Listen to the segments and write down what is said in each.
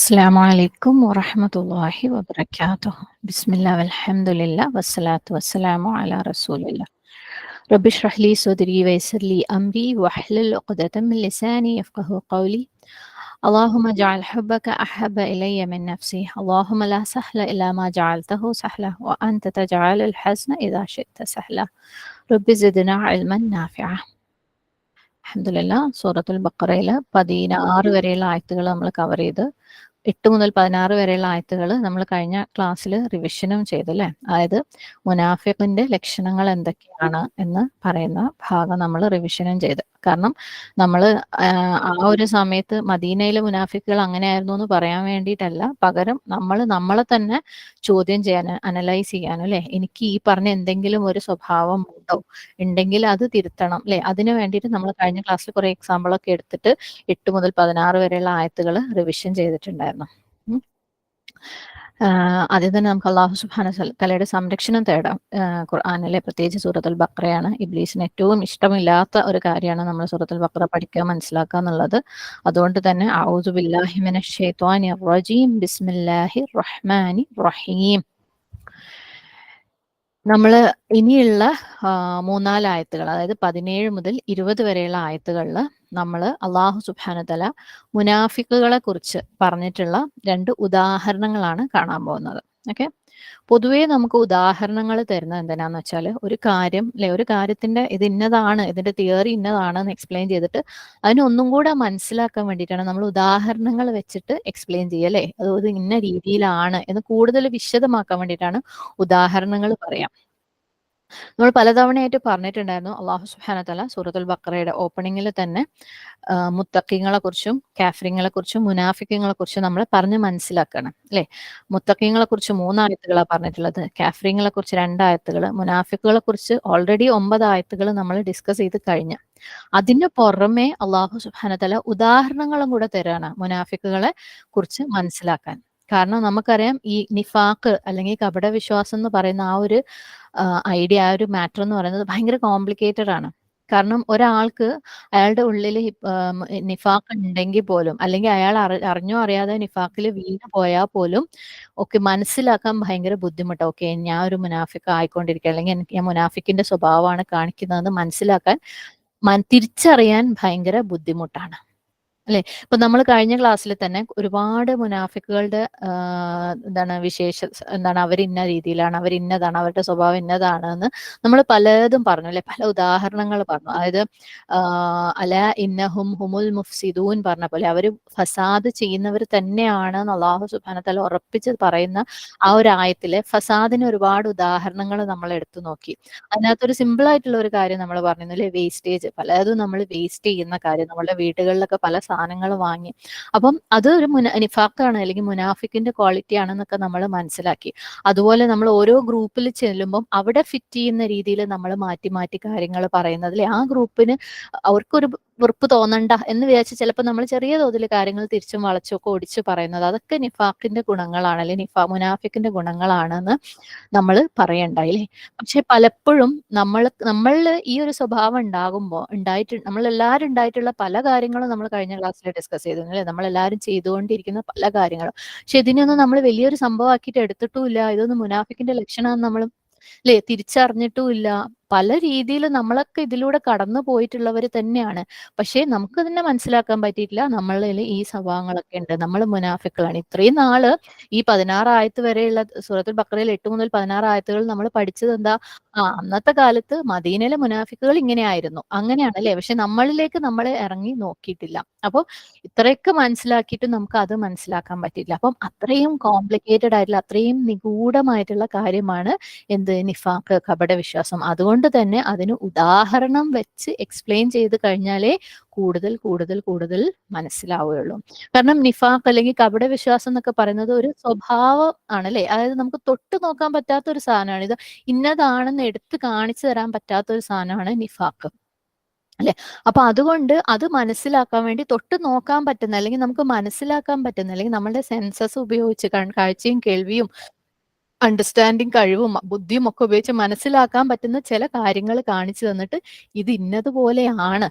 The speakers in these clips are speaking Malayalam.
അസ്സലാമു അലൈക്കും വറഹ്മത്തുള്ളാഹി വബറകാതുഹു. ബിസ്മില്ലാ വൽഹംദുലില്ലാ വസ്സലാത്തു വസ്സലാമു അലാ റസൂലില്ലാ. റബ്ബി ഇശ്റഹ് ലി സ്വദ്രി വയസ്സിർ ലി അംരി വഹ്ലുൽ ഉഖ്ദതം മിൻ ലിസാനി യഫ്ഖഹു ഖൗലി. അല്ലാഹുമ്മ ജഅൽ ഹുബ്ബക അഹബ്ബ ഇലയ്യ മിൻ നഫ്സി. അല്ലാഹുമ്മ ലാ സഹ്ല ഇല്ലാ മാ ജഅൽതഹു സഹ്ല വ അൻത തജഅലുൽ ഹസ്ന ഇദാ ശി'ത സഹ്ല. റബ്ബി സിദ്നാ ഇൽമൻ നാഫിഅ. അൽഹംദുലില്ലാ. സൂറത്തുൽ ബഖറയില് 16 വരെയുള്ള ആയത്തുകൾ നമ്മൾ കവർ ചെയ്ത് 8 മുതൽ 16 വരെയുള്ള ആയത്തുകൾ നമ്മൾ കഴിഞ്ഞ ക്ലാസ്സിൽ റിവിഷനും ചെയ്തു അല്ലേ. അതായത് മുനാഫിഖിന്റെ ലക്ഷണങ്ങൾ എന്തൊക്കെയാണ് എന്ന് പറയുന്ന ഭാഗം നമ്മൾ റിവിഷനും ചെയ്ത്. കാരണം നമ്മൾ ആ ഒരു സമയത്ത് മദീനയിലെ മുനാഫിക്കുകൾ അങ്ങനെയായിരുന്നു എന്ന് പറയാൻ വേണ്ടിയിട്ടല്ല, പകരം നമ്മൾ നമ്മളെ തന്നെ ചോദ്യം ചെയ്യാനും അനലൈസ് ചെയ്യാനും അല്ലേ, എനിക്ക് ഈ പറഞ്ഞ എന്തെങ്കിലും ഒരു സ്വഭാവം ഉണ്ടോ, ഉണ്ടെങ്കിൽ അത് തിരുത്തണം അല്ലേ. അതിന് വേണ്ടിയിട്ട് നമ്മൾ കഴിഞ്ഞ ക്ലാസ്സിൽ കുറെ എക്സാമ്പിളൊക്കെ എടുത്തിട്ട് 8 മുതൽ 16 വരെയുള്ള ആയത്തുകൾ റിവിഷൻ ചെയ്തിട്ടുണ്ടായിരുന്നു. ആദ്യം തന്നെ നമുക്ക് അല്ലാഹു സുബ്ഹാനഹു തആലയുടെ സംരക്ഷണം തേടാം. ഖുർആനിലെ പ്രത്യേകിച്ച് സൂറത്തുൽ ബഖറയാണ്. ഇബ്ലീസിന് ഏറ്റവും ഇഷ്ടമില്ലാത്ത ഒരു കാര്യമാണ് നമ്മൾ സൂറത്തുൽ ബഖറ പഠിക്കുക, മനസ്സിലാക്കുക എന്നുള്ളത്. അതുകൊണ്ട് തന്നെ അഊദു ബില്ലാഹി മിനശ് ശൈത്വാനിർ റജീം ബിസ്മില്ലാഹിർ റഹ്മാനിർ റഹീം. നമ്മൾ ഇനിയുള്ള 3-4 ആയത്തുകൾ, അതായത് 17 മുതൽ 20 വരെയുള്ള ആയത്തുകളിൽ നമ്മൾ അല്ലാഹു സുബ്ഹാനഹു തആല മുനാഫിക്കുകളെ കുറിച്ച് പറഞ്ഞിട്ടുള്ള 2 ഉദാഹരണങ്ങളാണ് കാണാൻ പോകുന്നത്. ഓക്കെ. പൊതുവേ നമുക്ക് ഉദാഹരണങ്ങൾ തരുന്നത് എന്തിനാന്ന് വെച്ചാൽ, ഒരു കാര്യം അല്ലെ, ഒരു കാര്യത്തിന്റെ ഇത് ഇന്നതാണ്, ഇതിന്റെ തിയറി ഇന്നതാണ് എന്ന് എക്സ്പ്ലെയിൻ ചെയ്തിട്ട് അതിനെ ഒന്നും കൂടെ മനസ്സിലാക്കാൻ വേണ്ടിയിട്ടാണ് നമ്മൾ ഉദാഹരണങ്ങൾ വെച്ചിട്ട് എക്സ്പ്ലെയിൻ ചെയ്യുക അല്ലേ. അത് ഇന്ന രീതിയിലാണ് എന്ന് കൂടുതൽ വിശദമാക്കാൻ വേണ്ടിയിട്ടാണ് ഉദാഹരണങ്ങൾ പറയാം. നമ്മൾ പലതവണയായിട്ട് പറഞ്ഞിട്ടുണ്ടായിരുന്നു, അല്ലാഹു സുബ്ഹാനഹു തആല സൂറത്തുൽ ബഖറയുടെ ഓപ്പണിങ്ങിൽ തന്നെ മുത്തഖീങ്ങളെ കുറിച്ചും കാഫിറുകളെ കുറിച്ചും മുനാഫിക്കുകളെ കുറിച്ചും നമ്മൾ പറഞ്ഞ് മനസ്സിലാക്കണം അല്ലേ. മുത്തഖീങ്ങളെ കുറിച്ച് 3 ആയത്തുകളാണ് പറഞ്ഞിട്ടുള്ളത്, കാഫിറുകളെ കുറിച്ച് 2 ആയത്തുകൾ, മുനാഫിക്കുകളെ കുറിച്ച് ഓൾറെഡി 9 ആയത്തുകൾ നമ്മൾ ഡിസ്കസ് ചെയ്ത് കഴിഞ്ഞു. അതിന് പുറമെ അല്ലാഹു സുബ്ഹാനഹു തആല ഉദാഹരണങ്ങളും കൂടെ തരാണ് മുനാഫിക്കുകളെ കുറിച്ച് മനസ്സിലാക്കാൻ. കാരണം നമുക്കറിയാം, ഈ നിഫാഖ് അല്ലെങ്കിൽ കപട വിശ്വാസം എന്ന് പറയുന്ന ആ ഒരു ഐഡിയ, ആ ഒരു മാറ്റർ എന്ന് പറയുന്നത് ഭയങ്കര കോംപ്ലിക്കേറ്റഡ് ആണ്. കാരണം ഒരാൾക്ക് അയാളുടെ ഉള്ളിൽ നിഫാഖ് ഉണ്ടെങ്കിൽ പോലും, അല്ലെങ്കിൽ അയാൾ അറിഞ്ഞോ അറിയാതെ നിഫാഖിൽ വീണ് പോയാൽ പോലും ഒക്കെ മനസ്സിലാക്കാൻ ഭയങ്കര ബുദ്ധിമുട്ടാണ്. ഓക്കെ, ഞാൻ ഒരു മുനാഫിക്ക് ആയിക്കൊണ്ടിരിക്കുക, അല്ലെങ്കിൽ എനിക്ക് ഞാൻ മുനാഫിക്കിന്റെ സ്വഭാവമാണ് കാണിക്കുന്നതെന്ന് മനസ്സിലാക്കാൻ, തിരിച്ചറിയാൻ ഭയങ്കര ബുദ്ധിമുട്ടാണ് അല്ലെ. ഇപ്പൊ നമ്മൾ കഴിഞ്ഞ ക്ലാസ്സിൽ തന്നെ ഒരുപാട് മുനാഫിക്കുകളുടെ എന്താണ് അവരിന്ന രീതിയിലാണ്, അവരിന്നതാണ്, അവരുടെ സ്വഭാവം ഇന്നതാണ് എന്ന് നമ്മൾ പലതും പറഞ്ഞു അല്ലെ, പല ഉദാഹരണങ്ങൾ പറഞ്ഞു. അതായത് അല ഇന്നഹും ഹുമുൽ മുഫ്സിദൂൻ പറഞ്ഞ പോലെ അവര് ഫസാദ് ചെയ്യുന്നവർ തന്നെയാണ് അല്ലാഹു സുബ്ഹാനഹു തആല ഉറപ്പിച്ച് പറയുന്ന ആ ഒരു ആയത്തിലെ ഫസാദിന് ഒരുപാട് ഉദാഹരണങ്ങൾ നമ്മൾ എടുത്തു നോക്കി. അതിനകത്തൊരു സിമ്പിൾ ആയിട്ടുള്ള ഒരു കാര്യം നമ്മൾ പറഞ്ഞു അല്ലെ, വേസ്റ്റേജ്. പലതും നമ്മൾ വേസ്റ്റ് ചെയ്യുന്ന കാര്യം, നമ്മുടെ വീടുകളിലൊക്കെ പല സാധനങ്ങൾ വാങ്ങി, അപ്പം അത് ഒരു നിഫാഖാണ് അല്ലെങ്കിൽ മുനാഫിക്കിന്റെ ക്വാളിറ്റി ആണെന്നൊക്കെ നമ്മൾ മനസ്സിലാക്കി. അതുപോലെ നമ്മൾ ഓരോ ഗ്രൂപ്പിൽ ചെല്ലുമ്പം അവിടെ ഫിറ്റ് ചെയ്യുന്ന രീതിയിൽ നമ്മൾ മാറ്റി മാറ്റി കാര്യങ്ങൾ പറയുന്നത് അല്ലെ, ആ ഗ്രൂപ്പിന് അവർക്കൊരു വെറുപ്പ് തോന്നണ്ട എന്ന് വിചാരിച്ച് ചിലപ്പോൾ നമ്മൾ ചെറിയ തോതിൽ കാര്യങ്ങൾ തിരിച്ചും വളച്ചൊക്കെ ഒടിച്ച് പറയുന്നത്, അതൊക്കെ നിഫാഖിന്റെ ഗുണങ്ങളാണ് അല്ലെങ്കിൽ മുനാഫിക്കിന്റെ ഗുണങ്ങളാണെന്ന് നമ്മൾ പറയണ്ടായി അല്ലേ. പക്ഷെ പലപ്പോഴും നമ്മളിൽ ഈ ഒരു സ്വഭാവം നമ്മളെല്ലാവരും ഉണ്ടായിട്ടുള്ള പല കാര്യങ്ങളും നമ്മൾ കഴിഞ്ഞ ക്ലാസ്സിൽ ഡിസ്കസ് ചെയ്തു അല്ലേ. നമ്മളെല്ലാവരും ചെയ്തുകൊണ്ടിരിക്കുന്ന പല കാര്യങ്ങളും, പക്ഷെ ഇതിനൊന്നും നമ്മൾ വലിയൊരു സംഭവമാക്കിയിട്ട് എടുത്തിട്ടുമില്ല. ഇതൊന്നും മുനാഫിക്കിന്റെ ലക്ഷണമാണെന്ന് നമ്മൾ അല്ലേ തിരിച്ചറിഞ്ഞിട്ടുമില്ല. പല രീതിയിൽ നമ്മളൊക്കെ ഇതിലൂടെ കടന്നു പോയിട്ടുള്ളവർ തന്നെയാണ്. പക്ഷേ നമുക്കതിനെ മനസ്സിലാക്കാൻ പറ്റിയിട്ടില്ല, നമ്മളിൽ ഈ സ്വഭാവങ്ങളൊക്കെ ഉണ്ട്, നമ്മൾ മുനാഫിക്കുകളാണ്. ഇത്രയും നാള് ഈ 16 ആയത്ത് വരെയുള്ള സൂറത്തുൽ ബഖറയിൽ 8 മുതൽ 16 ആയത്തുകൾ നമ്മൾ പഠിച്ചത് എന്താ? അന്നത്തെ കാലത്ത് മദീനയിലെ മുനാഫിക്കുകൾ ഇങ്ങനെയായിരുന്നു, അങ്ങനെയാണ് അല്ലേ. പക്ഷെ നമ്മളിലേക്ക് നമ്മൾ ഇറങ്ങി നോക്കിയിട്ടില്ല. അപ്പോൾ ഇത്രയൊക്കെ മനസ്സിലാക്കിയിട്ട് നമുക്ക് അത് മനസ്സിലാക്കാൻ പറ്റില്ല. അപ്പം അത്രയും കോംപ്ലിക്കേറ്റഡ് ആയിട്ടുള്ള, അത്രയും നിഗൂഢമായിട്ടുള്ള കാര്യമാണ് എന്ത്, നിഫാഖ്, കപട വിശ്വാസം. അതുകൊണ്ട് തന്നെ അതിന് ഉദാഹരണം വെച്ച് എക്സ്പ്ലെയിൻ ചെയ്ത് കഴിഞ്ഞാലേ കൂടുതൽ കൂടുതൽ കൂടുതൽ മനസ്സിലാവുകയുള്ളൂ. കാരണം നിഫാഖ് അല്ലെങ്കിൽ കപട വിശ്വാസം എന്നൊക്കെ പറയുന്നത് ഒരു സ്വഭാവം ആണല്ലേ. അതായത് നമുക്ക് തൊട്ട് നോക്കാൻ പറ്റാത്ത ഒരു സാധനമാണ് ഇത്. ഇന്നതാണെന്ന് എടുത്ത് കാണിച്ചു തരാൻ പറ്റാത്ത ഒരു സാധനമാണ് നിഫാഖ് അല്ലെ. അപ്പൊ അതുകൊണ്ട് അത് മനസ്സിലാക്കാൻ വേണ്ടി തൊട്ട് നോക്കാൻ പറ്റുന്ന, അല്ലെങ്കിൽ നമുക്ക് മനസ്സിലാക്കാൻ പറ്റുന്ന, അല്ലെങ്കിൽ നമ്മുടെ സെൻസസ് ഉപയോഗിച്ച് കാഴ്ചയും കേൾവിയും അണ്ടർസ്റ്റാൻഡിങ് കഴിവും ബുദ്ധിയും ഒക്കെ ഉപയോഗിച്ച് മനസ്സിലാക്കാൻ പറ്റുന്ന ചില കാര്യങ്ങൾ കാണിച്ചു തന്നിട്ട് ഇത് ഇന്നതുപോലെയാണ്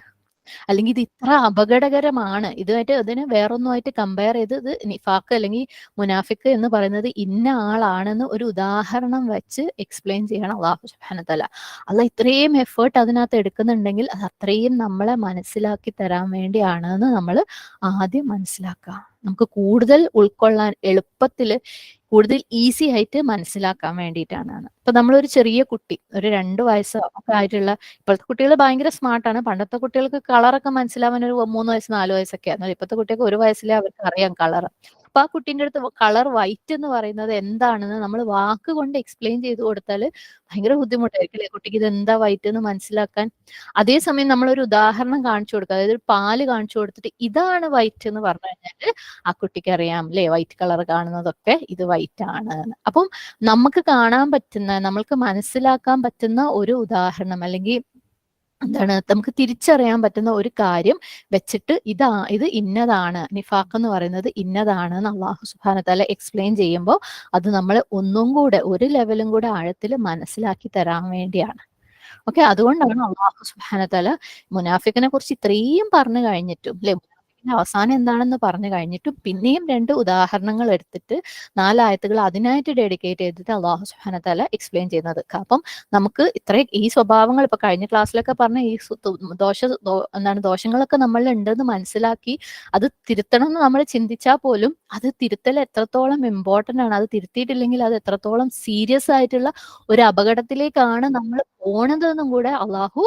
അല്ലെങ്കിൽ ഇത് ഇത്ര അപകടകരമാണ്. ഇതുമായിട്ട് ഇതിനെ വേറൊന്നുമായിട്ട് കമ്പയർ ചെയ്ത് ഇത് നിഫാഖ് അല്ലെങ്കിൽ മുനാഫിക്ക് എന്ന് പറയുന്നത് ഇന്ന ആളാണെന്ന് ഒരു ഉദാഹരണം വെച്ച് എക്സ്പ്ലെയിൻ ചെയ്യണം അള്ളാഹു സുബ്ഹാനഹു വ തആല. അള്ളാഹ് ഇത്രയും എഫേർട്ട് അതിനകത്ത് എടുക്കുന്നുണ്ടെങ്കിൽ അത് അത്രയും നമ്മളെ മനസ്സിലാക്കി തരാൻ വേണ്ടിയാണെന്ന് നമ്മൾ ആദ്യം മനസ്സിലാക്കുക. നമുക്ക് കൂടുതൽ ഉൾക്കൊള്ളാൻ എളുപ്പത്തിൽ കൂടുതൽ ഈസി ആയിട്ട് മനസ്സിലാക്കാൻ വേണ്ടിയിട്ടാണ്. ഇപ്പൊ നമ്മളൊരു ചെറിയ കുട്ടി ഒരു 2 വയസ്സ് ഒക്കെ ആയിട്ടുള്ള ഇപ്പോഴത്തെ കുട്ടികൾ ഭയങ്കര സ്മാർട്ടാണ്. പണ്ടത്തെ കുട്ടികൾക്ക് കളറൊക്കെ മനസ്സിലാവാൻ ഒരു 3 വയസ്സ് 4 വയസ്സൊക്കെ ആയിരുന്നു. ഇപ്പോഴത്തെ കുട്ടികൾക്ക് 1 വയസ്സിലേ അവർക്ക് അറിയാം കളർ. അപ്പൊ ആ കുട്ടീന്റെ അടുത്ത് കളർ വൈറ്റ് എന്ന് പറയുന്നത് എന്താണെന്ന് നമ്മൾ വാക്ക് കൊണ്ട് എക്സ്പ്ലെയിൻ ചെയ്ത് കൊടുത്താൽ ഭയങ്കര ബുദ്ധിമുട്ടായിരിക്കും അല്ലേ കുട്ടിക്ക് ഇത് എന്താ വൈറ്റ് എന്ന് മനസ്സിലാക്കാൻ. അതേസമയം നമ്മളൊരു ഉദാഹരണം കാണിച്ചു കൊടുക്കുക, അതായത് ഒരു പാല് കാണിച്ചു കൊടുത്തിട്ട് ഇതാണ് വൈറ്റ് എന്ന് പറഞ്ഞു കഴിഞ്ഞാൽ ആ കുട്ടിക്ക് അറിയാം അല്ലേ വൈറ്റ് കളർ കാണുന്നതൊക്കെ ഇത് വൈറ്റ് ആണ്. അപ്പം നമുക്ക് കാണാൻ പറ്റുന്ന നമ്മൾക്ക് മനസ്സിലാക്കാൻ പറ്റുന്ന ഒരു ഉദാഹരണം അല്ലെങ്കിൽ എന്താണ് നമുക്ക് തിരിച്ചറിയാൻ പറ്റുന്ന ഒരു കാര്യം വെച്ചിട്ട് ഇത് ഇന്നതാണ് നിഫാഖ് എന്ന് പറയുന്നത് ഇന്നതാണ് എന്ന് അള്ളാഹു സുബ്ഹാനഹു വ തആല എക്സ്പ്ലെയിൻ ചെയ്യുമ്പോൾ അത് നമ്മൾ ഒന്നും കൂടെ ഒരു ലെവലും കൂടെ ആഴത്തിൽ മനസ്സിലാക്കി തരാൻ വേണ്ടിയാണ്. ഓക്കെ, അതുകൊണ്ടാണ് അള്ളാഹു സുബ്ഹാനഹു വ തആല മുനാഫിക്കിനെ കുറിച്ച് ഇത്രയും പറഞ്ഞു കഴിഞ്ഞിട്ടും അല്ലെ അവസാനം എന്താണെന്ന് പറഞ്ഞു കഴിഞ്ഞിട്ടും പിന്നെയും 2 ഉദാഹരണങ്ങൾ എടുത്തിട്ട് 4 ആയത്തുകൾ അതിനായിട്ട് ഡെഡിക്കേറ്റ് ചെയ്തിട്ട് അള്ളാഹു സുബ്ഹാനഹു വ തആല എക്സ്പ്ലെയിൻ ചെയ്യുന്നത്. അപ്പം നമുക്ക് ഈ സ്വഭാവങ്ങൾ ഇപ്പൊ കഴിഞ്ഞ ക്ലാസ്സിലൊക്കെ പറഞ്ഞ ഈ ദോഷങ്ങളൊക്കെ നമ്മളിൽ ഉണ്ടെന്ന് മനസ്സിലാക്കി അത് തിരുത്തണം എന്ന് നമ്മൾ ചിന്തിച്ചാൽ പോലും അത് തിരുത്തൽ എത്രത്തോളം ഇമ്പോർട്ടന്റ് ആണ്, അത് തിരുത്തിയിട്ടില്ലെങ്കിൽ അത് എത്രത്തോളം സീരിയസ് ആയിട്ടുള്ള ഒരു അപകടത്തിലേക്കാണ് നമ്മൾ പോണതെന്നും കൂടെ അള്ളാഹു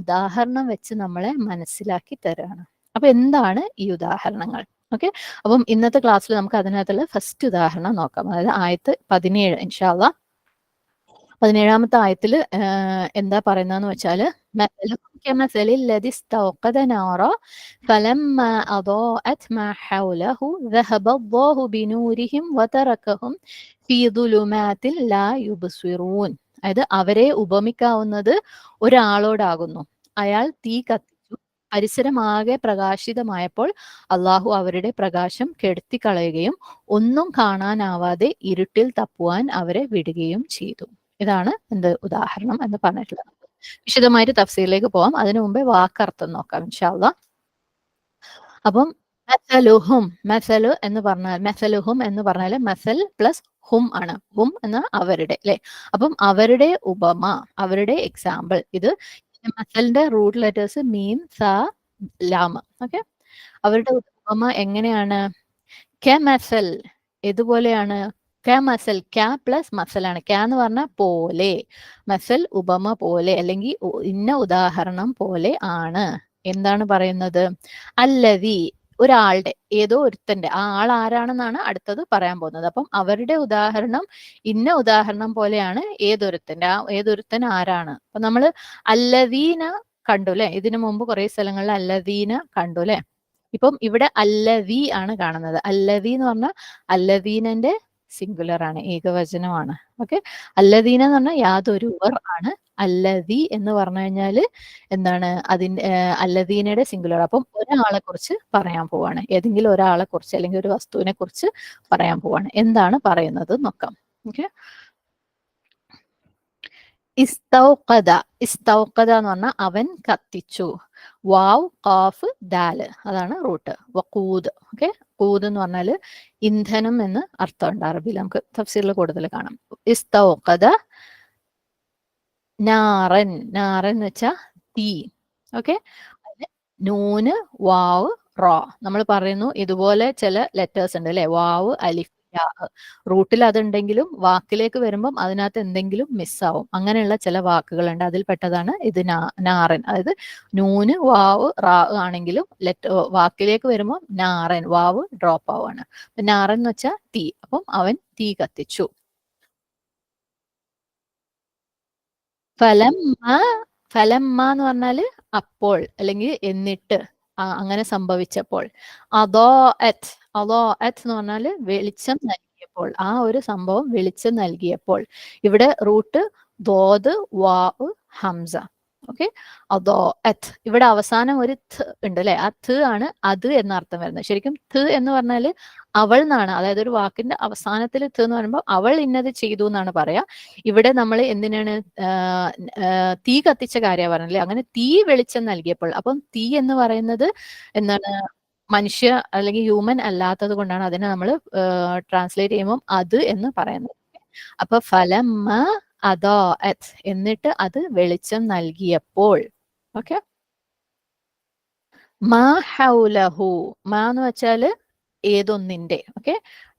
ഉദാഹരണം വെച്ച് നമ്മളെ മനസ്സിലാക്കി തരാണ്. അപ്പൊ എന്താണ് ഈ ഉദാഹരണങ്ങൾ? ഓക്കെ, അപ്പം ഇന്നത്തെ ക്ലാസ്സിൽ നമുക്ക് അതിനകത്തുള്ള ഫസ്റ്റ് ഉദാഹരണം നോക്കാം. അതായത് ആയത്ത് 17 ഇൻഷാ അള്ളാ. 17ാമത്തെ ആയത്തിൽ എന്താ പറയുന്നതെന്ന് വെച്ചാൽ مثلهم كمثل الذي استوقد نارا فلما أضاءت ما حوله ذهب الله بنورهم وتركهم في ظلمات لا يبصرون. അതായത് അവരെ ഉപമിക്കാവുന്നത് ഒരാളോടാകുന്നു. അയാൾ തീ കത്തിച്ചു, പരിസരമാകെ പ്രകാശിതമായപ്പോൾ അള്ളാഹു അവരുടെ പ്രകാശം കെടുത്തിക്കളയുകയും ഒന്നും കാണാനാവാതെ ഇരുട്ടിൽ തപ്പുവാൻ അവരെ വിടുകയും ചെയ്തു. ഇതാണ് ഉദാഹരണം എന്ന് പറഞ്ഞിട്ടുള്ളത്. വിശദമായിട്ട് തഫ്സീറിലേക്ക് പോവാം. അതിനു മുമ്പേ വാക്കർത്ഥം നോക്കാം ഇൻഷാ അള്ളാ. അപ്പം മസലു എന്ന് പറഞ്ഞാൽ മസൽ പ്ലസ് ഹും ആണ്. ഹും എന്ന അവരുടെ അല്ലെ. അപ്പം അവരുടെ ഉപമ, അവരുടെ എക്സാമ്പിൾ. ഇത് മസലിന്റെ റൂട്ട് ലെറ്റേഴ്സ് മീം സ ലാം. ഓക്കെ, അവരുടെ ഉപമ എങ്ങനെയാണ്? കെമസൽ ഇതുപോലെയാണ്. കെമസൽ ക്യാ പ്ലസ് മസലാണ്. ക്യാ എന്ന് പറഞ്ഞാൽ പോലെ, മസൽ ഉപമ പോലെ അല്ലെങ്കിൽ ഇന്ന ഉദാഹരണം പോലെ ആണ്. എന്താണ് പറയുന്നത്? അല്ലതി ഒരാളുടെ, ഏതോ ഒരുത്തന്റെ, ആ ആൾ ആരാണെന്നാണ് അടുത്തത് പറയാൻ പോകുന്നത്. അപ്പം അവരുടെ ഉദാഹരണം ഇന്ന ഉദാഹരണം പോലെയാണ് ഏതൊരുത്തന്റെ. ആ ഏതൊരുത്തൻ ആരാണ്? അപ്പൊ നമ്മള് അല്ലദീന കണ്ടു അല്ലെ, ഇതിനു മുമ്പ് കുറെ സ്ഥലങ്ങളിൽ അല്ലദീന കണ്ടു അല്ലെ. ഇപ്പം ഇവിടെ അല്ലദീ ആണ് കാണുന്നത്. അല്ലദീ എന്ന് പറഞ്ഞാൽ അല്ലദീനന്റെ സിംഗുലർ ആണ്, ഏകവചനമാണ്. ഓക്കെ, അല്ലദീന എന്ന് പറഞ്ഞാൽ യാതൊരുവർ ആണ്. അല്ലദീ എന്ന് പറഞ്ഞു കഴിഞ്ഞാല് അതിന്റെ അല്ലദീനയുടെ സിംഗുലർ. അപ്പം ഒരാളെ കുറിച്ച് പറയാൻ പോവാണ്, ഏതെങ്കിലും ഒരാളെ കുറിച്ച് അല്ലെങ്കിൽ ഒരു വസ്തുവിനെ കുറിച്ച് പറയാൻ പോവാണ്. എന്താണ് പറയുന്നത് നോക്കാം. ഓക്കെ, ഇസ്തൗഖദ എന്ന് പറഞ്ഞാൽ അവൻ കത്തിച്ചു. വാവ് ഖാഫ് ദാല് അതാണ് റൂട്ട്. വഖൂദ്. ഓക്കെ, ഖൂദ് എന്ന് പറഞ്ഞാൽ ഇന്ധനം എന്ന് അർത്ഥമുണ്ട് അറബിയിൽ. നമുക്ക് തഫ്സീറിൽ കൂടുതൽ കാണാം. ഇസ്തൗഖദ നാറൻ എന്ന് വെച്ചാ തീ. ഓക്കെ, നൂന് വാവ് റോ. നമ്മൾ പറയുന്നു ഇതുപോലെ ചില ലെറ്റേഴ്സ് ഉണ്ട് അല്ലെ, വാവ് അലിഫ് റൂട്ടിൽ അതുണ്ടെങ്കിലും വാക്കിലേക്ക് വരുമ്പം അതിനകത്ത് എന്തെങ്കിലും മിസ്സാവും. അങ്ങനെയുള്ള ചില വാക്കുകളുണ്ട്, അതിൽ പെട്ടതാണ് ഇത് നാറൻ. അതായത് നൂന് വാവ് റാ ആണെങ്കിലും വാക്കിലേക്ക് വരുമ്പോൾ നാറൻ വാവ് ഡ്രോപ്പ് ആവാണ്. നാറൻ എന്ന് വെച്ചാൽ തീ. അപ്പം അവൻ തീ കത്തിച്ചു. ഫലമ്മ എന്ന് പറഞ്ഞാല് അപ്പോൾ അല്ലെങ്കിൽ എന്നിട്ട്, അങ്ങനെ സംഭവിച്ചപ്പോൾ. അദോഅത്ത് എന്ന് പറഞ്ഞാല് വെളിച്ചം നൽകിയപ്പോൾ, ആ ഒരു സംഭവം വെളിച്ചം നൽകിയപ്പോൾ. ഇവിടെ റൂട്ട് ദോദ് വാ ഹംസ. ഓക്കെ. അതോ അത്ത്, ഇവിടെ അവസാനം ഒരു th ഉണ്ട് അല്ലെ, ആ th ആണ് അത് എന്ന അർത്ഥം വരുന്നത്. ശരിക്കും th എന്ന് പറഞ്ഞാല് അവൾ എന്നാണ്, അതായത് ഒരു വാക്കിന്റെ അവസാനത്തിൽ th എന്ന് പറയുമ്പോൾ അവൾ ഇന്നത് ചെയ്തു എന്നാണ് പറയാ. ഇവിടെ നമ്മൾ എന്തിനാണ് തീ കത്തിച്ച കാര്യമാണ് പറഞ്ഞല്ലേ, അങ്ങനെ തീ വെളിച്ചം നൽകിയപ്പോൾ, അപ്പം തീ എന്ന് പറയുന്നത് എന്താണ്, മനുഷ്യ അല്ലെങ്കിൽ ഹ്യൂമൻ അല്ലാത്തത് കൊണ്ടാണ് അതിനെ നമ്മൾ ട്രാൻസ്ലേറ്റ് ചെയ്യുമ്പോൾ അത് എന്ന് പറയുന്നത്. അപ്പൊ ഫലമ്മ അതോ എന്നിട്ട് അത് വെളിച്ചം നൽകിയപ്പോൾ. ഓക്കെ. മാ ഹൗലഹു, മാ എന്ന് വെച്ചാല് ഏതൊന്നിന്റെ. ഓക്കെ.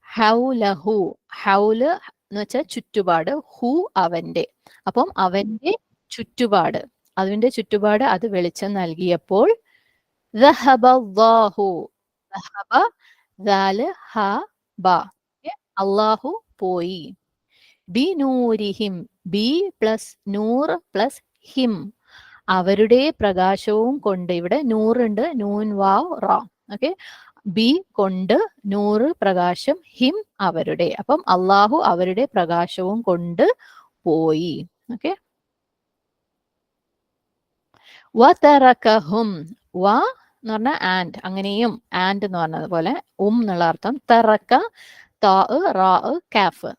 ഹൗലഹു, ഹൗല് എന്ന് വെച്ചാൽ ചുറ്റുപാട്, ഹു അവന്റെ. അപ്പം അവന്റെ ചുറ്റുപാട്, അതിന്റെ ചുറ്റുപാട് അത് വെളിച്ചം നൽകിയപ്പോൾ ذهب الله, ذهب ദാല് ഹ ബ, അള്ളാഹു പോയി. ബിനൂരിഹിം, ബി പ്ലസ് നൂർ പ്ലസ് ഹിം, അവരുടെ പ്രകാശവും കൊണ്ട്. ഇവിടെ നൂറുണ്ട്, നൂൻ വാവ് റ. ഓക്കെ. ബി കൊണ്ട്, നൂറ് പ്രകാശം, ഹിം അവരുടെ. അപ്പം അള്ളാഹു അവരുടെ പ്രകാശവും കൊണ്ട് പോയി. ഓക്കെ. വതറകഹും, വ എന്ന് പറഞ്ഞാൽ ആൻഡ്, അങ്ങനെയും ആൻഡ് എന്ന് പറഞ്ഞത് പോലെ എന്നുള്ള അർത്ഥം. തറക്ക താ റാ കാഫ്,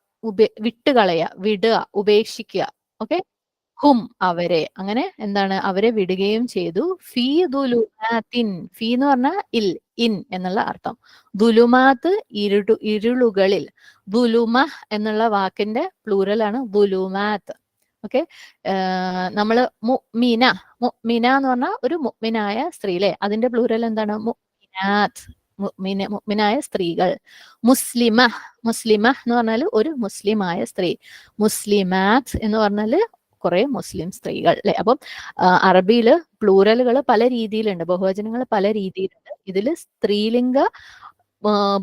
വിട്ടുകളയുക, വിടുക, ഉപേക്ഷിക്കുക. ഓക്കെ. ഹും അവരെ, അങ്ങനെ എന്താണ്, അവരെ വിടുകയും ചെയ്തു. ഫീ ദുലുമാത്തിൻ, ഫീ എന്ന് പറഞ്ഞാൽ ഇൻ എന്നുള്ള അർത്ഥം. ദുലുമാത്ത് ഇരുളുകളിൽ. ദുലുമ എന്നുള്ള വാക്കിന്റെ പ്ലൂറലാണ് ദുലുമാത്ത്. ഓക്കെ. നമ്മള് മുഅ്മിന, മുഅ്മിന എന്ന് പറഞ്ഞാൽ ഒരു മുഅ്മിനായ സ്ത്രീ അല്ലെ, അതിന്റെ പ്ലൂറൽ എന്താണ്, മുഅ്മിനാത്ത്, മുഅ്മിനായ സ്ത്രീകൾ. മുസ്ലിമ, മുസ്ലിമ എന്ന് പറഞ്ഞാൽ ഒരു മുസ്ലിമായ സ്ത്രീ. മുസ്ലിമാത്ത് എന്ന് പറഞ്ഞാൽ കുറെ മുസ്ലിം സ്ത്രീകൾ അല്ലെ. അപ്പം അറബിയില് പ്ലൂറലുകൾ പല രീതിയിലുണ്ട്, ബഹുവചനങ്ങൾ പല രീതിയിലുണ്ട്. ഇതില് സ്ത്രീലിംഗ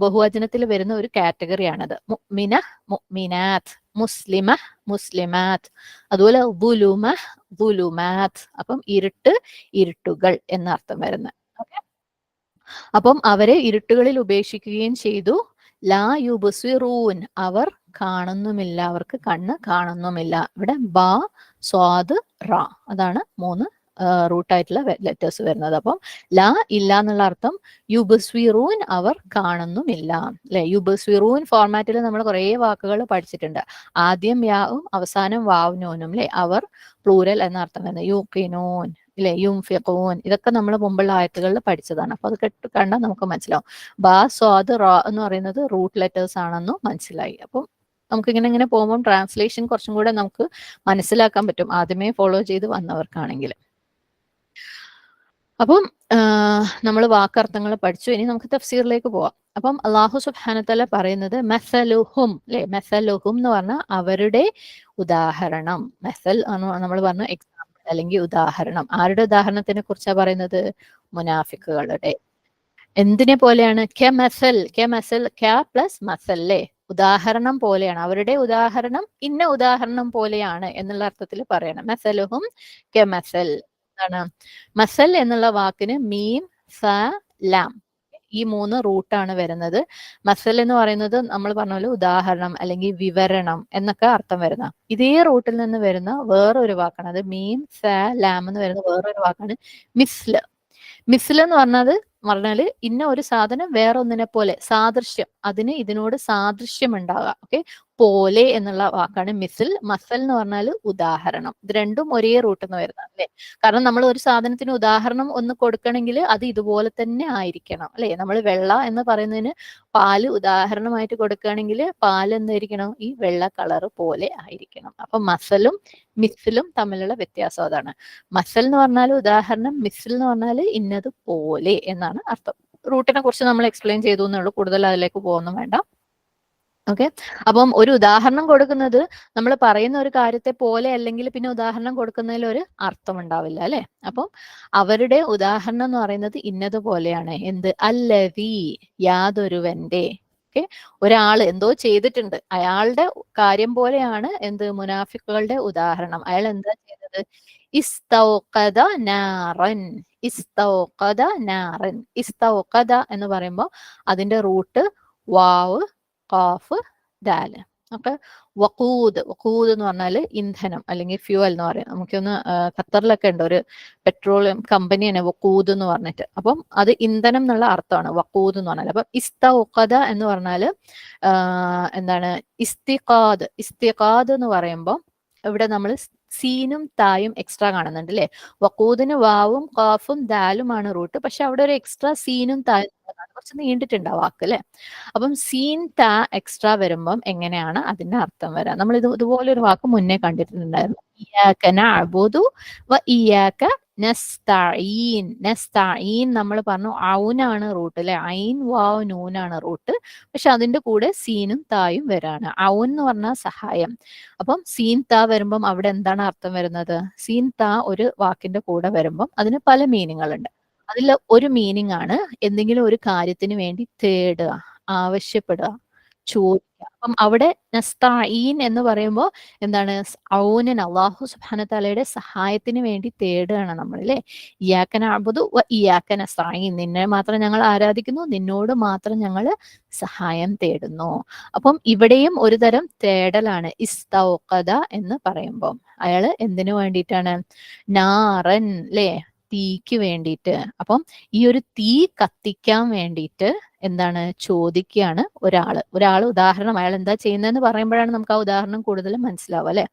ബഹുവചനത്തിൽ വരുന്ന ഒരു കാറ്റഗറിയാണത്. മുഅ്മിന, മുഅ്മിനാത്ത്, മുസ്ലിമ, മുസ്ലിമാത്ത്, അതുപോലെ ദുലുമ, ദുലുമാത്ത്. അപ്പം ഇരുട്ട്, ഇരുട്ടുകൾ എന്നർത്ഥം വരുന്നത്. ഓക്കെ. അപ്പം അവരെ ഇരുട്ടുകളിൽ ഉപേക്ഷിക്കുകയും ചെയ്തു. ലാ യുബ്സിറൂൻ, അവർ കാണുന്നുമില്ല, അവർക്ക് കണ്ണ് കാണുന്നുമില്ല. ഇവിടെ ബ സ്വാദ് റ, അതാണ് മൂന്ന് റൂട്ടായിട്ടുള്ള ലെറ്റേഴ്സ് വരുന്നത്. അപ്പം ലാ ഇല്ല എന്നുള്ള അർത്ഥം, യുബ്സ്വിറൂൻ അവർ കാണുന്നുമില്ല അല്ലെ. യുബ്സ്വിറൂൻ ഫോർമാറ്റിൽ നമ്മൾ കുറേ വാക്കുകൾ പഠിച്ചിട്ടുണ്ട്. ആദ്യം യാവും അവസാനം വാവ്നൂനും അല്ലെ, അവർ പ്ലൂരൽ എന്ന അർത്ഥം വരുന്നത്. യൂഖിനൂൻ ഇല്ലെ, യുംഫിഖൂൻ, ഇതൊക്കെ നമ്മൾ മുമ്പുള്ള ആയത്തുകളിൽ പഠിച്ചതാണ്. അപ്പൊ അത് കണ്ടാൽ നമുക്ക് മനസ്സിലാവും. ബാ സ്വാദ് റ എന്ന് പറയുന്നത് റൂട്ട് ലെറ്റേഴ്സ് ആണെന്നും മനസ്സിലായി. അപ്പം നമുക്ക് ഇങ്ങനെ പോകുമ്പോൾ ട്രാൻസ്ലേഷൻ കുറച്ചും കൂടെ നമുക്ക് മനസ്സിലാക്കാൻ പറ്റും, ആദ്യമേ ഫോളോ ചെയ്ത് വന്നവർക്കാണെങ്കിൽ. അപ്പം നമ്മൾ വാക്കർത്ഥങ്ങൾ പഠിച്ചു. ഇനി നമുക്ക് തഫ്സീറിലേക്ക് പോവാം. അപ്പം അള്ളാഹു സുബ്ഹാനഹു വതആല പറയുന്നത് മസലുഹും അല്ലെ, മസലുഹും എന്ന് പറഞ്ഞാൽ അവരുടെ ഉദാഹരണം. മസൽ നമ്മൾ പറഞ്ഞു എക്സാമ്പിൾ അല്ലെങ്കിൽ ഉദാഹരണം. ആരുടെ ഉദാഹരണത്തിനെ കുറിച്ചാണ് പറയുന്നത്, മുനാഫിക്കുകളുടെ. എന്തിനെ പോലെയാണ്, കെ മസൽ ക്യാ പ്ലസ് മസൽ അല്ലേ, ഉദാഹരണം പോലെയാണ്, അവരുടെ ഉദാഹരണം ഇന്ന ഉദാഹരണം പോലെയാണ് എന്നുള്ള അർത്ഥത്തിൽ പറയണം. മസലുഹും കെ മസൽ. എന്താണ് മസൽ എന്നുള്ള വാക്കിന് മീം സ ലാം, ഈ മൂന്ന് റൂട്ടാണ് വരുന്നത്. മസൽ എന്ന് പറയുന്നത് നമ്മൾ പറഞ്ഞ പോലെ ഉദാഹരണം അല്ലെങ്കിൽ വിവരണം എന്നൊക്കെ അർത്ഥം വരുന്ന ഇതേ റൂട്ടിൽ നിന്ന് വരുന്ന വേറൊരു വാക്കാണ്. അത് മീം സ ലാം എന്ന് വരുന്ന വേറൊരു വാക്കാണ് മിസ്ല്. മിസ്ല് എന്ന് പറഞ്ഞാല് ഇന്ന ഒരു സാധനം വേറെ ഒന്നിനെ പോലെ, സാദൃശ്യം, അതിന് ഇതിനോട് സാദൃശ്യം ഉണ്ടാവുക. ഓക്കെ. പോലെ എന്നുള്ള വാക്കാണ് മിസിൽ. മസൽ എന്ന് പറഞ്ഞാൽ ഉദാഹരണം. ഇത് രണ്ടും ഒരേ റൂട്ടിൽ നിന്ന് വരുന്നതാണ് അല്ലെ. കാരണം നമ്മൾ ഒരു സാധനത്തിന് ഉദാഹരണം ഒന്ന് കൊടുക്കണമെങ്കിൽ അത് ഇതുപോലെ തന്നെ ആയിരിക്കണം അല്ലെ. നമ്മൾ വെള്ള എന്ന് പറയുന്നതിന് പാല് ഉദാഹരണമായിട്ട് കൊടുക്കുകയാണെങ്കിൽ പാല് എന്തായിരിക്കണം, ഈ വെള്ള കളർ പോലെ ആയിരിക്കണം. അപ്പൊ മസലും മിസിലും തമ്മിലുള്ള വ്യത്യാസം അതാണ്. മസൽ എന്ന് പറഞ്ഞാൽ ഉദാഹരണം, മിസിൽ എന്ന് പറഞ്ഞാൽ ഇന്നത് പോലെ എന്നാണ് അർത്ഥം. റൂട്ടിനെ കുറിച്ച് നമ്മൾ എക്സ്പ്ലെയിൻ ചെയ്തു എന്നുള്ളൂ, കൂടുതൽ അതിലേക്ക് പോകുന്നു വേണ്ട. ഓക്കെ. അപ്പം ഒരു ഉദാഹരണം കൊടുക്കുന്നത് നമ്മൾ പറയുന്ന ഒരു കാര്യത്തെ പോലെ അല്ലെങ്കിൽ പിന്നെ ഉദാഹരണം കൊടുക്കുന്നതിൽ ഒരു അർത്ഥം ഉണ്ടാവില്ല അല്ലെ. അപ്പം അവരുടെ ഉദാഹരണം എന്ന് പറയുന്നത് ഇന്നതുപോലെയാണ്. എന്ത്, അല്ലദീ യാതൊരുവന്റെ. ഓക്കെ. ഒരാള് എന്തോ ചെയ്തിട്ടുണ്ട്, അയാളുടെ കാര്യം പോലെയാണ് എന്ത്, മുനാഫിക്കുകളുടെ ഉദാഹരണം. അയാൾ എന്താ ചെയ്തത്, ഇസ്തൗഖദ നാറൻ, ഇസ്തൗഖദ നാറൻ. ഇസ്തൗഖദ എന്ന് പറയുമ്പോൾ അതിന്റെ റൂട്ട് വാവ് ഖാഫ് ദാല്. ഒക്കെ. വഖൂദ് എന്ന് പറഞ്ഞാൽ ഇന്ധനം അല്ലെങ്കിൽ ഫ്യൂവൽ എന്ന് പറയും. നമുക്കൊന്ന് ഖത്തറിലൊക്കെ ഉണ്ട് ഒരു പെട്രോളിയം കമ്പനിയാണ് വഖൂദ് എന്ന് പറഞ്ഞിട്ട്. അപ്പം അത് ഇന്ധനം എന്നുള്ള അർത്ഥമാണ് വഖൂദ് എന്ന് പറഞ്ഞാൽ. അപ്പം ഇസ്തൗഖദ എന്ന് പറഞ്ഞാൽ എന്താണ്, ഇസ്തിഖാദ് എന്ന് പറയുമ്പോൾ ഇവിടെ നമ്മൾ സീനും തായും എക്സ്ട്രാ കാണുന്നുണ്ട് അല്ലേ. വഖൂദിന് വാവും ഖാഫും ദാലുമാണ് റൂട്ട്, പക്ഷെ അവിടെ ഒരു എക്സ്ട്രാ സീനും തായും കുറച്ച് നീണ്ടിട്ടുണ്ട് ആ വാക്ക് അല്ലെ. അപ്പം സീൻ താ എക്സ്ട്രാ വരുമ്പം എങ്ങനെയാണ് അതിന്റെ അർത്ഥം വരാം. നമ്മൾ ഇതുപോലെ ഒരു വാക്ക് മുന്നേ കണ്ടിട്ടുണ്ടായിരുന്നു. ഇയ്യാക നഅ്ബുദു വ ഇയ്യാക നസ്തഈൻ. നസ്തഈൻ നമ്മൾ പറഞ്ഞു ഔനാണ് റൂട്ട് അല്ലെ. ഐൻ വാവ് നൂനാണ് റൂട്ട്, പക്ഷെ അതിന്റെ കൂടെ സീനും തായും വരാണ്. ഔൻ എന്ന് പറഞ്ഞാൽ സഹായം. അപ്പം സീൻ താ വരുമ്പം അവിടെ എന്താണ് അർത്ഥം വരുന്നത്? സീൻ താ ഒരു വാക്കിന്റെ കൂടെ വരുമ്പം അതിന് പല മീനിങ്ങുകളുണ്ട്. അതിൽ ഒരു മീനിങ് ആണ് എന്തെങ്കിലും ഒരു കാര്യത്തിന് വേണ്ടി തേടുക, ആവശ്യപ്പെടുക, ചോദിക്കുക. അപ്പം അവിടെ നസ്തഈൻ എന്ന് പറയുമ്പോൾ എന്താണ്? ഔനൻ, അല്ലാഹു സുബ്ഹാനഹു തആലയുടെ സഹായത്തിന് വേണ്ടി തേടുകയാണ് നമ്മൾ അല്ലേ. ഇയ്യാക നഅ്ബുദു വ ഇയ്യാക നസ്തഈൻ. നിന്നെ മാത്രം ഞങ്ങൾ ആരാധിക്കുന്നു, നിന്നോട് മാത്രം ഞങ്ങൾ സഹായം തേടുന്നു. അപ്പം ഇവിടെയും ഒരു തരം തേടലാണ് ഇസ്തൗഖദ എന്ന് പറയുമ്പോൾ. അയാള് എന്തിനു വേണ്ടിയിട്ടാണ്? നാറൻ അല്ലേ, തീക്ക് വേണ്ടിയിട്ട്. അപ്പം ഈ ഒരു തീ കത്തിക്കാൻ വേണ്ടിയിട്ട് എന്താണ് ചോദിക്കുകയാണ് ഒരാള് ഉദാഹരണം അയാൾ എന്താ ചെയ്യുന്നതെന്ന് പറയുമ്പോഴാണ് നമുക്ക് ആ ഉദാഹരണം കൂടുതൽ മനസ്സിലാവുക അല്ലെ.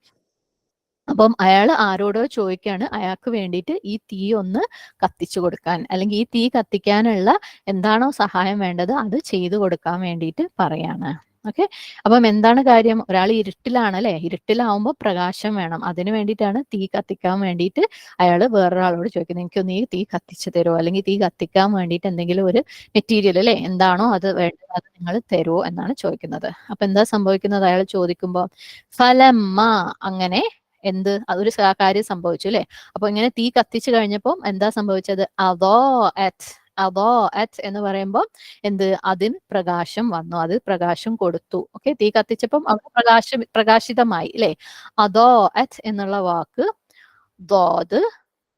അപ്പം അയാൾ ആരോടോ ചോദിക്കുകയാണ് അയാൾക്ക് വേണ്ടിയിട്ട് ഈ തീ ഒന്ന് കത്തിച്ചു കൊടുക്കാൻ, അല്ലെങ്കിൽ ഈ തീ കത്തിക്കാനുള്ള എന്താണോ സഹായം വേണ്ടത് അത് ചെയ്തു കൊടുക്കാൻ വേണ്ടിയിട്ട് പറയാണ്. ഓക്കെ. അപ്പം എന്താണ് കാര്യം? ഒരാൾ ഇരുട്ടിലാണ് അല്ലെ. ഇരുട്ടിലാവുമ്പോൾ പ്രകാശം വേണം. അതിന് വേണ്ടിയിട്ടാണ് തീ കത്തിക്കാൻ വേണ്ടിയിട്ട് അയാൾ വേറൊരാളോട് ചോദിക്കുന്നത്, എനിക്കൊന്ന് ഈ തീ കത്തിച്ചു തരുമോ, അല്ലെങ്കിൽ തീ കത്തിക്കാൻ വേണ്ടിയിട്ട് എന്തെങ്കിലും ഒരു മെറ്റീരിയൽ അല്ലെ എന്താണോ അത് വേണ്ടത് അത് നിങ്ങൾ തരുമോ എന്നാണ് ചോദിക്കുന്നത്. അപ്പൊ എന്താ സംഭവിക്കുന്നത്? അയാൾ ചോദിക്കുമ്പോൾ ഫലമ്മ, അങ്ങനെ എന്ത് അതൊരു കാര്യം സംഭവിച്ചു അല്ലെ. അപ്പൊ ഇങ്ങനെ തീ കത്തിച്ചു കഴിഞ്ഞപ്പോൾ എന്താ സംഭവിച്ചത്? അതോ അറ്റ് എന്ന് പറയുമ്പോൾ എന്ത്? അതിന് പ്രകാശം വന്നു, അത് പ്രകാശം കൊടുത്തു. ഓക്കെ. തീ കത്തിച്ചപ്പം അവിടെ പ്രകാശിതമായി അല്ലെ. അതോ അറ്റ് എന്നുള്ള വാക്ക് ദോദ്,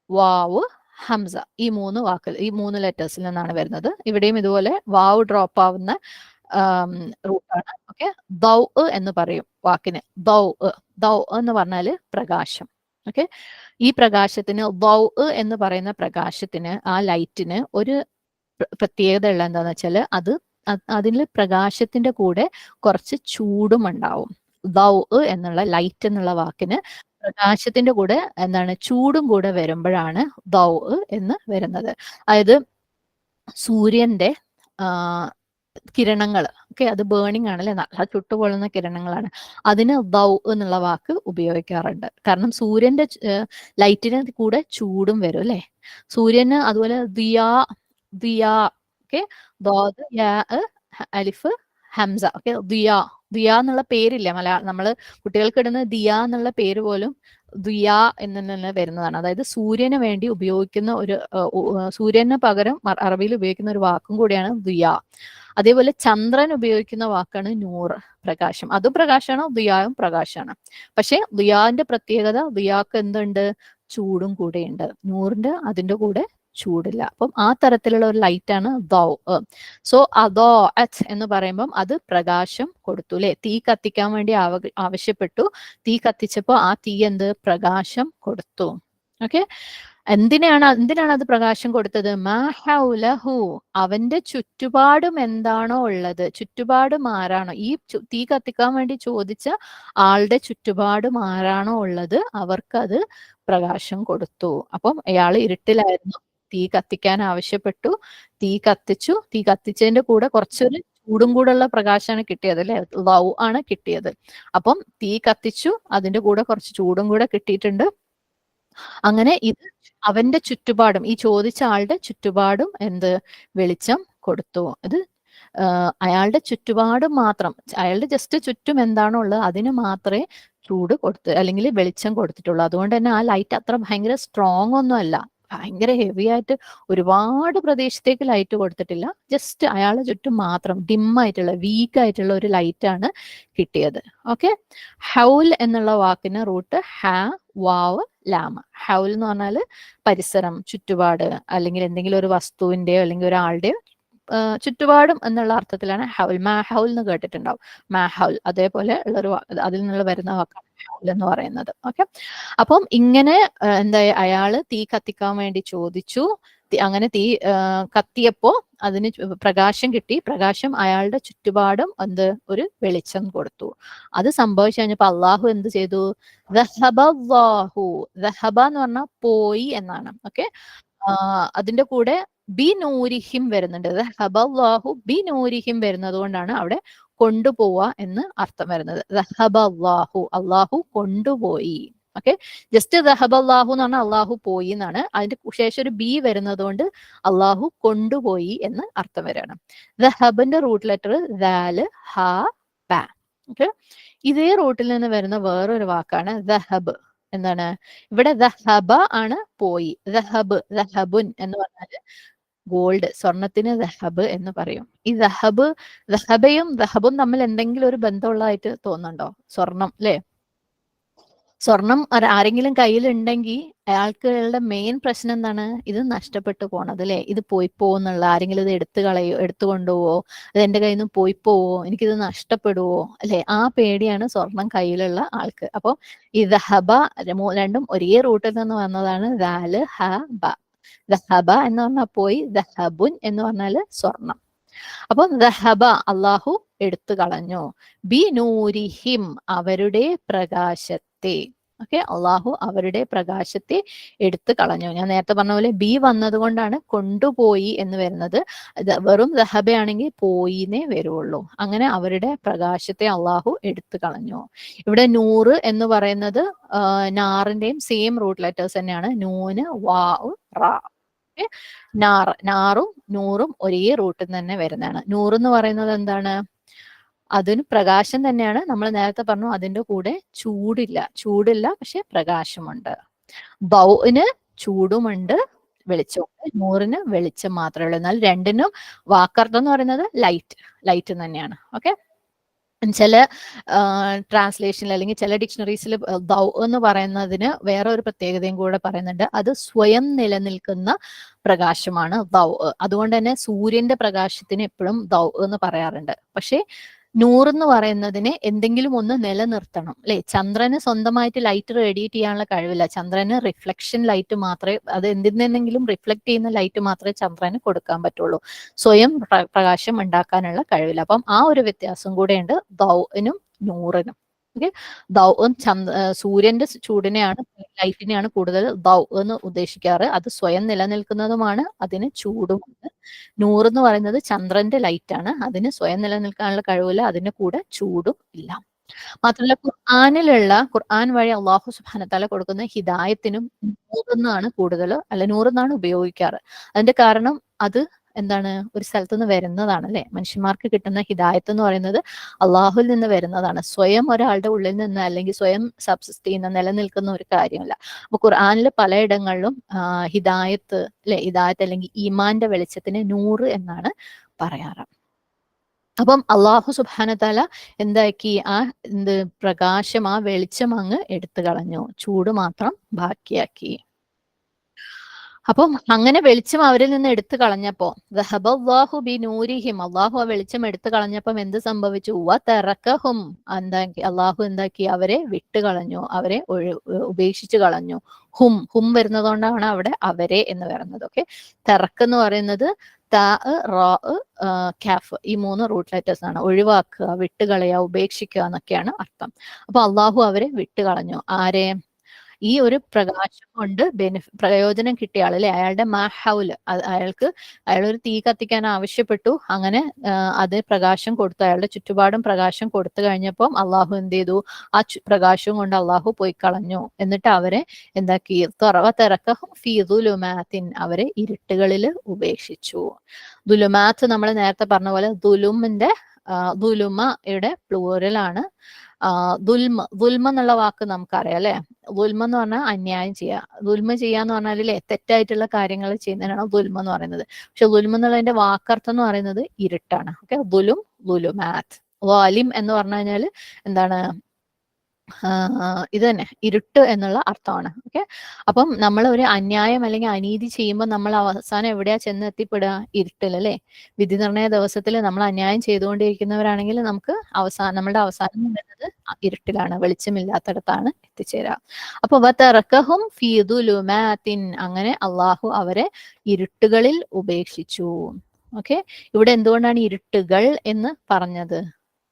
വാവ്, ഹംസ, ഈ മൂന്ന് വാക്കിൽ, ഈ മൂന്ന് ലെറ്റേഴ്സിൽ നിന്നാണ് വരുന്നത്. ഇവിടെയും ഇതുപോലെ വാവ് ഡ്രോപ്പ് ആവുന്ന റൂട്ടാണ്. ഓക്കെ. ദൗ എന്ന് പറയും വാക്കിന്. ദൗ എന്ന് പറഞ്ഞാല് പ്രകാശം. ഓക്കെ. ഈ പ്രകാശത്തിന് ദൗ എന്ന് പറയുന്ന പ്രകാശത്തിന്, ആ ലൈറ്റിന് ഒരു പ്രത്യേകത ഉള്ള എന്താന്ന് വെച്ചാല് അതിൽ പ്രകാശത്തിന്റെ കൂടെ കുറച്ച് ചൂടും ഉണ്ടാവും. ദൗ എന്നുള്ള ലൈറ്റ് എന്നുള്ള വാക്കിന് പ്രകാശത്തിന്റെ കൂടെ എന്താണ് ചൂടും കൂടെ വരുമ്പോഴാണ് ദൗ എന്ന് വരുന്നത്. അതായത് സൂര്യന്റെ കിരണങ്ങൾ, ഓക്കെ, അത് ബേണിംഗ് ആണ് അല്ലെ, നല്ല ചുട്ടുപൊള്ളുന്ന കിരണങ്ങളാണ്. അതിന് ദൗ എന്നുള്ള വാക്ക് ഉപയോഗിക്കാറുണ്ട്. കാരണം സൂര്യന്റെ ലൈറ്റിന് കൂടെ ചൂടും വരും അല്ലെ. സൂര്യന് അതുപോലെ ദിയാ ഓക്കെ, ദോദ് യാ അലിഫ് ഹംസ. ഓക്കെ. ദിയ എന്നുള്ള പേരില്ല നമ്മള് കുട്ടികൾക്ക് ഇടുന്ന ദിയ എന്നുള്ള പേര് പോലും ദിയ എന്ന് തന്നെ വരുന്നതാണ്. അതായത് സൂര്യന് വേണ്ടി ഉപയോഗിക്കുന്ന ഒരു സൂര്യന് പകരം അറബിയിൽ ഉപയോഗിക്കുന്ന ഒരു വാക്കും കൂടിയാണ് ദിയ. അതേപോലെ ചന്ദ്രൻ ഉപയോഗിക്കുന്ന വാക്കാണ് നൂർ, പ്രകാശം. അതും പ്രകാശമാണ്, ദിയായും പ്രകാശമാണ്. പക്ഷെ ദിയാന്റെ പ്രത്യേകത, ദിയാക്ക് എന്തുണ്ട്? ചൂടും കൂടെ ഉണ്ട്. നൂറിന്റെ അതിന്റെ കൂടെ ചൂടില്ല. അപ്പം ആ തരത്തിലുള്ള ഒരു ലൈറ്റ് ആണ് ദൗ. സോ അതോ അറ്റ് എന്ന് പറയുമ്പം അത് പ്രകാശം കൊടുത്തു അല്ലെ. തീ കത്തിക്കാൻ വേണ്ടി ആവശ്യപ്പെട്ടു. തീ കത്തിച്ചപ്പോ ആ തീ എന്ത്? പ്രകാശം കൊടുത്തു. ഓക്കെ. എന്തിനാണ് അത് പ്രകാശം കൊടുത്തത്? മാ ഹൗലഹു, അവന്റെ ചുറ്റുപാടും എന്താണോ ഉള്ളത്, ചുറ്റുപാടും ആരാണോ, ഈ തീ കത്തിക്കാൻ വേണ്ടി ചോദിച്ച ആളുടെ ചുറ്റുപാടും ആരാണോ ഉള്ളത് അവർക്കത് പ്രകാശം കൊടുത്തു. അപ്പം അയാൾ ഇരുട്ടിലായിരുന്നു, തീ കത്തിക്കാൻ ആവശ്യപ്പെട്ടു, തീ കത്തിച്ചു. തീ കത്തിച്ചതിന്റെ കൂടെ കുറച്ചൊരു ചൂടും കൂടെയുള്ള പ്രകാശമാണ് കിട്ടിയത് അല്ലെ. ലൗ ആണ് കിട്ടിയത്. അപ്പം തീ കത്തിച്ചു, അതിന്റെ കൂടെ കുറച്ച് ചൂടും കൂടെ കിട്ടിയിട്ടുണ്ട്. അങ്ങനെ ഇത് അവന്റെ ചുറ്റുപാടും, ഈ ചോദിച്ച ആളുടെ ചുറ്റുപാടും എന്ത്? വെളിച്ചം കൊടുത്തു. ഇത് അയാളുടെ ചുറ്റുപാടും മാത്രം, അയാളുടെ ജസ്റ്റ് ചുറ്റും എന്താണോ ഉള്ളത് അതിന് മാത്രമേ ചൂട് കൊടുത്ത് അല്ലെങ്കിൽ വെളിച്ചം കൊടുത്തിട്ടുള്ളൂ. അതുകൊണ്ട് തന്നെ ആ ലൈറ്റ് അത്ര ഭയങ്കര സ്ട്രോങ് ഒന്നും അല്ല, ഭയങ്കര ഹെവി ആയിട്ട് ഒരുപാട് പ്രദേശത്തേക്ക് ലൈറ്റ് കൊടുത്തിട്ടില്ല. ജസ്റ്റ് അയാളുടെ ചുറ്റും മാത്രം ഡിമ്മായിട്ടുള്ള, വീക്ക് ആയിട്ടുള്ള ഒരു ലൈറ്റാണ് കിട്ടിയത്. ഓക്കെ. ഹൗൽ എന്നുള്ള വാക്കിന് റൂട്ട് ഹ വാവ് ലാമ. ഹൗൽ എന്ന് പറഞ്ഞാൽ പരിസരം, ചുറ്റുപാട്, അല്ലെങ്കിൽ എന്തെങ്കിലും ഒരു വസ്തുവിന്റെയോ അല്ലെങ്കിൽ ഒരാളുടെയോ ചുറ്റുപാടും എന്നുള്ള അർത്ഥത്തിലാണ് ഹൗൽ. മാ ഹൗൽ എന്ന് കേട്ടിട്ടുണ്ടാവും. മാ ഹൗൽ അതേപോലെ ഉള്ളൊരു അതിൽ നിന്ന് വരുന്ന വാക്കാണ് ഹൗൽ എന്ന് പറയുന്നത്. ഓക്കെ, അപ്പം ഇങ്ങനെ എന്താ അയാള് തീ കത്തിക്കാൻ വേണ്ടി ചോദിച്ചു. അങ്ങനെ തീ കത്തിയപ്പോ അതിന് പ്രകാശം കിട്ടി. പ്രകാശം അയാളുടെ ചുറ്റുപാടും ഒരു വെളിച്ചം കൊടുത്തു. അത് സംഭവിച്ചു കഴിഞ്ഞപ്പോ അള്ളാഹു എന്ത് ചെയ്തു? ദഹബല്ലാഹു. ദഹബ എന്ന് പറഞ്ഞാൽ പോയി എന്നാണ്. ഓക്കെ, അതിന്റെ കൂടെ ബി നൂരിഹിം വരുന്നുണ്ട്. ദഹബല്ലാഹു ബി നൂരിഹിം വരുന്നത് കൊണ്ടാണ് അവിടെ കൊണ്ടുപോവുക എന്ന് അർത്ഥം വരുന്നത്. ദഹബല്ലാഹു, അള്ളാഹു കൊണ്ടുപോയി. ഓക്കെ, ജസ്റ്റ് ദഹബല്ലാഹു എന്ന് പറഞ്ഞാൽ അള്ളാഹു പോയി എന്നാണ്. അതിന്റെ ശേഷം ഒരു ബി വരുന്നത് കൊണ്ട് അള്ളാഹു കൊണ്ടുപോയി എന്ന് അർത്ഥം വരികയാണ്. ദഹബിന്റെ റൂട്ട് ലെറ്റർ ദാല്, ഹ, ബ. ഓക്കെ, ഇതേ റൂട്ടിൽ നിന്ന് വരുന്ന വേറൊരു വാക്കാണ് ദഹബ്. എന്താണ് ഇവിടെ? ദഹബ ആണ് പോയി. ദഹബ്, ദഹബുൻ എന്ന് പറഞ്ഞാല് ഗോൾഡ്, സ്വർണത്തിന് ദഹബ് എന്ന് പറയും. ഈ ദഹബയും ദഹബും തമ്മിൽ എന്തെങ്കിലും ഒരു ബന്ധമുള്ളതായിട്ട് തോന്നുന്നുണ്ടോ? സ്വർണം അല്ലെ? സ്വർണം ആരെങ്കിലും കയ്യിലുണ്ടെങ്കിൽ അയാൾക്കുള്ള മെയിൻ പ്രശ്നം എന്താണ്? ഇത് നഷ്ടപ്പെട്ടു പോണത് അല്ലെ? ഇത് പോയി പോവുന്നുള്ള, ആരെങ്കിലും ഇത് എടുത്തു കളയോ, എടുത്തു കൊണ്ടുപോവോ, അത് എന്റെ കയ്യിൽ നിന്ന് പോയി പോവോ, എനിക്കിത് നഷ്ടപ്പെടുവോ അല്ലെ? ആ പേടിയാണ് സ്വർണം കയ്യിലുള്ള ആൾക്ക്. അപ്പൊ ഈ ദഹബ രണ്ടും ഒരേ റൂട്ടിൽ നിന്ന് വന്നതാണ്. ദാല്, ഹ, ബ. ദഹബ എന്ന് പറഞ്ഞാൽ പോയി, ദഹബുൻ എന്ന് പറഞ്ഞാല് സ്വർണം. അപ്പൊ ദഹബ അള്ളാഹു എടുത്തു കളഞ്ഞു. ബി നൂരിഹിം അവരുടെ പ്രകാശത്തെ. ഓക്കെ, അള്ളാഹു അവരുടെ പ്രകാശത്തെ എടുത്തു കളഞ്ഞു. ഞാൻ നേരത്തെ പറഞ്ഞ പോലെ ബി വന്നത് കൊണ്ടാണ് കൊണ്ടുപോയി എന്ന് വരുന്നത്. വെറും ദഹബയാണെങ്കിൽ പോയിന്നേ വരുള്ളൂ. അങ്ങനെ അവരുടെ പ്രകാശത്തെ അള്ളാഹു എടുത്തു കളഞ്ഞു. ഇവിടെ നൂറ് എന്ന് പറയുന്നത് നാറിന്റെയും സെയിം റൂട്ട് ലെറ്റേഴ്സ് തന്നെയാണ്. നൂന്, വാ, റാ. നാറും നൂറും ഒരേ റൂട്ടിൽ തന്നെ വരുന്നതാണ്. നൂറ് എന്ന് പറയുന്നത് എന്താണ്? അതിന് പ്രകാശം തന്നെയാണ്. നമ്മൾ നേരത്തെ പറഞ്ഞു അതിന്റെ കൂടെ ചൂടില്ല, പക്ഷെ പ്രകാശമുണ്ട്. ദൗന് ചൂടുമുണ്ട്, വെളിച്ചമുണ്ട്. നൂറിന് വെളിച്ചം മാത്രമേ ഉള്ളൂ. എന്നാൽ രണ്ടിനും വാക്കർത്ഥം എന്ന് പറയുന്നത് ലൈറ്റ് തന്നെയാണ്. ഓക്കെ, ചില ട്രാൻസ്ലേഷനിൽ അല്ലെങ്കിൽ ചില ഡിക്ഷണറീസിൽ ദൗ എന്ന് പറയുന്നതിന് വേറെ ഒരു പ്രത്യേകതയും കൂടെ പറയുന്നുണ്ട്. അത് സ്വയം നിലനിൽക്കുന്ന പ്രകാശമാണ് ദൗ. അതുകൊണ്ട് തന്നെ സൂര്യന്റെ പ്രകാശത്തിന് എപ്പോഴും ദൗ എന്ന് പറയാറുണ്ട്. പക്ഷെ നൂറെന്ന് പറയുന്നതിനെ എന്തെങ്കിലും ഒന്ന് നിലനിർത്തണം അല്ലെ? ചന്ദ്രന് സ്വന്തമായിട്ട് ലൈറ്റ് റേഡിയേറ്റ് ചെയ്യാനുള്ള കഴിവില്ല. ചന്ദ്രന് റിഫ്ലക്ഷൻ ലൈറ്റ് മാത്രമേ, അത് എന്തിനെങ്കിലും റിഫ്ലക്ട് ചെയ്യുന്ന ലൈറ്റ് മാത്രമേ ചന്ദ്രന് കൊടുക്കാൻ പറ്റുള്ളൂ. സ്വയം പ്രകാശം ഉണ്ടാക്കാനുള്ള കഴിവില്ല. അപ്പം ആ ഒരു വ്യത്യാസം കൂടെയുണ്ട് ദൗനും നൂറിനും. ഓക്കെ, ദൗ സൂര്യന്റെ ചൂടിനെയാണ്, ലൈറ്റിനെയാണ് കൂടുതൽ ദൗ എന്ന് ഉദ്ദേശിക്കാറ്. അത് സ്വയം നിലനിൽക്കുന്നതുമാണ്, അതിന് ചൂടുമുണ്ട്. നൂറ് എന്ന് പറയുന്നത് ചന്ദ്രന്റെ ലൈറ്റ് ആണ്. അതിന് സ്വയം നിലനിൽക്കാനുള്ള കഴിവില്ല, അതിന്റെ കൂടെ ചൂടും ഇല്ല. മാത്രമല്ല ഖുർആൻ വഴി അള്ളാഹു സുബ്ഹാനഹു വതആല കൊടുക്കുന്ന ഹിദായത്തിനും നൂറെന്നാണ് കൂടുതൽ, നൂറെന്നാണ് ഉപയോഗിക്കാറ്. അതിന്റെ കാരണം അത് എന്താണ്? ഒരു സ്ഥലത്ത് നിന്ന് വരുന്നതാണ് അല്ലെ? മനുഷ്യന്മാർക്ക് കിട്ടുന്ന ഹിദായത്ത് എന്ന് പറയുന്നത് അള്ളാഹുൽ നിന്ന് വരുന്നതാണ്. സ്വയം ഒരാളുടെ ഉള്ളിൽ നിന്ന് അല്ലെങ്കിൽ സ്വയം സബ്സിസ്റ്റ് ചെയ്യുന്ന, നിലനിൽക്കുന്ന ഒരു കാര്യമല്ല. അപ്പൊ ഖുർആനിൽ പലയിടങ്ങളിലും ഹിദായത്ത് അല്ലെ, ഹിദായത്ത് അല്ലെങ്കിൽ ഈമാന്റെ വെളിച്ചത്തിന് നൂറ് എന്നാണ് പറയാറ്. അപ്പം അള്ളാഹു സുബ്ഹാനഹു വതആല എന്താക്കി? പ്രകാശം, ആ വെളിച്ചം അങ്ങ് എടുത്തു കളഞ്ഞു. ചൂട് മാത്രം ബാക്കിയാക്കി. അപ്പം അങ്ങനെ വെളിച്ചം അവരിൽ നിന്ന് എടുത്തു കളഞ്ഞപ്പോ ദഹബല്ലാഹു ബിനൂരിഹിം, അള്ളാഹു ആ വെളിച്ചം എടുത്തു കളഞ്ഞപ്പം എന്ത് സംഭവിച്ചു? വതറകഹും, അള്ളാഹു എന്താക്കി? അവരെ വിട്ടുകളഞ്ഞു, അവരെ ഉപേക്ഷിച്ചു കളഞ്ഞു. ഹും വരുന്നതുകൊണ്ടാണ് അവിടെ അവരെ എന്ന് പറയുന്നത്. ഓക്കെ, തറക്ക് എന്ന് പറയുന്നത് ത, റ, കാഫ്, ഈ 3 റൂട്ട് ലെറ്റേഴ്സ് ആണ്. ഒഴിവാക്കുക, വിട്ടുകളയുക, ഉപേക്ഷിക്കുക എന്നൊക്കെയാണ് അർത്ഥം. അപ്പൊ അള്ളാഹു അവരെ വിട്ടുകളഞ്ഞു. ആരെ? ഈ ഒരു പ്രകാശം കൊണ്ട് പ്രയോജനം കിട്ടിയ ആൾ അല്ലെ, അയാളുടെ മാഹൗൽ, അയാളൊരു തീ കത്തിക്കാൻ ആവശ്യപ്പെട്ടു. അങ്ങനെ അത് പ്രകാശം കൊടുത്തു, അയാളുടെ ചുറ്റുപാടും പ്രകാശം കൊടുത്തു കഴിഞ്ഞപ്പം അള്ളാഹു എന്ത് ചെയ്തു? ആ പ്രകാശവും കൊണ്ട് അള്ളാഹു പോയി കളഞ്ഞു. എന്നിട്ട് അവരെ എന്താക്കി? തറക്കഹും ഫീ ദുലുമാത്തിൻ, അവരെ ഇരുട്ടുകളിൽ ഉപേക്ഷിച്ചു. ദുലുമാത്ത് നമ്മൾ നേരത്തെ പറഞ്ഞ പോലെ ദുലുമയുടെ പ്ലൂറലാണ്. ദുൽമ എന്നുള്ള വാക്ക് നമുക്കറിയാം അല്ലെ? ദുൽമ എന്ന് പറഞ്ഞാൽ അന്യായം ചെയ്യുക. ദുൽമ ചെയ്യാന്ന് പറഞ്ഞാൽ അല്ലെ, തെറ്റായിട്ടുള്ള കാര്യങ്ങൾ ചെയ്യുന്നതിനാണ് ദുൽമ എന്ന് പറയുന്നത്. പക്ഷെ ദുൽമ എന്നുള്ളതിന്റെ വാക്കർത്ഥം എന്ന് പറയുന്നത് ഇരുട്ടാണ്. ഓക്കെ, ദുലുമാത്ത്. വാലിം എന്ന് പറഞ്ഞു കഴിഞ്ഞാൽ എന്താണ്? ഇത് തന്നെ ഇരുട്ട് എന്നുള്ള അർത്ഥമാണ്. ഓക്കെ. അപ്പം നമ്മൾ ഒരു അന്യായം അല്ലെങ്കിൽ അനീതി ചെയ്യുമ്പോൾ നമ്മൾ അവസാനം എവിടെയാ ചെന്ന് എത്തിപ്പെടുക? ഇരുട്ടിൽ അല്ലേ? വിധി നിർണയ ദിവസത്തിൽ നമ്മൾ അന്യായം ചെയ്തുകൊണ്ടിരിക്കുന്നവരാണെങ്കിൽ നമുക്ക് നമ്മളുടെ അവസാനം വരുന്നത് ഇരുട്ടിലാണ്, വെളിച്ചമില്ലാത്തടത്താണ് എത്തിച്ചേരുക. അപ്പൊ വതറക്കഹും ഫീ ദുലുമാത്തിൻ, അങ്ങനെ അള്ളാഹു അവരെ ഇരുട്ടുകളിൽ ഉപേക്ഷിച്ചു. ഓക്കെ. ഇവിടെ എന്തുകൊണ്ടാണ് ഇരുട്ടുകൾ എന്ന് പറഞ്ഞത്?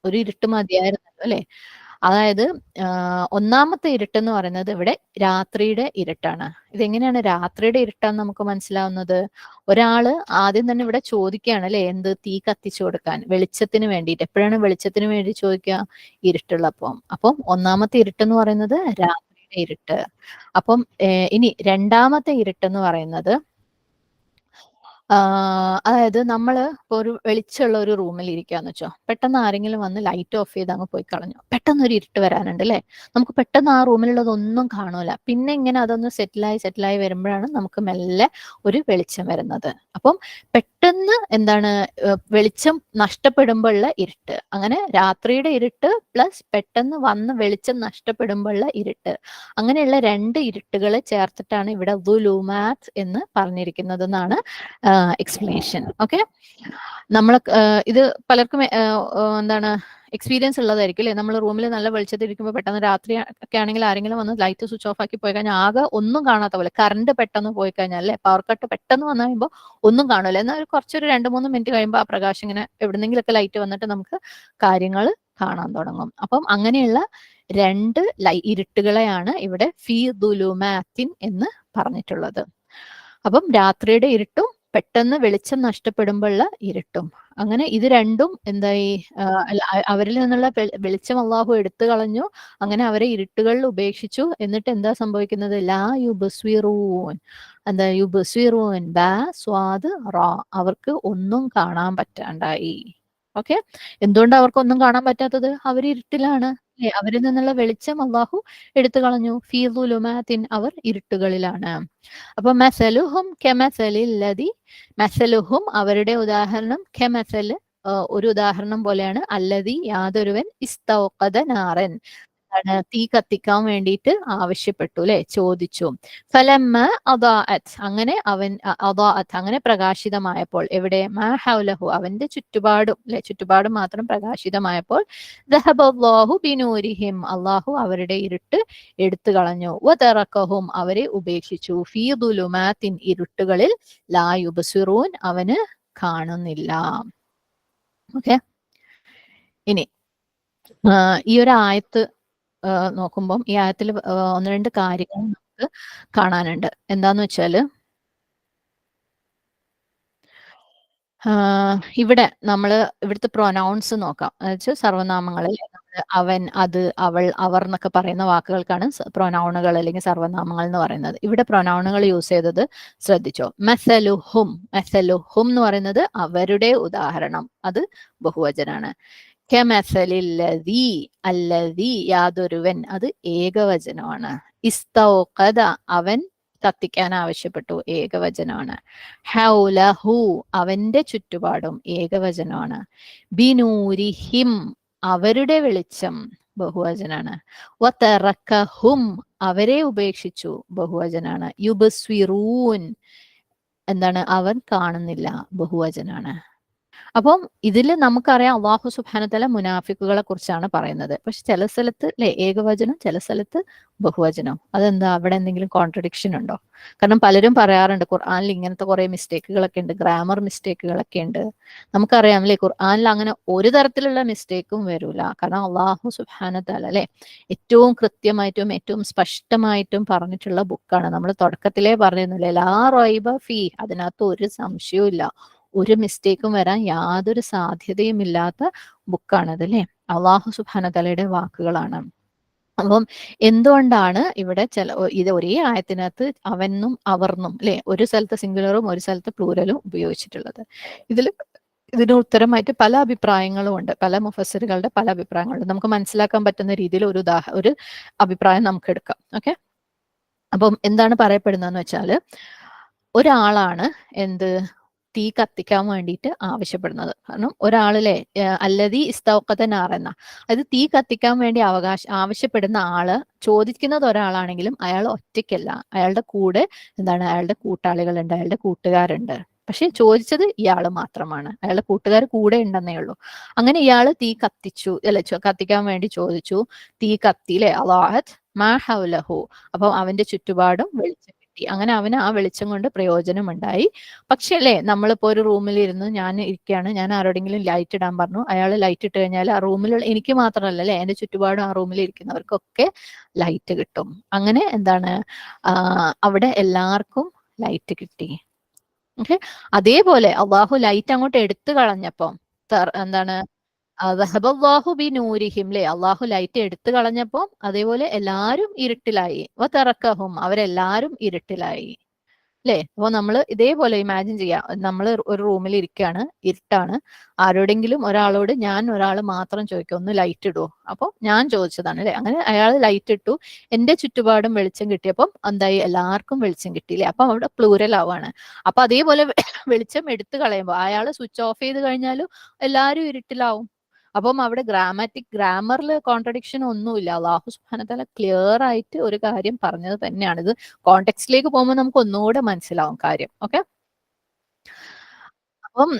ഒരു ഇരുട്ട് മതിയായിരുന്നല്ലോ അല്ലെ? അതായത് ഒന്നാമത്തെ ഇരുട്ടെന്ന് പറയുന്നത് ഇവിടെ രാത്രിയുടെ ഇരുട്ടാണ്. ഇതെങ്ങനെയാണ് രാത്രിയുടെ ഇരുട്ടാന്ന് നമുക്ക് മനസ്സിലാവുന്നത്? ഒരാള് ആദ്യം തന്നെ ഇവിടെ ചോദിക്കുകയാണ് അല്ലെ, എന്ത്? തീ കത്തിച്ചു കൊടുക്കാൻ, വെളിച്ചത്തിന് വേണ്ടിയിട്ട്. എപ്പോഴാണ് വെളിച്ചത്തിന് വേണ്ടി ചോദിക്കുക? ഇരുട്ടുള്ളപ്പം. അപ്പം ഒന്നാമത്തെ ഇരുട്ടെന്ന് പറയുന്നത് രാത്രിയുടെ ഇരുട്ട്. അപ്പം ഇനി രണ്ടാമത്തെ ഇരുട്ടെന്ന് പറയുന്നത് അതായത് നമ്മള് ഇപ്പൊ ഒരു വെളിച്ചമുള്ള ഒരു റൂമിൽ ഇരിക്കാന്ന് വെച്ചോ, പെട്ടെന്ന് ആരെങ്കിലും വന്ന് ലൈറ്റ് ഓഫ് ചെയ്ത് അങ്ങ് പോയി കളഞ്ഞു, പെട്ടെന്ന് ഒരു ഇരുട്ട് വരാനുണ്ട് അല്ലെ? നമുക്ക് പെട്ടെന്ന് ആ റൂമിലുള്ളതൊന്നും കാണൂല. പിന്നെ ഇങ്ങനെ അതൊന്ന് സെറ്റിലായി വരുമ്പോഴാണ് നമുക്ക് മെല്ലെ ഒരു വെളിച്ചം വരുന്നത്. അപ്പം പെട്ടെന്ന് എന്താണ് വെളിച്ചം നഷ്ടപ്പെടുമ്പോഴുള്ള ഇരുട്ട്. അങ്ങനെ രാത്രിയുടെ ഇരുട്ട് പ്ലസ് പെട്ടെന്ന് വന്ന് വെളിച്ചം നഷ്ടപ്പെടുമ്പോഴുള്ള ഇരുട്ട്, അങ്ങനെയുള്ള രണ്ട് ഇരുട്ടുകളെ ചേർത്തിട്ടാണ് ഇവിടെ ദുലൂമാത്ത് എന്ന് പറഞ്ഞിരിക്കുന്നത് എന്നാണ് എക്സ്പ്ലനേഷൻ. ഓക്കെ. നമ്മൾ ഇത് പലർക്കും എന്താണ് എക്സ്പീരിയൻസ് ഉള്ളതായിരിക്കും അല്ലെ? നമ്മൾ റൂമിൽ നല്ല വെളിച്ചത്തിൽ ഇരിക്കുമ്പോൾ പെട്ടെന്ന് രാത്രി ഒക്കെ ആണെങ്കിൽ ആരെങ്കിലും വന്ന് ലൈറ്റ് സ്വിച്ച് ഓഫ് ആക്കി പോയി കഴിഞ്ഞാൽ ആകെ ഒന്നും കാണാത്ത പോലെ, കറണ്ട് പെട്ടെന്ന് പോയി കഴിഞ്ഞാൽ അല്ലെ, പവർ കട്ട് പെട്ടെന്ന് വന്നു കഴിയുമ്പോൾ ഒന്നും കാണൂല. എന്നാൽ കുറച്ചൊരു 2-3 മിനിറ്റ് കഴിയുമ്പോൾ ആ പ്രകാശം ഇങ്ങനെ എവിടെന്നെങ്കിലൊക്കെ ലൈറ്റ് വന്നിട്ട് നമുക്ക് കാര്യങ്ങൾ കാണാൻ തുടങ്ങും. അപ്പം അങ്ങനെയുള്ള രണ്ട് ഇരുട്ടുകളെയാണ് ഇവിടെ ഫീ ദുലുമാത്തിൻ എന്ന് പറഞ്ഞിട്ടുള്ളത്. അപ്പം രാത്രിയുടെ ഇരുട്ടും പെട്ടെന്ന് വെളിച്ചം നഷ്ടപ്പെടുമ്പോഴുള്ള ഇരുട്ടും, അങ്ങനെ ഇത് രണ്ടും എന്തായി? അവരിൽ നിന്നുള്ള വെളിച്ചം അള്ളാഹു എടുത്തു കളഞ്ഞു. അങ്ങനെ അവരെ ഇരുട്ടുകളിൽ ഉപേക്ഷിച്ചു. എന്നിട്ട് എന്താ സംഭവിക്കുന്നത്? ലാ യുബ്സിറൂൻ, എന്താ യുബ്സിറൂൻ, ബാ സ്വാദ് റാ, അവർക്ക് ഒന്നും കാണാൻ പറ്റാണ്ടായി. ഓക്കെ. എന്തുകൊണ്ടാണ് അവർക്ക് ഒന്നും കാണാൻ പറ്റാത്തത്? അവർ ഇരുട്ടിലാണ് അല്ലെ? അവരിൽ നിന്നുള്ള വെളിച്ചം അള്ളാഹു എടുത്തു കളഞ്ഞു. ഫീ ദുലുമാത്തിൻ, അവർ ഇരുട്ടുകളിലാണ്. അപ്പൊ മസലുഹും കെമസലില്ലദി, മസലുഹും അവരുടെ ഉദാഹരണം, കെമസൽ ഒരു ഉദാഹരണം പോലെയാണ്, അല്ലദി യാതൊരുവൻ, ഇസ്തൗഖദ നാറൻ, തീ കത്തിക്കാൻ വേണ്ടിയിട്ട് ആവശ്യപ്പെട്ടു അല്ലെ, ചോദിച്ചു. ഫലമ്മ അദാഅത്, അങ്ങനെ അവൻ അദാഅത്, അങ്ങനെ പ്രകാശിതമായപ്പോൾ, എവിടെ? മാ ഹൗലഹു, അവന്റെ ചുറ്റുപാടും അല്ലെ, ചുറ്റുപാടും മാത്രം പ്രകാശിതമായപ്പോൾ, ദഹബല്ലാഹു ബിനൂരിഹിം, അള്ളാഹു അവരുടെ ഇരുട്ട് എടുത്തു കളഞ്ഞു. വതറക്കഹും, അവരെ ഉപേക്ഷിച്ചു. ഫീ ദുലുമാത്തിൻ, ഇരുട്ടുകളിൽ, ലാ യുബ്സിറൂൻ, അവന് കാണുന്നില്ല. ഓക്കെ. ഇനി ഈ ഒരു ആയത്ത് നോക്കുമ്പം ഈ ആയത്തിൽ ഒന്ന് രണ്ട് കാര്യങ്ങൾ നമുക്ക് കാണാനുണ്ട്. എന്താന്ന് വെച്ചാല് ഇവിടെ നമ്മള് ഇവിടുത്തെ പ്രൊനൗൺസ് നോക്കാം. എന്നുവെച്ചാൽ സർവനാമങ്ങളിൽ അവൻ, അത്, അവൾ, അവർ എന്നൊക്കെ പറയുന്ന വാക്കുകൾക്കാണ് പ്രൊനൗണുകൾ അല്ലെങ്കിൽ സർവനാമങ്ങൾ എന്ന് പറയുന്നത്. ഇവിടെ പ്രൊനൗണുകൾ യൂസ് ചെയ്തത് ശ്രദ്ധിച്ചോ? മസലുഹും, മസലുഹും എന്ന് പറയുന്നത് അവരുടെ ഉദാഹരണം, അത് ബഹുവചനാണ്. കെമസലില്ലദീ, അല്ലദീ യാതൊരുവൻ, അത് ഏകവചനമാണ്. ഇസ്തൗഖദ, അവൻ കത്തിക്കാൻ ആവശ്യപ്പെട്ടു, ഏകവചനമാണ്. ഹൗലഹു, അവന്റെ ചുറ്റുപാടും, ഏകവചനമാണ്. ബിനൂരിഹിം, അവരുടെ വെളിച്ചം, ബഹുവചനാണ്. വതറക്കഹും, അവരെ ഉപേക്ഷിച്ചു, ബഹുവചനാണ്. യുബ്സ്വിറൂൻ, എന്താണ്? അവൻ കാണുന്നില്ല, ബഹുവചനാണ്. അപ്പം ഇതിൽ നമുക്കറിയാം അള്ളാഹു സുബ്ഹാനഹു വതആല മുനാഫിക്കുകളെ കുറിച്ചാണ് പറയുന്നത്. പക്ഷെ ചില സ്ഥലത്ത് അല്ലെ ഏകവചനം, ചില സ്ഥലത്ത് ബഹുവചനം. അതെന്താ? അവിടെ എന്തെങ്കിലും കോൺട്രഡിക്ഷൻ ഉണ്ടോ? കാരണം പലരും പറയാറുണ്ട് ഖുർആനിൽ ഇങ്ങനത്തെ കുറെ മിസ്റ്റേക്കുകളൊക്കെ ഉണ്ട്, ഗ്രാമർ മിസ്റ്റേക്കുകളൊക്കെ ഉണ്ട്. നമുക്കറിയാം അല്ലെ, ഖുർആനിൽ അങ്ങനെ ഒരു തരത്തിലുള്ള മിസ്റ്റേക്കും വരൂല. കാരണം അള്ളാഹു സുബ്ഹാനഹു വതആല അല്ലെ ഏറ്റവും കൃത്യമായിട്ടും ഏറ്റവും സ്പഷ്ടമായിട്ടും പറഞ്ഞിട്ടുള്ള ബുക്കാണ്. നമ്മൾ തുടക്കത്തിലേ പറഞ്ഞിരുന്നില്ലേ, ലാ റൈബ ഫീ, അതിനകത്ത് ഒരു സംശയവും ഇല്ല, ഒരു മിസ്റ്റേക്കും വരാൻ യാതൊരു സാധ്യതയും ഇല്ലാത്ത ബുക്കാണത് അല്ലെ. അള്ളാഹു സുബ്ഹാനഹു വതആലയുടെ വാക്കുകളാണ്. അപ്പം എന്തുകൊണ്ടാണ് ഇവിടെ ഇത് ഒരേ ആയത്തിനകത്ത് അവനും അവർന്നും അല്ലെ, ഒരു സ്ഥലത്ത് സിംഗുലറും ഒരു സ്ഥലത്ത് പ്ലൂരലും ഉപയോഗിച്ചിട്ടുള്ളത്? ഇതിന് ഉത്തരമായിട്ട് പല അഭിപ്രായങ്ങളും ഉണ്ട്, പല മുഫസ്സിറുകളുടെ പല അഭിപ്രായങ്ങളുണ്ട്. നമുക്ക് മനസ്സിലാക്കാൻ പറ്റുന്ന രീതിയിൽ ഒരു അഭിപ്രായം നമുക്ക് എടുക്കാം. ഓക്കെ. അപ്പം എന്താണ് പറയപ്പെടുന്നതെന്ന് വെച്ചാല്, ഒരാളാണ് എന്ത് തീ കത്തിക്കാൻ വേണ്ടിയിട്ട് ആവശ്യപ്പെടുന്നത്. കാരണം ഒരാളിലെ അല്ലതി ഇസ്തൗഖതനാറെന്ന, അത് തീ കത്തിക്കാൻ വേണ്ടി ആവശ്യപ്പെടുന്ന ആള് ചോദിക്കുന്നത് ഒരാളാണെങ്കിലും അയാൾ ഒറ്റയ്ക്കല്ല, അയാളുടെ കൂടെ എന്താണ്, അയാളുടെ കൂട്ടാളികളുണ്ട്, അയാളുടെ കൂട്ടുകാരുണ്ട്. പക്ഷെ ചോദിച്ചത് ഇയാള് മാത്രമാണ്, അയാളുടെ കൂട്ടുകാർ കൂടെ ഉണ്ടെന്നേ ഉള്ളൂ. അങ്ങനെ ഇയാള് തീ കത്തിച്ചു, അല്ലെ, കത്തിക്കാൻ വേണ്ടി ചോദിച്ചു. തീ കത്തിയില്ലേ, അല്ലാഹത് മാ ഹൗലഹു, അപ്പം അവന്റെ ചുറ്റുപാടും വെളിച്ചം കിട്ടി. അങ്ങനെ അവന് ആ വെളിച്ചം കൊണ്ട് പ്രയോജനമുണ്ടായി. പക്ഷെ അല്ലേ, നമ്മളിപ്പോ ഒരു റൂമിൽ ഇരുന്ന് ഞാൻ ഇരിക്കുകയാണ്, ഞാൻ ആരോടെങ്കിലും ലൈറ്റ് ഇടാൻ പറഞ്ഞു, അയാൾ ലൈറ്റ് ഇട്ട് കഴിഞ്ഞാൽ ആ റൂമിലുള്ള എനിക്ക് മാത്രമല്ല അല്ലേ, എന്റെ ചുറ്റുപാടും ആ റൂമിൽ ഇരിക്കുന്നവർക്കൊക്കെ ലൈറ്റ് കിട്ടും. അങ്ങനെ എന്താണ്, അവിടെ എല്ലാവർക്കും ലൈറ്റ് കിട്ടി. ഓക്കെ, അതേപോലെ അള്ളാഹു ലൈറ്റ് അങ്ങോട്ട് എടുത്തു കളഞ്ഞപ്പം എന്താണ്, ദഹബല്ലാഹു ബിനൂരിഹിം, ല്ലേ, അള്ളാഹു ലൈറ്റ് എടുത്തു കളഞ്ഞപ്പോ അതേപോലെ എല്ലാരും ഇരുട്ടിലായി. വതറക്കഹും, അവരെല്ലാരും ഇരുട്ടിലായി. അല്ലേ, അപ്പൊ നമ്മൾ ഇതേപോലെ ഇമാജിൻ ചെയ്യാം, നമ്മൾ ഒരു റൂമിൽ ഇരിക്കുകയാണ്, ഇരുട്ടാണ്, ആരോടെങ്കിലും ഒരാളോട് ഞാൻ ഒരാൾ മാത്രം ചോദിക്കും ഒന്ന് ലൈറ്റ് ഇടുവോ, അപ്പോൾ ഞാൻ ചോദിച്ചതാണ് അല്ലെ, അങ്ങനെ അയാൾ ലൈറ്റ് ഇട്ടു, എന്റെ ചുറ്റുപാടും വെളിച്ചം കിട്ടിയപ്പം എന്തായി, എല്ലാവർക്കും വെളിച്ചം കിട്ടിയില്ലേ, അപ്പം അവിടെ പ്ലൂരൽ ആവാണ്. അപ്പൊ അതേപോലെ വെളിച്ചം എടുത്തു കളയുമ്പോൾ അയാൾ സ്വിച്ച് ഓഫ് ചെയ്ത് കഴിഞ്ഞാലും എല്ലാവരും ഇരുട്ടിലാവും. അപ്പം അവിടെ ഗ്രാമറിൽ കോൺട്രഡിക്ഷൻ ഒന്നുമില്ല. അള്ളാഹു സുബ്ഹാനഹു വതആല ക്ലിയർ ആയിട്ട് ഒരു കാര്യം പറഞ്ഞത് തന്നെയാണ്. ഇത് കോണ്ടെക്സ്റ്റിലേക്ക് പോകുമ്പോൾ നമുക്ക് ഒന്നുകൂടെ മനസ്സിലാവും കാര്യം. ഓക്കെ, അപ്പം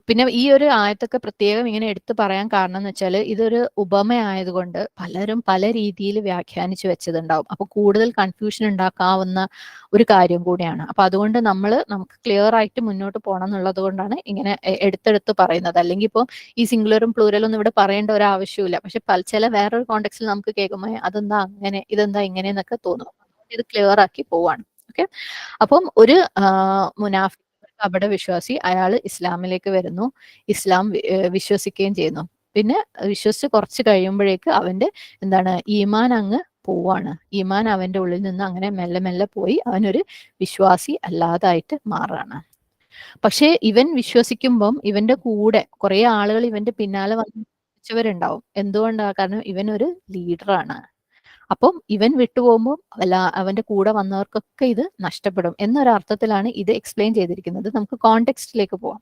പിന്നെ ഈ ഒരു ആയത്തൊക്കെ പ്രത്യേകം ഇങ്ങനെ എടുത്തു പറയാൻ കാരണം എന്ന് വെച്ചാൽ ഇതൊരു ഉപമയായതുകൊണ്ട് പലരും പല രീതിയിൽ വ്യാഖ്യാനിച്ചു വെച്ചതുണ്ടാവും. അപ്പൊ കൂടുതൽ കൺഫ്യൂഷൻ ഉണ്ടാക്കാവുന്ന ഒരു കാര്യം കൂടിയാണ്. അപ്പൊ അതുകൊണ്ട് നമുക്ക് ക്ലിയർ ആയിട്ട് മുന്നോട്ട് പോകണം എന്നുള്ളത് കൊണ്ടാണ് ഇങ്ങനെ എടുത്തെടുത്ത് പറയുന്നത്. അല്ലെങ്കിൽ ഇപ്പോൾ ഈ സിംഗുലറും പ്ലൂരലും ഒന്നും ഇവിടെ പറയേണ്ട ഒരു ആവശ്യമില്ല. പക്ഷെ ചില വേറൊരു കോണ്ടെക്സ്റ്റിൽ നമുക്ക് കേൾക്കുമ്പോൾ അതെന്താ അങ്ങനെ, ഇതെന്താ ഇങ്ങനെ എന്നൊക്കെ തോന്നും. ഇത് ക്ലിയർ ആക്കി പോവാണ്. ഓക്കെ, അപ്പം ഒരു മുനാഫിഖ്, കപട വിശ്വാസി, അയാൾ ഇസ്ലാമിലേക്ക് വരുന്നു, ഇസ്ലാം വിശ്വസിക്കുകയും ചെയ്യുന്നു. പിന്നെ വിശ്വസിച്ച് കുറച്ച് കഴിയുമ്പോഴേക്ക് അവന്റെ എന്താണ്, ഈമാൻ അങ്ങ് പോവാണ്. ഈമാൻ അവന്റെ ഉള്ളിൽ നിന്ന് അങ്ങനെ മെല്ലെ മെല്ലെ പോയി അവനൊരു വിശ്വാസി അല്ലാതായിട്ട് മാറാണ്. പക്ഷെ ഇവൻ വിശ്വസിക്കുമ്പം ഇവന്റെ കൂടെ കുറെ ആളുകൾ ഇവന്റെ പിന്നാലെ വന്നവരുണ്ടാവും. എന്തുകൊണ്ടാ, കാരണം ഇവൻ ഒരു ലീഡറാണ്. അപ്പം ഇവൻ വിട്ടുപോകുമ്പോൾ അവന്റെ കൂടെ വന്നവർക്കൊക്കെ ഇത് നഷ്ടപ്പെടും എന്നൊരർത്ഥത്തിലാണ് ഇത് എക്സ്പ്ലെയിൻ ചെയ്തിരിക്കുന്നത്. നമുക്ക് കോണ്ടെക്സ്റ്റിലേക്ക് പോവാം.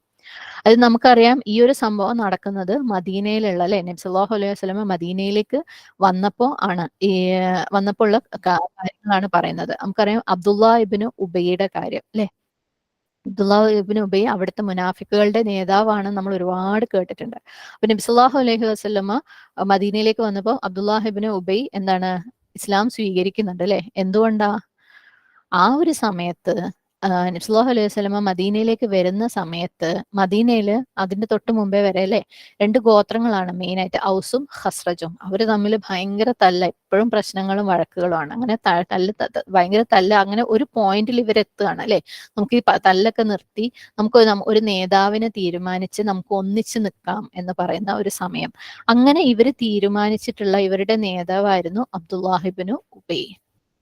അത് നമുക്കറിയാം, ഈ ഒരു സംഭവം നടക്കുന്നത് മദീനയിലുള്ള, അല്ലെ, നബി സല്ലല്ലാഹു അലൈഹി വസല്ലം മദീനയിലേക്ക് വന്നപ്പോൾ ആണ് വന്നപ്പോൾ ഉള്ള കാര്യങ്ങളാണ് പറയുന്നത്. നമുക്കറിയാം അബ്ദുള്ള ഇബ്നു ഉബൈയുടെ കാര്യം, അല്ലെ. അബ്ദുള്ള ഇബ്നു ഉബൈ അവിടുത്തെ മുനാഫിക്കുകളുടെ നേതാവാണ്, നമ്മൾ ഒരുപാട് കേട്ടിട്ടുണ്ട്. അപ്പൊ നബി സല്ലല്ലാഹു അലൈഹി വസല്ലമ മദീനയിലേക്ക് വന്നപ്പോൾ അബ്ദുള്ള ഇബ്നു ഉബൈ എന്താണ്, ഇസ്ലാം സ്വീകരിക്കുന്നുണ്ട്, അല്ലെ. എന്തുകൊണ്ടാ, ആ ഒരു സമയത്ത് നബി സല്ലല്ലാഹു അലൈഹി വസല്ലമ മദീനയിലേക്ക് വരുന്ന സമയത്ത് മദീനയില് അതിന്റെ തൊട്ട് മുമ്പേ വരെ, അല്ലെ, രണ്ട് ഗോത്രങ്ങളാണ് മെയിൻ ആയിട്ട്, ഔസും ഖസ്റജും. അവര് തമ്മിൽ ഭയങ്കര തല്ല, എപ്പോഴും പ്രശ്നങ്ങളും വഴക്കുകളുമാണ്. അങ്ങനെ ഭയങ്കര തല്ല. അങ്ങനെ ഒരു പോയിന്റിൽ ഇവരെത്തുകയാണ്, അല്ലെ. നമുക്ക് ഈ തല്ലൊക്കെ നിർത്തി നമുക്ക് ഒരു നേതാവിനെ തീരുമാനിച്ച് നമുക്ക് ഒന്നിച്ച് നിൽക്കാം എന്ന് പറയുന്ന ഒരു സമയം. അങ്ങനെ ഇവര് തീരുമാനിച്ചിട്ടുള്ള ഇവരുടെ നേതാവായിരുന്നു അബ്ദുല്ലാഹിബ്നു ഉബൈ.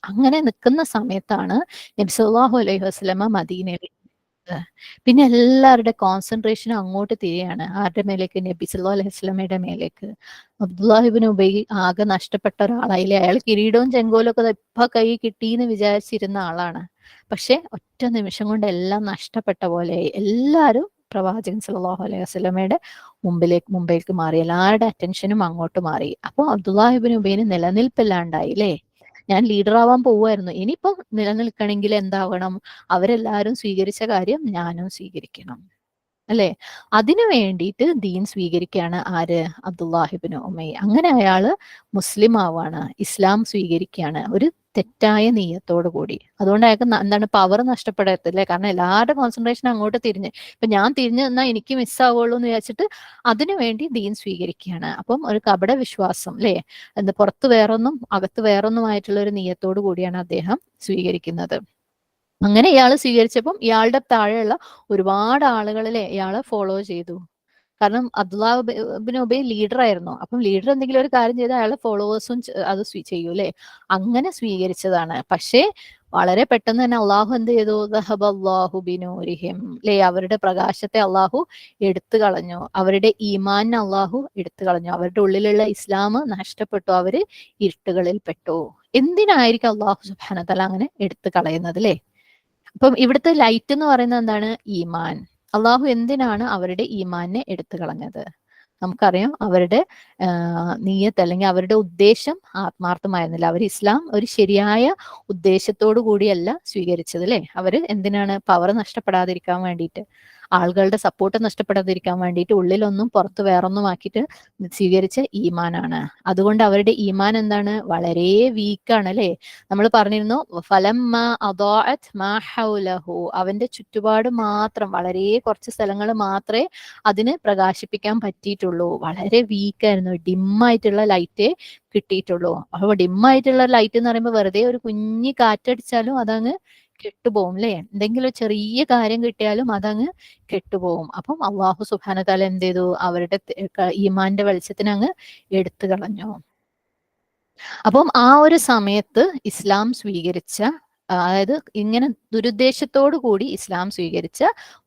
അങ്ങനെ നിൽക്കുന്ന സമയത്താണ് നബി സല്ലല്ലാഹു അലൈഹി വസല്ലമ മദീനയിൽ. പിന്നെ എല്ലാവരുടെ കോൺസെൻട്രേഷനും അങ്ങോട്ട് തിരിയാണ്. ആരുടെ മേലേക്ക്, നബി സല്ലല്ലാഹു അലൈഹി വസല്ലമയുടെ മേലേക്ക്. അബ്ദുല്ലാഹിബ്നു ഉബൈ ആകെ നഷ്ടപ്പെട്ട ഒരാളായില്ലേ. അയാൾ കിരീടവും ചെങ്കോലും ഒക്കെ ഇപ്പൊ കൈ കിട്ടിയെന്ന് വിചാരിച്ചിരുന്ന ആളാണ്. പക്ഷെ ഒറ്റ നിമിഷം കൊണ്ട് എല്ലാം നഷ്ടപ്പെട്ട പോലെ എല്ലാവരും പ്രവാചകൻ സല്ലല്ലാഹു അലൈഹി വസല്ലമയുടെ മുമ്പിലേക്ക് മാറി. എല്ലാവരുടെ അറ്റൻഷനും അങ്ങോട്ട് മാറി. അപ്പോൾ അബ്ദുല്ലാഹിബ്നു ഉബൈന് നിലനിൽപ്പില്ലാണ്ടായി, അല്ലേ. ഞാൻ ലീഡർ ആവാൻ പോവായിരുന്നു, ഇനിയിപ്പം നിലനിൽക്കണമെങ്കിൽ എന്താവണം, അവരെല്ലാരും സ്വീകരിച്ച കാര്യം ഞാനും സ്വീകരിക്കണം, അല്ലെ. അതിനു വേണ്ടിയിട്ട് ദീൻ സ്വീകരിക്കുകയാണ് ആര്, അബ്ദുല്ലാഹിബ്നു ഉമൈ. അങ്ങനെ അയാള് മുസ്ലിം ആവാണ്, ഇസ്ലാം സ്വീകരിക്കുകയാണ് ഒരു തെറ്റായ നീയത്തോടു കൂടി. അതുകൊണ്ട് അയാൾക്ക് എന്താണ്, പവർ നഷ്ടപ്പെടത്തില്ലേ. കാരണം എല്ലാവരുടെ കോൺസെൻട്രേഷൻ അങ്ങോട്ട് തിരിഞ്ഞ്, ഇപ്പൊ ഞാൻ തിരിഞ്ഞു നിന്നാൽ എനിക്ക് മിസ്സാവുള്ളൂ എന്ന് വിചാരിച്ചിട്ട് അതിനു വേണ്ടി ദീൻ സ്വീകരിക്കുകയാണ്. അപ്പം ഒരു കപട വിശ്വാസം, അല്ലെ, എന്താ, പുറത്ത് വേറൊന്നും അകത്ത് വേറൊന്നുമായിട്ടുള്ള ഒരു നീയത്തോടു കൂടിയാണ് അദ്ദേഹം സ്വീകരിക്കുന്നത്. അങ്ങനെ ഇയാൾ സ്വീകരിച്ചപ്പം ഇയാളുടെ താഴെയുള്ള ഒരുപാട് ആളുകളിലെ ഇയാളെ ഫോളോ ചെയ്തു. കാരണം ഇബ്നു ഉബൈ ലീഡർ ആയിരുന്നു. അപ്പം ലീഡർ എന്തെങ്കിലും ഒരു കാര്യം ചെയ്താൽ അയാളുടെ ഫോളോവേഴ്സും അത് ചെയ്യൂ, അല്ലെ. അങ്ങനെ സ്വീകരിച്ചതാണ്. പക്ഷേ വളരെ പെട്ടെന്ന് തന്നെ അള്ളാഹു എന്ത് ചെയ്തു, ദഹബല്ലാഹു ബിനൂരിഹിം, അല്ലെ, അവരുടെ പ്രകാശത്തെ അള്ളാഹു എടുത്തു കളഞ്ഞു. അവരുടെ ഈമാനിനെ അള്ളാഹു എടുത്തു കളഞ്ഞു. അവരുടെ ഉള്ളിലുള്ള ഇസ്ലാം നഷ്ടപ്പെട്ടു. അവര് ഇരുട്ടുകളിൽ പെട്ടു. എന്തിനായിരിക്കും അള്ളാഹു സുബ്ഹാനഹു വ തആല അങ്ങനെ എടുത്തു കളയുന്നത്, അല്ലെ. അപ്പം ഇവിടുത്തെ ലൈറ്റ് എന്ന് പറയുന്നത് എന്താണ്? ഈമാൻ. അള്ളാഹു എന്തിനാണ് അവരുടെ ഈമാനെ എടുത്തു കളഞ്ഞത്? നമുക്കറിയാം അവരുടെ നീയത്ത് അല്ലെങ്കിൽ അവരുടെ ഉദ്ദേശം ആത്മാർത്ഥമായിരുന്നില്ല. അവർ ഇസ്ലാം ഒരു ശരിയായ ഉദ്ദേശത്തോടു കൂടിയല്ല സ്വീകരിച്ചത് അല്ലേ? അവര് എന്തിനാണ്? പവർ നഷ്ടപ്പെടാതിരിക്കാൻ വേണ്ടിയിട്ട്, ആളുകളുടെ സപ്പോർട്ട് നഷ്ടപ്പെടാതിരിക്കാൻ വേണ്ടിയിട്ട് ഉള്ളിലൊന്നും പുറത്ത് വേറൊന്നും ആക്കിയിട്ട് സ്വീകരിച്ച ഈമാനാണ്. അതുകൊണ്ട് അവരുടെ ഈമാൻ എന്താണ്? വളരെ വീക്കാണ് അല്ലേ? നമ്മൾ പറഞ്ഞിരുന്നു ഫലമ്മ അദാഅത് മാ ഹൗലഹു, അവന്റെ ചുറ്റുപാട് മാത്രം, വളരെ കുറച്ച് സ്ഥലങ്ങൾ മാത്രമേ അതിന് പ്രകാശിപ്പിക്കാൻ പറ്റിയിട്ടുള്ളൂ. വളരെ വീക്കായിരുന്നു, ഡിമ്മായിട്ടുള്ള ലൈറ്റേ കിട്ടിയിട്ടുള്ളൂ. അപ്പൊ ഡിമ്മായിട്ടുള്ള ലൈറ്റ് എന്ന് പറയുമ്പോൾ വെറുതെ ഒരു കുഞ്ഞി കാറ്റടിച്ചാലും അതങ്ങ് കെട്ടുപോകും അല്ലേ? എന്തെങ്കിലും ഒരു ചെറിയ കാര്യം കിട്ടിയാലും അതങ്ങ് കെട്ടുപോകും. അപ്പം അള്ളാഹു സുബ്ഹാനഹു തആല എന്ത് ചെയ്തു? അവരുടെ ഈമാന്റെ വെളിച്ചത്തിന് അങ്ങ് എടുത്തു കളഞ്ഞു. അപ്പം ആ ഒരു സമയത്ത് ഇസ്ലാം സ്വീകരിച്ച, അതായത് ഇങ്ങനെ ദുരുദ്ദേശത്തോടു കൂടി ഇസ്ലാം സ്വീകരിച്ച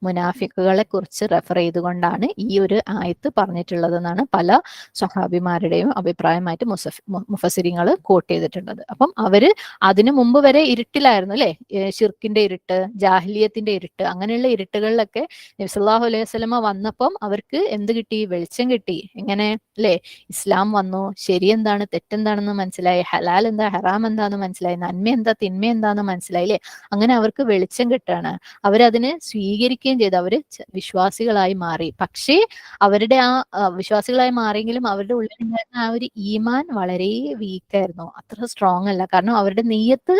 മുനാഫിക്കുകളെ കുറിച്ച് റെഫർ ചെയ്തുകൊണ്ടാണ് ഈ ഒരു ആയത്ത് പറഞ്ഞിട്ടുള്ളതെന്നാണ് പല സ്വഹാബിമാരുടെയും അഭിപ്രായമായിട്ട് മുഫസ്സിരിങ്ങൾ കോട്ട് ചെയ്തിട്ടുള്ളത്. അപ്പം അവര് അതിനു മുമ്പ് വരെ ഇരുട്ടിലായിരുന്നു അല്ലെ? ഷിർക്കിന്റെ ഇരുട്ട്, ജാഹിലിയത്തിന്റെ ഇരുട്ട്, അങ്ങനെയുള്ള ഇരുട്ടുകളിലൊക്കെ നബി സല്ലല്ലാഹു അലൈഹി വസല്ലമ വന്നപ്പം അവർക്ക് എന്ത് കിട്ടി? വെളിച്ചം കിട്ടി. എങ്ങനെ അല്ലെ? ഇസ്ലാം വന്നു, ശരി എന്താണ് തെറ്റെന്താണെന്ന് മനസ്സിലായി, ഹലാൽ എന്താ ഹറാം എന്താന്ന് മനസ്സിലായി, നന്മ എന്താ തിന്മ എന്താന്ന് മനസ്സിലായി അല്ലേ? അങ്ങനെ അവർക്ക് വെളിച്ചം കിട്ടാണ്. അവരതിനെ സ്വീകരിക്കുകയും ചെയ്തു. അവര് വിശ്വാസികളായി മാറി. പക്ഷേ അവരുടെ ആ വിശ്വാസികളായി മാറിയെങ്കിലും അവരുടെ ഉള്ളിലുണ്ടായിരുന്ന ആ ഒരു ഈമാൻ വളരെ വീക്കായിരുന്നു, അത്ര സ്ട്രോങ് അല്ല. കാരണം അവരുടെ നീയത്ത്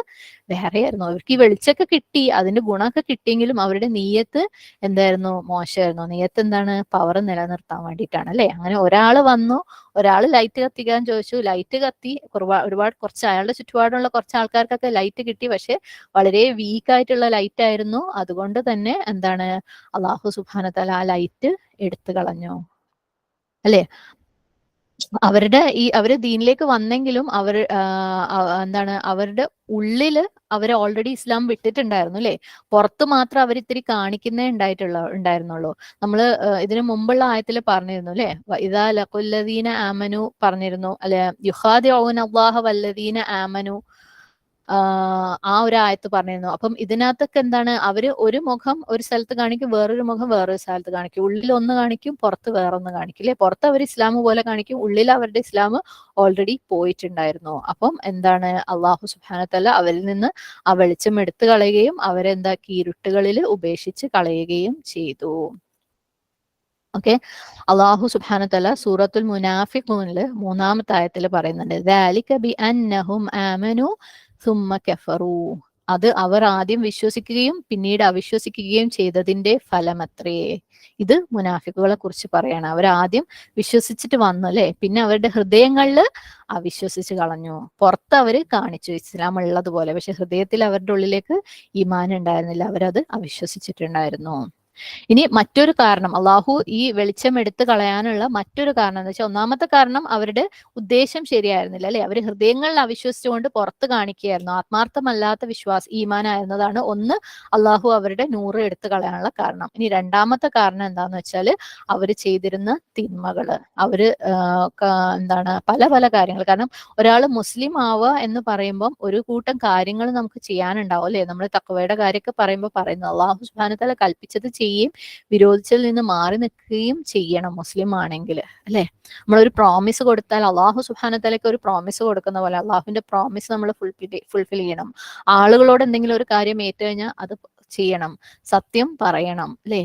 വേറെയായിരുന്നു. അവർക്ക് ഈ വെളിച്ചമൊക്കെ കിട്ടി, അതിന്റെ ഗുണമൊക്കെ കിട്ടിയെങ്കിലും അവരുടെ നീയത്ത് എന്തായിരുന്നു? മോശമായിരുന്നു. നീയത്ത് എന്താണ്? പവർ നിലനിർത്താൻ വേണ്ടിയിട്ടാണ് അല്ലെ? അങ്ങനെ ഒരാൾ വന്നു, ഒരാൾ ലൈറ്റ് കത്തിക്കാൻ ചോദിച്ചു, ലൈറ്റ് കത്തി, ഒരുപാട് കുറച്ച് അയാളുടെ ചുറ്റുപാടുള്ള കുറച്ച് ആൾക്കാർക്കൊക്കെ ലൈറ്റ് കിട്ടി, പക്ഷെ വളരെ വീക്ക് ആയിട്ടുള്ള ലൈറ്റ് ആയിരുന്നു. അതുകൊണ്ട് തന്നെ എന്താണ്? അള്ളാഹു സുബ്ഹാനഹു വ തആല ആ ലൈറ്റ് എടുത്തു കളഞ്ഞു അല്ലെ? അവര് ദീനിലേക്ക് വന്നെങ്കിലും അവർ എന്താണ്? അവരുടെ ഉള്ളില് അവര് ഓൾറെഡി ഇസ്ലാം വിട്ടിട്ടുണ്ടായിരുന്നു അല്ലെ? പുറത്ത് മാത്രം അവർ ഇത്തിരി കാണിക്കുന്നേ ഉണ്ടായിരുന്നുള്ളൂ. നമ്മള് ഇതിനു മുമ്പുള്ള ആയത്തിൽ പറഞ്ഞിരുന്നു അല്ലെ? ഇദാ ലഖുല്ലദീന ആമനു പറഞ്ഞിരുന്നു അല്ലെ? യുഖാദിഊന അല്ലാഹ വല്ലദീന ആമനു, ആ ഒരു ആയത്ത് പറഞ്ഞിരുന്നു. അപ്പം ഇതിനകത്തൊക്കെ എന്താണ്? അവര് ഒരു മുഖം ഒരു സ്ഥലത്ത് കാണിക്കും, വേറൊരു മുഖം വേറൊരു സ്ഥലത്ത് കാണിക്കും. ഉള്ളിൽ ഒന്ന് കാണിക്കും, പുറത്ത് വേറൊന്ന് കാണിക്കും അല്ലെ? പുറത്ത് അവർ ഇസ്ലാം പോലെ കാണിക്കും, ഉള്ളിൽ അവരുടെ ഇസ്ലാം ഓൾറെഡി പോയിട്ടുണ്ടായിരുന്നു. അപ്പം എന്താണ്? അള്ളാഹു സുബ്ഹാനഹു തആല അവരിൽ നിന്ന് ആ വെളിച്ചം എടുത്തു കളയുകയും അവരെന്താക്കി? ഇരുട്ടുകളിൽ ഉപേക്ഷിച്ച് കളയുകയും ചെയ്തു. ഓക്കെ, അള്ളാഹു സുബ്ഹാനഹു തആല സൂറത്തുൽ മുനാഫിഖൂനിൽ 3-ാമത്തെ ആയത്തിൽ പറയുന്നുണ്ട്, ദാലിക ബിഅന്നഹും ആമനു സുമ്മ കഫറു, അത് അവർ ആദ്യം വിശ്വസിക്കുകയും പിന്നീട് അവിശ്വസിക്കുകയും ചെയ്തതിന്റെ ഫലമത്രേ. ഇത് മുനാഫിക്കുകളെ കുറിച്ച് പറയാണ്. അവർ ആദ്യം വിശ്വസിച്ചിട്ട് വന്നു അല്ലെ? പിന്നെ അവരുടെ ഹൃദയങ്ങളിൽ അവിശ്വസിച്ച് കളഞ്ഞു. പുറത്ത് അവര് കാണിച്ചു ഇസ്ലാം ഉള്ളതുപോലെ, പക്ഷെ ഹൃദയത്തിൽ അവരുടെ ഉള്ളിലേക്ക് ഈമാൻ ഉണ്ടായിരുന്നില്ല, അവരത് അവിശ്വസിച്ചിട്ടുണ്ടായിരുന്നു. ഇനി മറ്റൊരു കാരണം, അള്ളാഹു ഈ വെളിച്ചം എടുത്തു കളയാനുള്ള മറ്റൊരു കാരണം എന്ന് വെച്ചാൽ, ഒന്നാമത്തെ കാരണം അവരുടെ ഉദ്ദേശം ശരിയായിരുന്നില്ല അല്ലെ? അവർ ഹൃദയങ്ങളിൽ അവിശ്വസിച്ചുകൊണ്ട് പുറത്ത് കാണിക്കുകയായിരുന്നു. ആത്മാർത്ഥമല്ലാത്ത ഈമാനായിരുന്നതാണ് ഒന്ന് അള്ളാഹു അവരുടെ നൂറ് എടുത്തു കളയാനുള്ള കാരണം. ഇനി രണ്ടാമത്തെ കാരണം എന്താന്ന് വെച്ചാൽ, അവര് ചെയ്തിരുന്ന തിന്മകള്, അവര് എന്താണ് പല പല കാര്യങ്ങൾ. കാരണം ഒരാൾ മുസ്ലിം ആവുക എന്ന് പറയുമ്പം ഒരു കൂട്ടം കാര്യങ്ങൾ നമുക്ക് ചെയ്യാനുണ്ടാവും അല്ലെ? നമ്മൾ തഖ്വയുടെ കാര്യമൊക്കെ പറയുന്നത് അള്ളാഹു സുബ്ഹാനഹു തആല കൽപ്പിച്ചത് ചെയ്യുകയും വിരോധിച്ചതിൽ നിന്ന് മാറി നിൽക്കുകയും ചെയ്യണം മുസ്ലിം ആണെങ്കിൽ അല്ലെ? നമ്മളൊരു പ്രോമിസ് കൊടുത്താൽ, അള്ളാഹു സുബ്ഹാനഹു തആലയ്ക്ക് ഒരു പ്രോമിസ് കൊടുക്കുന്ന പോലെ അള്ളാഹുവിന്റെ പ്രോമിസ് നമ്മൾ ഫുൾഫിൽ ചെയ്യണം. ആളുകളോട് എന്തെങ്കിലും ഒരു കാര്യം ഏറ്റുകഴിഞ്ഞാൽ അത് ചെയ്യണം, സത്യം പറയണം അല്ലെ?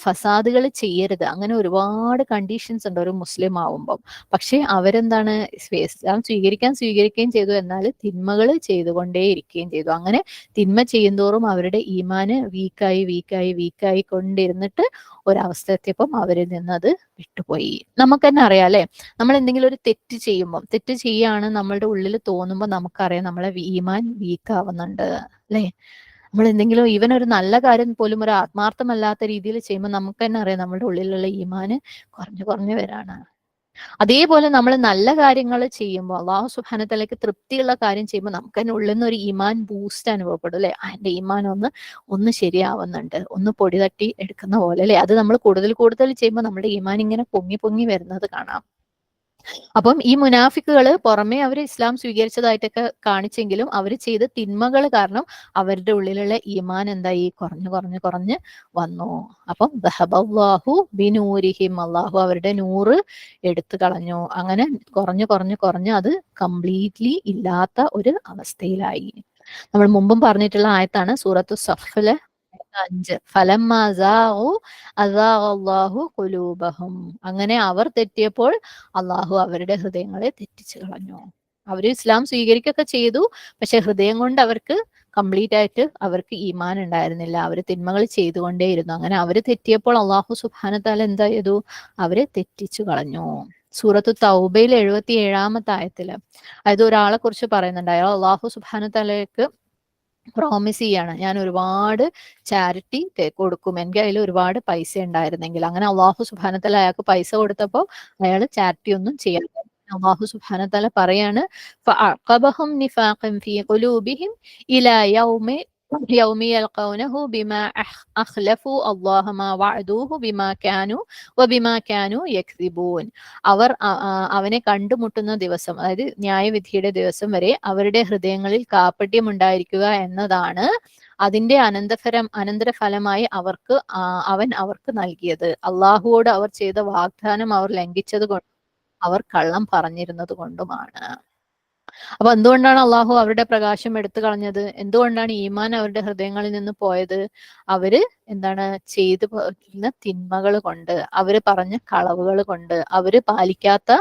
ഫസാദുകൾ ചെയ്യരുത്. അങ്ങനെ ഒരുപാട് കണ്ടീഷൻസ് ഉണ്ട് ഒരു മുസ്ലിം ആവുമ്പം. പക്ഷെ അവരെന്താണ്? ഇസ്ലാം സ്വീകരിക്കുകയും ചെയ്തു, എന്നാൽ തിന്മകൾ ചെയ്തുകൊണ്ടേ ഇരിക്കുകയും ചെയ്തു. അങ്ങനെ തിന്മ ചെയ്യുന്തോറും അവരുടെ ഈമാന് വീക്കായി കൊണ്ടിരുന്നിട്ട് ഒരവസ്ഥ എത്തിയപ്പം അവരിൽ നിന്ന് അത് വിട്ടുപോയി. നമുക്ക് തന്നെ അറിയാം അല്ലെ? നമ്മൾ എന്തെങ്കിലും ഒരു തെറ്റ് ചെയ്യാണ് നമ്മളുടെ ഉള്ളിൽ തോന്നുമ്പോൾ നമുക്കറിയാം നമ്മളെ ഈമാൻ വീക്ക് ആവുന്നുണ്ട് അല്ലെ? നമ്മൾ എന്തെങ്കിലും ഈവൻ ഒരു നല്ല കാര്യം പോലും ഒരു ആത്മാർത്ഥമല്ലാത്ത രീതിയിൽ ചെയ്യുമ്പോൾ നമുക്ക് തന്നെ അറിയാം നമ്മുടെ ഉള്ളിലുള്ള ഈമാന് കുറഞ്ഞു വരാണ്. അതേപോലെ നമ്മൾ നല്ല കാര്യങ്ങൾ ചെയ്യുമ്പോൾ, അള്ളാഹു സുബ്ഹാനഹു തആലയ്ക്ക് തൃപ്തിയുള്ള കാര്യം ചെയ്യുമ്പോൾ നമുക്ക് തന്നെ ഉള്ളിൽ നിന്ന് ഒരു ഈമാൻ ബൂസ്റ്റ് അനുഭവപ്പെടും അല്ലെ? എന്റെ ഈമാൻ ഒന്ന് ശരിയാവുന്നുണ്ട്, ഒന്ന് പൊടി തട്ടി എടുക്കുന്ന പോലെ അല്ലെ? അത് നമ്മൾ കൂടുതൽ ചെയ്യുമ്പോൾ നമ്മുടെ ഈമാൻ ഇങ്ങനെ പൊങ്ങി വരുന്നത് കാണാം. അപ്പം ഈ മുനാഫിക്കുകള് പുറമെ അവര് ഇസ്ലാം സ്വീകരിച്ചതായിട്ടൊക്കെ കാണിച്ചെങ്കിലും അവര് ചെയ്ത തിന്മകൾ കാരണം അവരുടെ ഉള്ളിലുള്ള ഈമാൻ എന്തായി കുറഞ്ഞ് വന്നു. അപ്പം ദഹബല്ലാഹു ബിനൂരിഹിം, അള്ളാഹു അവരുടെ നൂറ് എടുത്തു കളഞ്ഞു. അങ്ങനെ കുറഞ്ഞ് അത് കംപ്ലീറ്റ്ലി ഇല്ലാത്ത ഒരു അവസ്ഥയിലായി. നമ്മൾ മുമ്പും പറഞ്ഞിട്ടുള്ള ആയത്താണ് സൂറത്തു സഫിലെ 5. ഫലമ്മാ സാഉ അസാഅല്ലാഹു ഖുലൂബഹും. അങ്ങനെ അവർ തെറ്റിയപ്പോൾ അള്ളാഹു അവരുടെ ഹൃദയങ്ങളെ തെറ്റിച്ചു കളഞ്ഞു. അവര് ഇസ്ലാം സ്വീകരിക്കുകയൊക്കെ ചെയ്തു, പക്ഷെ ഹൃദയം കൊണ്ട് അവർക്ക് കംപ്ലീറ്റ് ആയിട്ട് അവർക്ക് ഈമാൻ ഉണ്ടായിരുന്നില്ല. അവര് തിന്മകൾ ചെയ്തുകൊണ്ടേയിരുന്നു. അങ്ങനെ അവര് തെറ്റിയപ്പോൾ അള്ളാഹു സുബ്ഹാനഹു തആല എന്താ ചെയ്തു? അവരെ തെറ്റിച്ചു കളഞ്ഞു. സൂറത്തു തൗബയിൽ 77-ാമത്തെ ആയത്തില് അതായത് ഒരാളെ കുറിച്ച് പറയുന്നുണ്ട്. അയാൾ അള്ളാഹു സുബ്ഹാനഹു തആലയ്ക്ക് പ്രോമിസ് ചെയ്യാണ്, ഞാൻ ഒരുപാട് ചാരിറ്റി കൊടുക്കും, എൻ്റെ കയ്യിൽ ഒരുപാട് പൈസ ഉണ്ടായിരുന്നെങ്കിൽ. അങ്ങനെ അള്ളാഹു സുബ്ഹാനഹു തആല അയാൾക്ക് പൈസ കൊടുത്തപ്പോൾ അയാൾ ചാരിറ്റി ഒന്നും ചെയ്യാതെ അള്ളാഹു സുബ്ഹാനഹു തആല പറയാണ് ഫഅഖബഹും നിഫാഖൻ ഫീ ഖുലൂബിഹിം ഇലാ യൗമി യൽഖൗനഹു ബിമാ അഖ്ലഫു അല്ലാഹ മാ വഅദൂഹു ബിമാ കാനൂ യക്സിബൂൻ. അവർ അവനെ കണ്ടുമുട്ടുന്ന ദിവസം, അതായത് ന്യായവിധിയുടെ ദിവസം വരെ അവരുടെ ഹൃദയങ്ങളിൽ കാപട്യം ഉണ്ടായിരിക്കുക എന്നതാണ് അതിന്റെ അനന്തരഫലമായി അവൻ അവർക്ക് നൽകിയത്. അള്ളാഹുവോട് അവർ ചെയ്ത വാഗ്ദാനം അവർ ലംഘിച്ചത് കൊണ്ട്, അവർ കള്ളം പറഞ്ഞിരുന്നത് കൊണ്ടുമാണ്. അപ്പൊ എന്തുകൊണ്ടാണ് അള്ളാഹു അവരുടെ പ്രകാശം എടുത്തു കളഞ്ഞത്? എന്തുകൊണ്ടാണ് ഈമാൻ അവരുടെ ഹൃദയങ്ങളിൽ നിന്ന് പോയത്? അവര് എന്താണ് ചെയ്തു പോയിരുന്ന തിന്മകൾ കൊണ്ട്, അവര് പറഞ്ഞ കളവുകൾ കൊണ്ട്, അവര് പാലിക്കാത്ത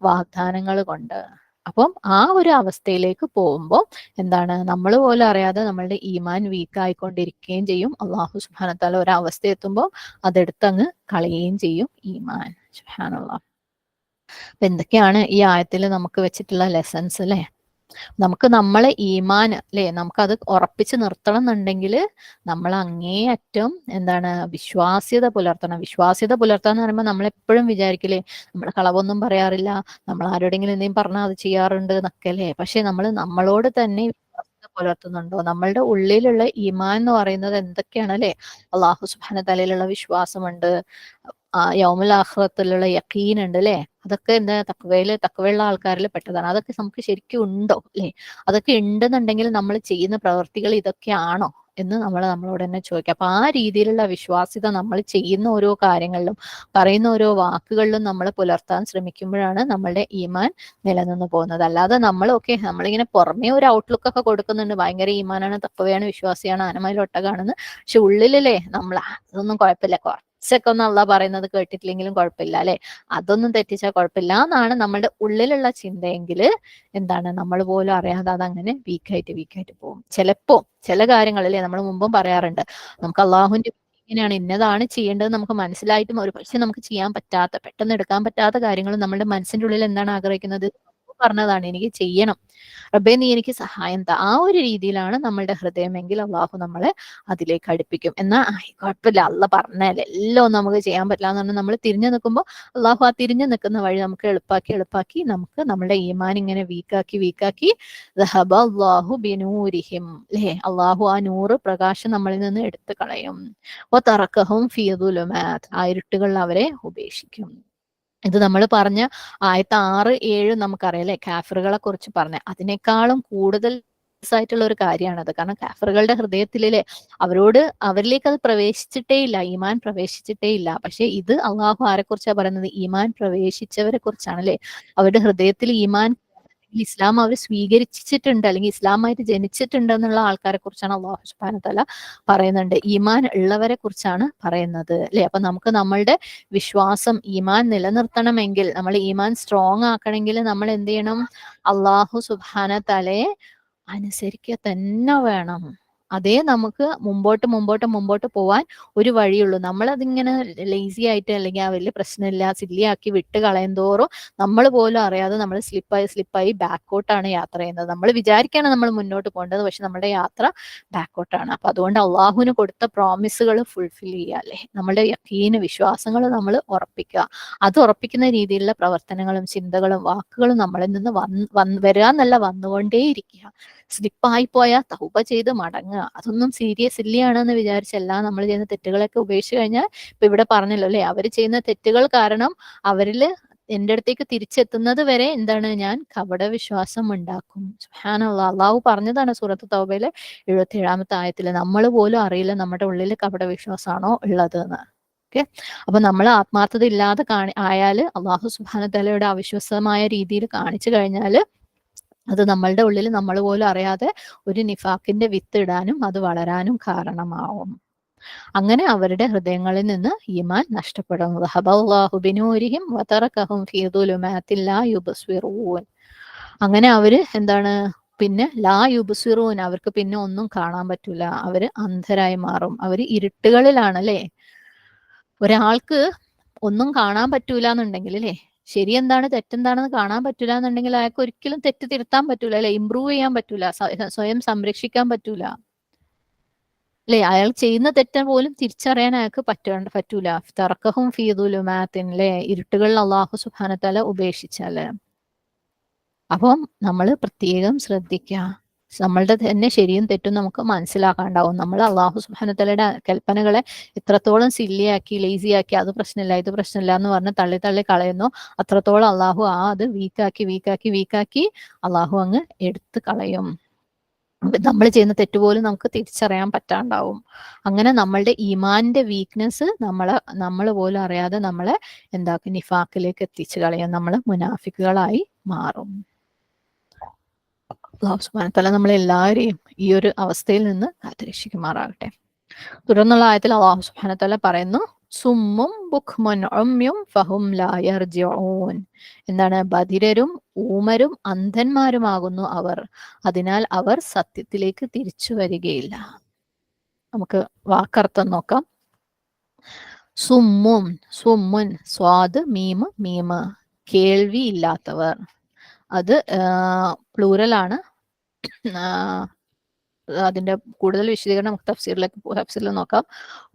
വാഗ്ദാനങ്ങൾ കൊണ്ട്. അപ്പം ആ ഒരു അവസ്ഥയിലേക്ക് പോകുമ്പോൾ എന്താണ്, നമ്മൾ പോലും അറിയാതെ നമ്മളുടെ ഈമാൻ വീക്ക് ആയിക്കൊണ്ടിരിക്കുകയും ചെയ്യും. അള്ളാഹു സുബ്ഹാനഹു തആല ഒരവസ്ഥ എത്തുമ്പോൾ അതെടുത്തങ്ങ് കളയുകയും ചെയ്യും ഈമാൻ. സുബ്ഹാനല്ലാഹ്. അപ്പൊ എന്തൊക്കെയാണ് ഈ ആയത്തിൽ നമുക്ക് വെച്ചിട്ടുള്ള ലെസൺസ് അല്ലെ? നമുക്ക് നമ്മളെ ഈമാൻ അല്ലെ, നമുക്കത് ഉറപ്പിച്ച് നിർത്തണം എന്നുണ്ടെങ്കിൽ നമ്മൾ അങ്ങേയറ്റം എന്താണ് വിശ്വാസ്യത പുലർത്തണം. വിശ്വാസ്യത പുലർത്താന്ന് പറയുമ്പോൾ നമ്മൾ എപ്പോഴും വിചാരിക്കില്ലേ, നമ്മൾ കളവൊന്നും പറയാറില്ല, നമ്മൾ ആരോടെങ്കിലും എന്തെങ്കിലും പറഞ്ഞാൽ അത് ചെയ്യാറുണ്ട് എന്നൊക്കെ അല്ലേ. പക്ഷെ നമ്മൾ നമ്മളോട് തന്നെ വിശ്വാസ്യത പുലർത്തുന്നുണ്ടോ? നമ്മളുടെ ഉള്ളിലുള്ള ഈമാൻ എന്ന് പറയുന്നത് എന്തൊക്കെയാണ് അല്ലെ? അള്ളാഹു സുബ്ഹാനഹു തആലയിലുള്ള വിശ്വാസമുണ്ട്, യൗമുൽ ആഖിറത്തിലുള്ള യഖീൻ ഉണ്ട് അല്ലെ. അതൊക്കെ എന്താ തഖ്വയുള്ള ആൾക്കാരിൽ പെട്ടതാണ്. അതൊക്കെ നമുക്ക് ശരിക്കും ഉണ്ടോ അല്ലെ? അതൊക്കെ ഉണ്ടെന്നുണ്ടെങ്കിൽ നമ്മൾ ചെയ്യുന്ന പ്രവൃത്തികൾ ഇതൊക്കെയാണോ എന്ന് നമ്മളോട് തന്നെ ചോദിക്കാം. അപ്പൊ ആ രീതിയിലുള്ള വിശ്വാസ്യത നമ്മൾ ചെയ്യുന്ന ഓരോ കാര്യങ്ങളിലും പറയുന്ന ഓരോ വാക്കുകളിലും നമ്മൾ പുലർത്താൻ ശ്രമിക്കുമ്പോഴാണ് നമ്മളുടെ ഈമാൻ നിലനിന്ന് പോകുന്നത്. അല്ലാതെ നമ്മളിങ്ങനെ പുറമേ ഒരു ഔട്ട്ലുക്ക് ഒക്കെ കൊടുക്കുന്നുണ്ട്, ഭയങ്കര ഈമാനാണ്, തഖ്വയാണ്, വിശ്വാസിയാണ്, ആനമയിൽ ഒട്ടകാണെന്ന്. പക്ഷെ ഉള്ളിലല്ലേ നമ്മൾ അതൊന്നും കുഴപ്പമില്ല, കുറച്ചൊക്കെ ഒന്ന് അള്ളാഹ് പറയുന്നത് കേട്ടിട്ടില്ലെങ്കിലും കുഴപ്പമില്ല അല്ലെ, അതൊന്നും തെറ്റിച്ചാൽ കുഴപ്പമില്ല എന്നാണ് നമ്മളുടെ ഉള്ളിലുള്ള ചിന്തയെങ്കിൽ എന്താണ്, നമ്മൾ പോലും അറിയാതെ അതങ്ങനെ വീക്കായിട്ട് പോകും. ചിലപ്പോ ചില കാര്യങ്ങളിലെ നമ്മൾ മുമ്പും പറയാറുണ്ട്, നമുക്ക് അള്ളാഹുവിന്റെ ഇങ്ങനെയാണ്, ഇന്നതാണ് ചെയ്യേണ്ടത് നമുക്ക് മനസ്സിലായിട്ടും ഒരു പക്ഷെ നമുക്ക് ചെയ്യാൻ പറ്റാത്ത, പെട്ടെന്ന് എടുക്കാൻ പറ്റാത്ത കാര്യങ്ങൾ നമ്മുടെ മനസ്സിന്റെ ഉള്ളിൽ എന്താണ് ആഗ്രഹിക്കുന്നത്, പറഞ്ഞതാണ് എനിക്ക് ചെയ്യണം, റബ്ബേ നീ എനിക്ക് സഹായം താ. ആ ഒരു രീതിയിലാണ് നമ്മളുടെ ഹൃദയമെങ്കിൽ അള്ളാഹു നമ്മളെ അതിലേക്ക് അടുപ്പിക്കും. എന്നാൽ കുഴപ്പമില്ല, അള്ളാഹ് പറഞ്ഞാൽ എല്ലാം നമുക്ക് ചെയ്യാൻ പറ്റില്ല എന്ന് പറഞ്ഞാൽ നമ്മൾ തിരിഞ്ഞു നിൽക്കുമ്പോൾ അള്ളാഹു ആ തിരിഞ്ഞു നിൽക്കുന്ന വഴി നമുക്ക് എളുപ്പാക്കി നമുക്ക് നമ്മുടെ ഈമാൻ ഇങ്ങനെ വീക്കാക്കി അള്ളാഹു ബിനൂരിഹിം അല്ലേ, അള്ളാഹു ആ നൂറ് പ്രകാശം നമ്മളിൽ നിന്ന് എടുത്തു കളയും. തറക്കഹും ഫീ ദുലുമാത്, ആ ഇരുട്ടുകളിൽ അവരെ ഉപേക്ഷിക്കും. ഇത് നമ്മൾ പറഞ്ഞ ആയത്ത് 6, 7 നമുക്കറിയാം അല്ലെ, കാഫറുകളെ കുറിച്ച് പറഞ്ഞ അതിനേക്കാളും കൂടുതൽ ആയിട്ടുള്ള ഒരു കാര്യമാണത്. കാരണം കാഫറുകളുടെ ഹൃദയത്തിലെ അവരിലേക്ക് അത് പ്രവേശിച്ചിട്ടേ ഇല്ല, ഈമാൻ പ്രവേശിച്ചിട്ടേ ഇല്ല. പക്ഷെ ഇത് അള്ളാഹു ആരെ കുറിച്ചാണ് പറയുന്നത്? ഈമാൻ പ്രവേശിച്ചവരെ കുറിച്ചാണ് അല്ലെ. അവരുടെ ഹൃദയത്തിൽ ഈമാൻ, ഇസ്ലാം അവർ സ്വീകരിച്ചിട്ടുണ്ട് അല്ലെങ്കിൽ ഇസ്ലാമായിട്ട് ജനിച്ചിട്ടുണ്ട് എന്നുള്ള ആൾക്കാരെ കുറിച്ചാണ് അള്ളാഹു സുബ്ഹാനഹു തആല പറയുന്നുണ്ട്. ഈമാൻ ഉള്ളവരെ കുറിച്ചാണ് പറയുന്നത് അല്ലെ. അപ്പൊ നമുക്ക് നമ്മളുടെ വിശ്വാസം, ഈമാൻ നിലനിർത്തണമെങ്കിൽ, നമ്മൾ ഈമാൻ സ്ട്രോങ് ആക്കണമെങ്കിൽ നമ്മൾ എന്ത് ചെയ്യണം? അള്ളാഹു സുബ്ഹാനഹു തആലയെ അനുസരിക്കുക തന്നെ വേണം. അതേ നമുക്ക് മുമ്പോട്ട് പോവാൻ ഒരു വഴിയുള്ളൂ. നമ്മളതിങ്ങനെ ലേസി ആയിട്ട് അല്ലെങ്കിൽ ആ വലിയ പ്രശ്നമില്ല സില്ലിയാക്കി വിട്ട് കളയുന്തോറും നമ്മൾ പോലും അറിയാതെ നമ്മൾ സ്ലിപ്പായി ബാക്കോട്ടാണ് യാത്ര ചെയ്യുന്നത്. നമ്മൾ വിചാരിക്കാണ് നമ്മൾ മുന്നോട്ട് പോകേണ്ടത്, പക്ഷെ നമ്മുടെ യാത്ര ബാക്കോട്ടാണ്. അപ്പൊ അതുകൊണ്ട് അള്ളാഹുവിന് കൊടുത്ത പ്രോമിസുകൾ ഫുൾഫിൽ ചെയ്യുക അല്ലെ, നമ്മുടെ യഖീന് വിശ്വാസങ്ങൾ നമ്മൾ ഉറപ്പിക്കുക. അത് ഉറപ്പിക്കുന്ന രീതിയിലുള്ള പ്രവർത്തനങ്ങളും ചിന്തകളും വാക്കുകളും നമ്മളിൽ നിന്ന് വരാന്നല്ല, വന്നുകൊണ്ടേയിരിക്കുക. സ്ലിപ്പായി പോയാൽ തൗബ ചെയ്ത് മടങ്ങുക. അതൊന്നും സീരിയസ് ഇല്ലയാണെന്ന് വിചാരിച്ചല്ല നമ്മൾ ചെയ്യുന്ന തെറ്റുകളൊക്കെ ഉപേക്ഷിച്ച് കഴിഞ്ഞാൽ, ഇപ്പൊ ഇവിടെ പറഞ്ഞല്ലോ അല്ലെ, അവർ ചെയ്യുന്ന തെറ്റുകൾ കാരണം അവരിൽ എന്റെ അടുത്തേക്ക് തിരിച്ചെത്തുന്നത് വരെ എന്താണ്, ഞാൻ കപട വിശ്വാസം ഉണ്ടാക്കും. സുബ്ഹാനല്ലാഹ്, അള്ളാഹു പറഞ്ഞതാണ് സൂറത്ത് തൗബയിലെ 77-ാമത്തെ ആയത്തില്. നമ്മൾ പോലും അറിയില്ല നമ്മുടെ ഉള്ളിൽ കപട വിശ്വാസമാണോ ഉള്ളത് എന്ന്. ഓക്കെ, അപ്പൊ നമ്മൾ ആത്മാർത്ഥത ഇല്ലാതെ ആയാല് അള്ളാഹു സുബ്ഹാനഹു തആലയുടെ അവിശ്വസമായ രീതിയിൽ കാണിച്ചു കഴിഞ്ഞാല് അത് നമ്മളുടെ ഉള്ളിൽ നമ്മൾ പോലും അറിയാതെ ഒരു നിഫാഖിന്റെ വിത്ത് ഇടാനും അത് വളരാനും കാരണമാവും. അങ്ങനെ അവരുടെ ഹൃദയങ്ങളിൽ നിന്ന് ഈമാൻ നഷ്ടപ്പെടും. വഹബല്ലാഹു ബിനൂരിഹിം വതറകഹും ഫീ ദുലുമാത്തിൽ ലാ യുബ്സിറൂൻ. അങ്ങനെ അവര് എന്താണ്, പിന്നെ ലാ യുബ്സിറൂൻ, അവർക്ക് പിന്നെ ഒന്നും കാണാൻ പറ്റൂല, അവര് അന്ധരായി മാറും. അവര് ഇരുട്ടുകളിലാണ് അല്ലേ. ഒരാൾക്ക് ഒന്നും കാണാൻ പറ്റൂല എന്നുണ്ടെങ്കിൽ അല്ലേ, ശരി എന്താണ് തെറ്റെന്താണെന്ന് കാണാൻ പറ്റൂല എന്നുണ്ടെങ്കിൽ അയാൾക്ക് ഒരിക്കലും തെറ്റ് തിരുത്താൻ പറ്റൂല അല്ലെ, ഇമ്പ്രൂവ് ചെയ്യാൻ പറ്റൂല, സ്വയം സംരക്ഷിക്കാൻ പറ്റൂല അല്ലെ. അയാൾ ചെയ്യുന്ന തെറ്റ് പോലും തിരിച്ചറിയാൻ അയാൾക്ക് പറ്റൂല. തറക്കഹും ഫീ ദുലുമാത്തിൻ അല്ലെ, ഇരുട്ടുകളിൽ അള്ളാഹു സുബ്ഹാനഹു തആല ഉപേക്ഷിച്ചാല്. അപ്പം നമ്മൾ പ്രത്യേകം ശ്രദ്ധിക്കുക. നമ്മളുടെ തന്നെ ശരിയും തെറ്റും നമുക്ക് മനസ്സിലാക്കാണ്ടാവും. നമ്മൾ അള്ളാഹു സുബ്ഹാനഹു തആലയുടെ കൽപ്പനകളെ എത്രത്തോളം സില്ലിയാക്കി, ലേസിയാക്കി, അത് പ്രശ്നമില്ല ഇത് പ്രശ്നമില്ല എന്ന് പറഞ്ഞ് തള്ളി തള്ളി കളയുന്നു, അത്രത്തോളം അള്ളാഹു അത് വീക്കാക്കി അള്ളാഹു അങ്ങ് എടുത്ത് കളയും. നമ്മൾ ചെയ്യുന്ന തെറ്റുപോലും നമുക്ക് തിരിച്ചറിയാൻ പറ്റാണ്ടാവും. അങ്ങനെ നമ്മളുടെ ഈമാന്റെ വീക്ക്നെസ് നമ്മൾ പോലും അറിയാതെ നമ്മളെ എന്താക്കും, നിഫാക്കിലേക്ക് എത്തിച്ചു കളയും. നമ്മൾ മുനാഫിക്കുകളായി മാറും. അല്ലാഹു സുബ്ഹാനഹു വ തആല നമ്മളെല്ലാവരെയും ഈ ഒരു അവസ്ഥയിൽ നിന്ന് കാത്തുരക്ഷിക്കുമാറാകട്ടെ. തുടർന്നുള്ള ആയത്തിൽ അല്ലാഹു സുബ്ഹാനഹു വ തആല പറയുന്നു, സുമ്മും ബുക്മുൻ ഉമ്യും ഫഹും ലാ യർജിഊൻ. എന്താണ്, ബധിരരും ഊമരും അന്ധന്മാരുമാകുന്നു അവർ, അതിനാൽ അവർ സത്യത്തിലേക്ക് തിരിച്ചു വരികയില്ല. നമുക്ക് വാക്കർത്ഥം നോക്കാം. സുമ്മുൻ സ്വാദ് മീമ് മീമ്, കേൾവി ഇല്ലാത്തവർ. അത് പ്ലൂറലാണ്. അതിന്റെ കൂടുതൽ വിശദീകരണം നമുക്ക് തഫ്സീറിൽ നോക്കാം.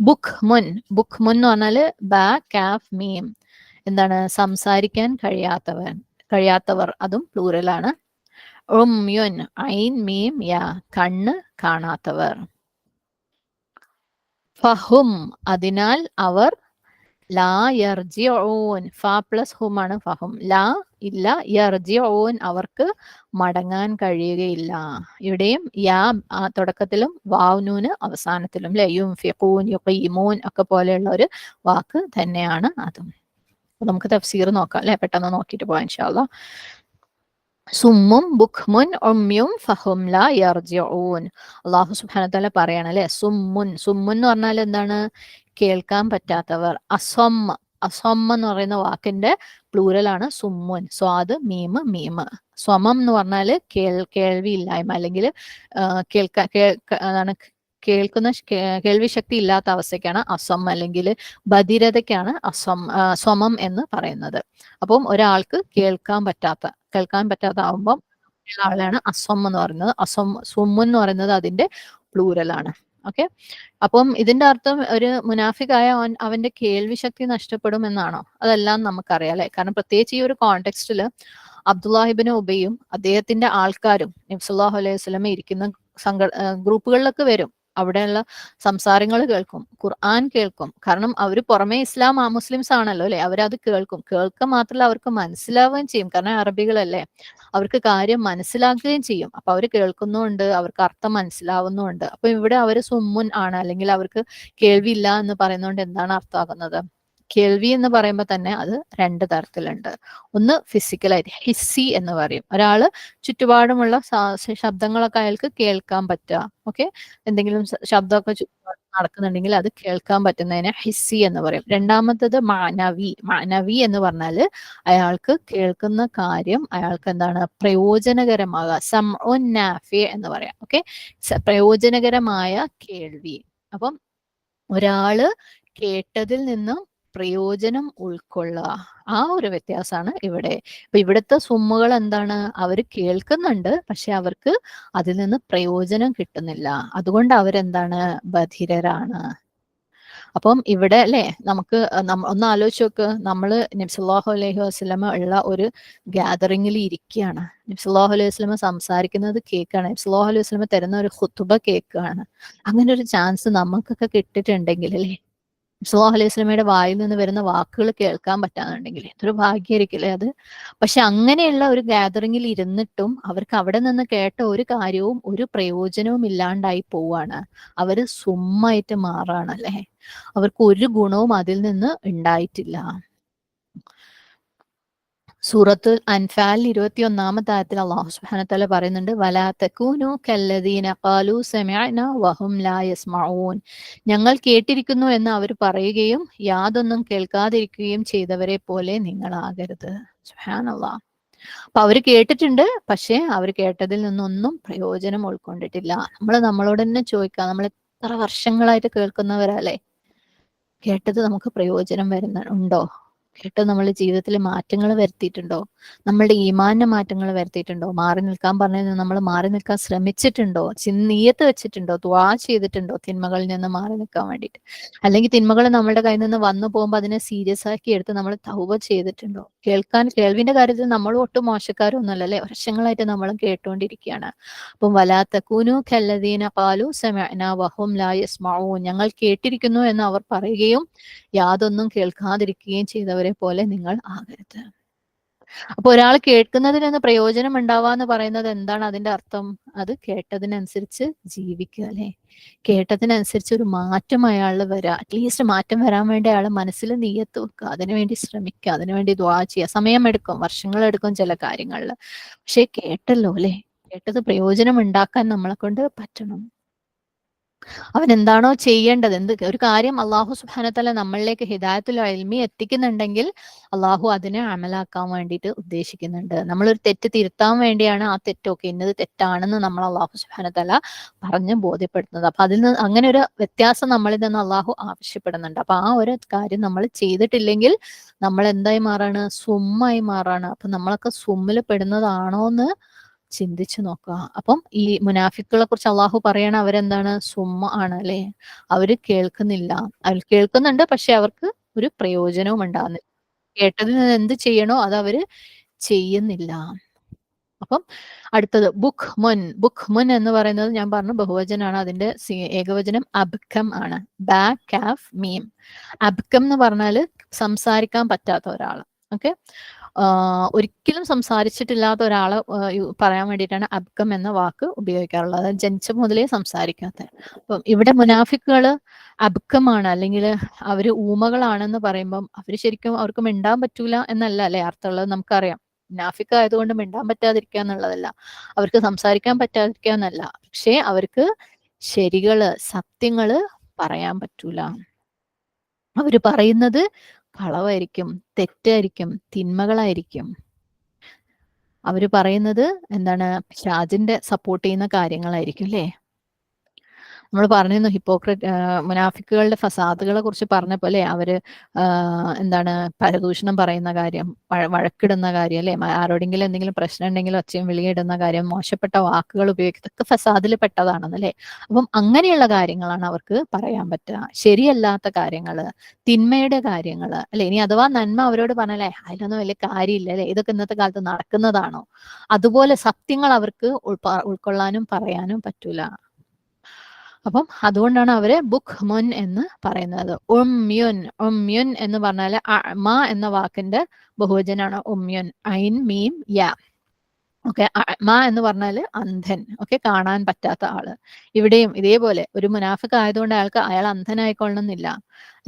ബുക്മുൻ എന്ന് പറഞ്ഞാല് ബാ കാഫ് മീം, എന്താണ്, സംസാരിക്കാൻ കഴിയാത്തവർ, അതും പ്ലൂറലാണ്. ഉമ്യുൻ ഐൻ മീം യാ, കണ്ണ് കാണാത്തവർ. ഫഹും, അതിനാൽ അവർ, ലാ യർജിഊൻ, ഫ പ്ലസ് ഹും ആണ് ഫഹും, ലാ ഇല്ല, യർജിഊൻ അവർക്ക് മടങ്ങാൻ കഴിയുകയില്ല. ഇവിടെയും യാ തുടക്കത്തിലും വാവ് നൂന് അവസാനത്തിലും അല്ലെ, യുൻഫിഖൂൻ യുഖീമൂൻ ഒക്കെ പോലെയുള്ള ഒരു വാക്ക് തന്നെയാണ് അതും. നമുക്ക് തഫ്സീർ നോക്കാം അല്ലെ, പെട്ടെന്ന് നോക്കിയിട്ട് പോവാം ഇൻഷാ അല്ലാഹ്. സുമ്മും ബുക്മുൻ ഉമ്യും ഫഹും ലാ യർജിഊൻ. അല്ലാഹു സുബ്ഹാനഹു വ തആല പറയാണ് അല്ലെ, സുമ്മുൻ എന്ന് പറഞ്ഞാൽ എന്താണ്, കേൾക്കാൻ പറ്റാത്തവർ. അസ്വം എന്ന് പറയുന്ന വാക്കിന്റെ പ്ലൂറലാണ് സുമ്മുൻ, സ്വാദ് മീമ് മീമ്. സ്വമം എന്ന് പറഞ്ഞാല് കേൾവിയില്ലായ്മ, അല്ലെങ്കിൽ കേൾവി ശക്തി ഇല്ലാത്ത അവസ്ഥയ്ക്കാണ് അസം, അല്ലെങ്കിൽ ബധിരതയ്ക്കാണ് സ്വമം എന്ന് പറയുന്നത്. അപ്പം ഒരാൾക്ക് കേൾക്കാൻ പറ്റാത്ത ആവുമ്പം ആളാണ് അസ്വം എന്ന് പറയുന്നത്. സുമ്മുൻ എന്ന് പറയുന്നത് അതിന്റെ പ്ലൂറലാണ്. ഓക്കെ, അപ്പം ഇതിന്റെ അർത്ഥം ഒരു മുനാഫിക്കായ അവന്റെ കേൾവി ശക്തി നഷ്ടപ്പെടും എന്നാണോ? അതെല്ലാം നമുക്കറിയാം അല്ലെ. കാരണം പ്രത്യേകിച്ച് ഈ ഒരു കോണ്ടെക്സ്റ്റില് അബ്ദുല്ലാഹിബിന് ഉബയും അദ്ദേഹത്തിന്റെ ആൾക്കാരും നബി സല്ലല്ലാഹു അലൈഹി വസല്ലം ഇരിക്കുന്ന ഗ്രൂപ്പുകളിലൊക്കെ വരും. അവിടെയുള്ള സംസാരങ്ങൾ കേൾക്കും, ഖുർആൻ കേൾക്കും. കാരണം അവർ പുറമെ മുസ്ലിംസ് ആണല്ലോ അല്ലെ, അവരത് കേൾക്കുക മാത്രമല്ല അവർക്ക് മനസ്സിലാവുകയും ചെയ്യും. കാരണം അറബികളല്ലേ, അവർക്ക് കാര്യം മനസ്സിലാക്കുകയും ചെയ്യും. അപ്പൊ അവർ കേൾക്കുന്നുണ്ട്, അവർക്ക് അർത്ഥം മനസ്സിലാവുന്നുണ്ട്. അപ്പൊ ഇവിടെ അവര് സുമ്മുൻ ആണ്, അല്ലെങ്കിൽ അവർക്ക് കേൾവിയില്ല എന്ന് പറയുന്നതുകൊണ്ട് എന്താണ് അർത്ഥമാകുന്നത്? കേൾവി എന്ന് പറയുമ്പോൾ തന്നെ അത് രണ്ട് തരത്തിലുണ്ട്. ഒന്ന് ഫിസിക്കലായിട്ട് ഹിസ്സി എന്ന് പറയും. ഒരാള് ചുറ്റുപാടുമുള്ള ശബ്ദങ്ങളൊക്കെ അയാൾക്ക് കേൾക്കാൻ പറ്റുക. ഓക്കെ, എന്തെങ്കിലും ശബ്ദമൊക്കെ ചുറ്റുപാട് നടക്കുന്നുണ്ടെങ്കിൽ അത് കേൾക്കാൻ പറ്റുന്നതിനെ ഹിസ്സി എന്ന് പറയും. രണ്ടാമത്തത് മാനവി എന്ന് പറഞ്ഞാല് അയാൾക്ക് കേൾക്കുന്ന കാര്യം അയാൾക്ക് എന്താണ്, പ്രയോജനകരമാകുക. സംഉൻ നാഫി എന്ന് പറയാം. ഓക്കെ, പ്രയോജനകരമായ കേൾവി. അപ്പം ഒരാള് കേട്ടതിൽ നിന്നും പ്രയോജനം ഉൾക്കൊള്ളുക, ആ ഒരു വ്യത്യാസമാണ് ഇവിടെ. അപ്പൊ ഇവിടുത്തെ സുമ്മുകൾ എന്താണ്, അവർ കേൾക്കുന്നുണ്ട്, പക്ഷെ അവർക്ക് അതിൽ നിന്ന് പ്രയോജനം കിട്ടുന്നില്ല. അതുകൊണ്ട് അവരെന്താണ്, ബധിരരാണ്. അപ്പം ഇവിടെ അല്ലെ, നമുക്ക് ഒന്ന് ആലോചിച്ച് നോക്ക്, നമ്മള് നബി സല്ലല്ലാഹു അലൈഹി വസല്ലമ ഉള്ള ഒരു ഗ്യാതറിംഗിൽ ഇരിക്കുകയാണ്. നബി സല്ലല്ലാഹു അലൈഹി വസല്ലമ സംസാരിക്കുന്നത് കേൾക്കുകയാണ്. നബി സല്ലല്ലാഹു അലൈഹി വസല്ലമ തരുന്ന ഒരു ഖുതുബ കേൾക്കുകയാണ്. അങ്ങനെ ഒരു ചാൻസ് നമുക്കൊക്കെ കിട്ടിയിട്ടുണ്ടെങ്കിൽ അല്ലേ, സ്വല്ലല്ലാഹു അലൈഹി വസല്ലമയുടെ വായിൽ നിന്ന് വരുന്ന വാക്കുകൾ കേൾക്കാൻ പറ്റാന്നുണ്ടെങ്കിൽ എന്തൊരു ഭാഗ്യമായിരിക്കില്ലേ അത്. പക്ഷെ അങ്ങനെയുള്ള ഒരു ഗാദറിങ്ങിൽ ഇരുന്നിട്ടും അവർക്ക് അവിടെ നിന്ന് കേട്ട ഒരു കാര്യവും ഒരു പ്രയോജനവും ഇല്ലാണ്ടായി പോവാണ്. അവര് സുമ്മായിട്ട് മാറാണ് അല്ലെ. അവർക്ക് ഒരു ഗുണവും അതിൽ നിന്ന് ഉണ്ടായിട്ടില്ല. സൂറത്തുൽ അൻഫാൽ 21 ആയത്തിൽ അല്ലാഹു സുബ്ഹാനഹു വതആല പറയുന്നുണ്ട്, വലാ തകൂനു കല്ലദീന ഖാലൂ സമിഅനാ വഹും ലാ യസ്മഊൻ. ഞങ്ങൾ കേട്ടിരിക്കുന്നു എന്ന് അവർ പറയുകയും യാതൊന്നും കേൾക്കാതിരിക്കുകയും ചെയ്തവരെ പോലെ നിങ്ങളാകരുത്. സുബ്ഹാനല്ലാഹ്. അപ്പൊ അവര് കേട്ടിട്ടുണ്ട്, പക്ഷെ അവർ കേട്ടതിൽ നിന്നൊന്നും പ്രയോജനം ഉൾക്കൊണ്ടിട്ടില്ല. നമ്മളോട് തന്നെ ചോദിക്കാം, നമ്മൾ എത്ര വർഷങ്ങളായിട്ട് കേൾക്കുന്നവരല്ലേ, കേട്ടത് നമുക്ക് പ്രയോജനം ഉണ്ടോ? കേട്ട് നമ്മൾ ജീവിതത്തിൽ മാറ്റങ്ങൾ വരുത്തിയിട്ടുണ്ടോ? നമ്മളുടെ ഈമാനിന് മാറ്റങ്ങൾ വരുത്തിയിട്ടുണ്ടോ? മാറി നിൽക്കാൻ പറഞ്ഞാൽ നമ്മൾ മാറി നിൽക്കാൻ ശ്രമിച്ചിട്ടുണ്ടോ? നിയ്യത്ത് വെച്ചിട്ടുണ്ടോ? ദുആ ചെയ്തിട്ടുണ്ടോ തിന്മകളിൽ നിന്ന് മാറി നിൽക്കാൻ വേണ്ടിയിട്ട്? അല്ലെങ്കിൽ തിന്മകൾ നമ്മുടെ കയ്യിൽ നിന്ന് വന്നു പോകുമ്പോൾ അതിനെ സീരിയസ് ആക്കി എടുത്ത് നമ്മൾ തൗബ ചെയ്തിട്ടുണ്ടോ? കേൾവിന്റെ കാര്യത്തിൽ നമ്മൾ ഒട്ടും മോശക്കാരൊന്നുമല്ല അല്ലെ, വർഷങ്ങളായിട്ട് നമ്മളും കേട്ടുകൊണ്ടിരിക്കുകയാണ്. അപ്പം വലാ തകൂനു കല്ലദീന ഖാലൂ സമിഅനാ വഹും ലാ യസ്മഊൻ. ഞങ്ങൾ കേട്ടിരിക്കുന്നു എന്ന് അവർ പറയുകയും യാതൊന്നും കേൾക്കാതിരിക്കുകയും ചെയ്തവരെ പോലെ നിങ്ങൾ ആകരുത്. അപ്പൊ ഒരാൾ കേൾക്കുന്നതിൽ നിന്ന് പ്രയോജനം ഉണ്ടാവാന്ന് പറയുന്നത് എന്താണ് അതിന്റെ അർത്ഥം? അത് കേട്ടതിനനുസരിച്ച് ജീവിക്കുക അല്ലെ. കേട്ടതിനനുസരിച്ച് ഒരു മാറ്റം അയാളിൽ വരാ. അറ്റ്ലീസ്റ്റ് മാറ്റം വരാൻ വേണ്ടി അയാൾ മനസ്സിൽ നിയ്യത്ത് വെക്കുക, അതിനുവേണ്ടി ശ്രമിക്കുക, അതിനുവേണ്ടി ദുആ ചെയ്യുക. സമയമെടുക്കും, വർഷങ്ങളെടുക്കും ചില കാര്യങ്ങളിൽ. പക്ഷെ കേട്ടല്ലോ അല്ലെ, കേട്ടത് പ്രയോജനം ഉണ്ടാക്കാൻ നമ്മളെ കൊണ്ട് പറ്റണം. അവൻ എന്താണോ ചെയ്യേണ്ടത്, ഒരു കാര്യം അള്ളാഹു സുബ്ഹാനഹു വതആല നമ്മളിലേക്ക് ഹിദായത്തുൽ ഇൽമി എത്തിക്കുന്നുണ്ടെങ്കിൽ അള്ളാഹു അതിനെ അമലാക്കാൻ വേണ്ടിയിട്ട് ഉദ്ദേശിക്കുന്നുണ്ട്. നമ്മളൊരു തെറ്റ് തിരുത്താൻ വേണ്ടിയാണ് ആ തെറ്റൊക്കെ ഇന്നത് തെറ്റാണെന്ന് നമ്മൾ അള്ളാഹു സുബ്ഹാനഹു വതആല പറഞ്ഞ് ബോധ്യപ്പെടുത്തുന്നത്. അപ്പൊ അതിൽ നിന്ന് അങ്ങനെ ഒരു വ്യത്യാസം നമ്മളിൽ നിന്ന് അള്ളാഹു ആവശ്യപ്പെടുന്നുണ്ട്. അപ്പൊ ആ ഒരു കാര്യം നമ്മൾ ചെയ്തിട്ടില്ലെങ്കിൽ നമ്മൾ എന്തായി മാറാണ്? സുമ്മായി മാറാണ്. അപ്പൊ നമ്മളൊക്കെ സുമ്മിൽ പെടുന്നതാണോ എന്ന് ചിന്തിച്ചു നോക്കുക. അപ്പം ഈ മുനാഫിക്കുകളെ കുറിച്ച് അള്ളാഹു പറയണ അവരെന്താണ്? സുമ്മ ആണ് അല്ലെ. അവര് കേൾക്കുന്നില്ല. അവർ കേൾക്കുന്നുണ്ട്, പക്ഷെ അവർക്ക് ഒരു പ്രയോജനവും ഉണ്ടാകുന്നില്ല. കേട്ടതിൽ നിന്ന് എന്ത് ചെയ്യണോ അത് അവര് ചെയ്യുന്നില്ല. അപ്പം അടുത്തത് ബുക്ക് മുൻ എന്ന് പറയുന്നത് ഞാൻ പറഞ്ഞു ബഹുവചനാണ്. അതിന്റെ ഏകവചനം അബ്കം ആണ്. ബാ കാഫ് മീം. അബ്കം എന്ന് പറഞ്ഞാല് സംസാരിക്കാൻ പറ്റാത്ത ഒരാള്. ഓക്കെ, ഒരിക്കലും സംസാരിച്ചിട്ടില്ലാത്ത ഒരാളെ പറയാൻ വേണ്ടിയിട്ടാണ് അബ്കം എന്ന വാക്ക് ഉപയോഗിക്കാറുള്ളത്. അതായത് ജനിച്ച മുതലേ സംസാരിക്കാത്ത. അപ്പം ഇവിടെ മുനാഫിക്കുകള് അബ്കമാണ്, അല്ലെങ്കിൽ അവര് ഊമകളാണെന്ന് പറയുമ്പം അവര് ശരിക്കും അവർക്ക് മിണ്ടാൻ പറ്റൂല എന്നല്ല അല്ലെ അർത്ഥമുള്ളത് നമുക്കറിയാം. മുനാഫിക്ക് ആയതുകൊണ്ട് മിണ്ടാൻ പറ്റാതിരിക്കുക എന്നുള്ളതല്ല, അവർക്ക് സംസാരിക്കാൻ പറ്റാതിരിക്കുക എന്നല്ല, പക്ഷെ അവർക്ക് സത്യങ്ങള് പറയാൻ പറ്റൂല. അവര് പറയുന്നത് കളവായിരിക്കും, തെറ്റായിരിക്കും, തിന്മകളായിരിക്കും. അവര് പറയുന്നത് എന്താണ്? പിശാചിന്റെ സപ്പോർട്ട് ചെയ്യുന്ന കാര്യങ്ങളായിരിക്കും അല്ലേ. നമ്മൾ പറഞ്ഞിരുന്നു മുനാഫിക്കുകളുടെ ഫസാദുകളെ കുറിച്ച് പറഞ്ഞപ്പോൾ അല്ലെ, അവര് എന്താണ് പരദൂഷണം പറയുന്ന കാര്യം, വഴക്കിടുന്ന കാര്യം അല്ലെ, ആരോടെങ്കിലും എന്തെങ്കിലും പ്രശ്നം ഉണ്ടെങ്കിൽ ഒച്ചയും വിളിയിടുന്ന കാര്യം, മോശപ്പെട്ട വാക്കുകൾ ഉപയോഗിക്കുന്നതൊക്കെ ഫസാദിൽ പെട്ടതാണെന്നല്ലേ. അപ്പം അങ്ങനെയുള്ള കാര്യങ്ങളാണ് അവർക്ക് പറയാൻ പറ്റുക. ശരിയല്ലാത്ത കാര്യങ്ങള്, തിന്മയുടെ കാര്യങ്ങള് അല്ലെ. ഇനി അഥവാ നന്മ അവരോട് പറഞ്ഞല്ലേ, അതിലൊന്നും വലിയ കാര്യമില്ല അല്ലെ, ഇതൊക്കെ ഇന്നത്തെ കാലത്ത് നടക്കുന്നതാണോ? അതുപോലെ സത്യങ്ങൾ അവർക്ക് ഉൾക്കൊള്ളാനും പറയാനും പറ്റൂല. അതുകൊണ്ടാണ് അവരെ ബുക്ക് മുൻ എന്ന് പറയുന്നത്. ഉമ്യുൻ എന്ന് പറഞ്ഞാല് അഅ്മ എന്ന വാക്കിന്റെ ബഹുവചനാണ് ഉമ്യുൻ. ഐൻ മീം യാ. ഓക്കെ, അഅ്മ എന്ന് പറഞ്ഞാല് അന്ധൻ. ഓക്കെ, കാണാൻ പറ്റാത്ത ആള്. ഇവിടെയും ഇതേപോലെ ഒരു മുനാഫിക്ക് ആയതുകൊണ്ട് അയാൾ അന്ധനായിക്കൊള്ളണമെന്നില്ല.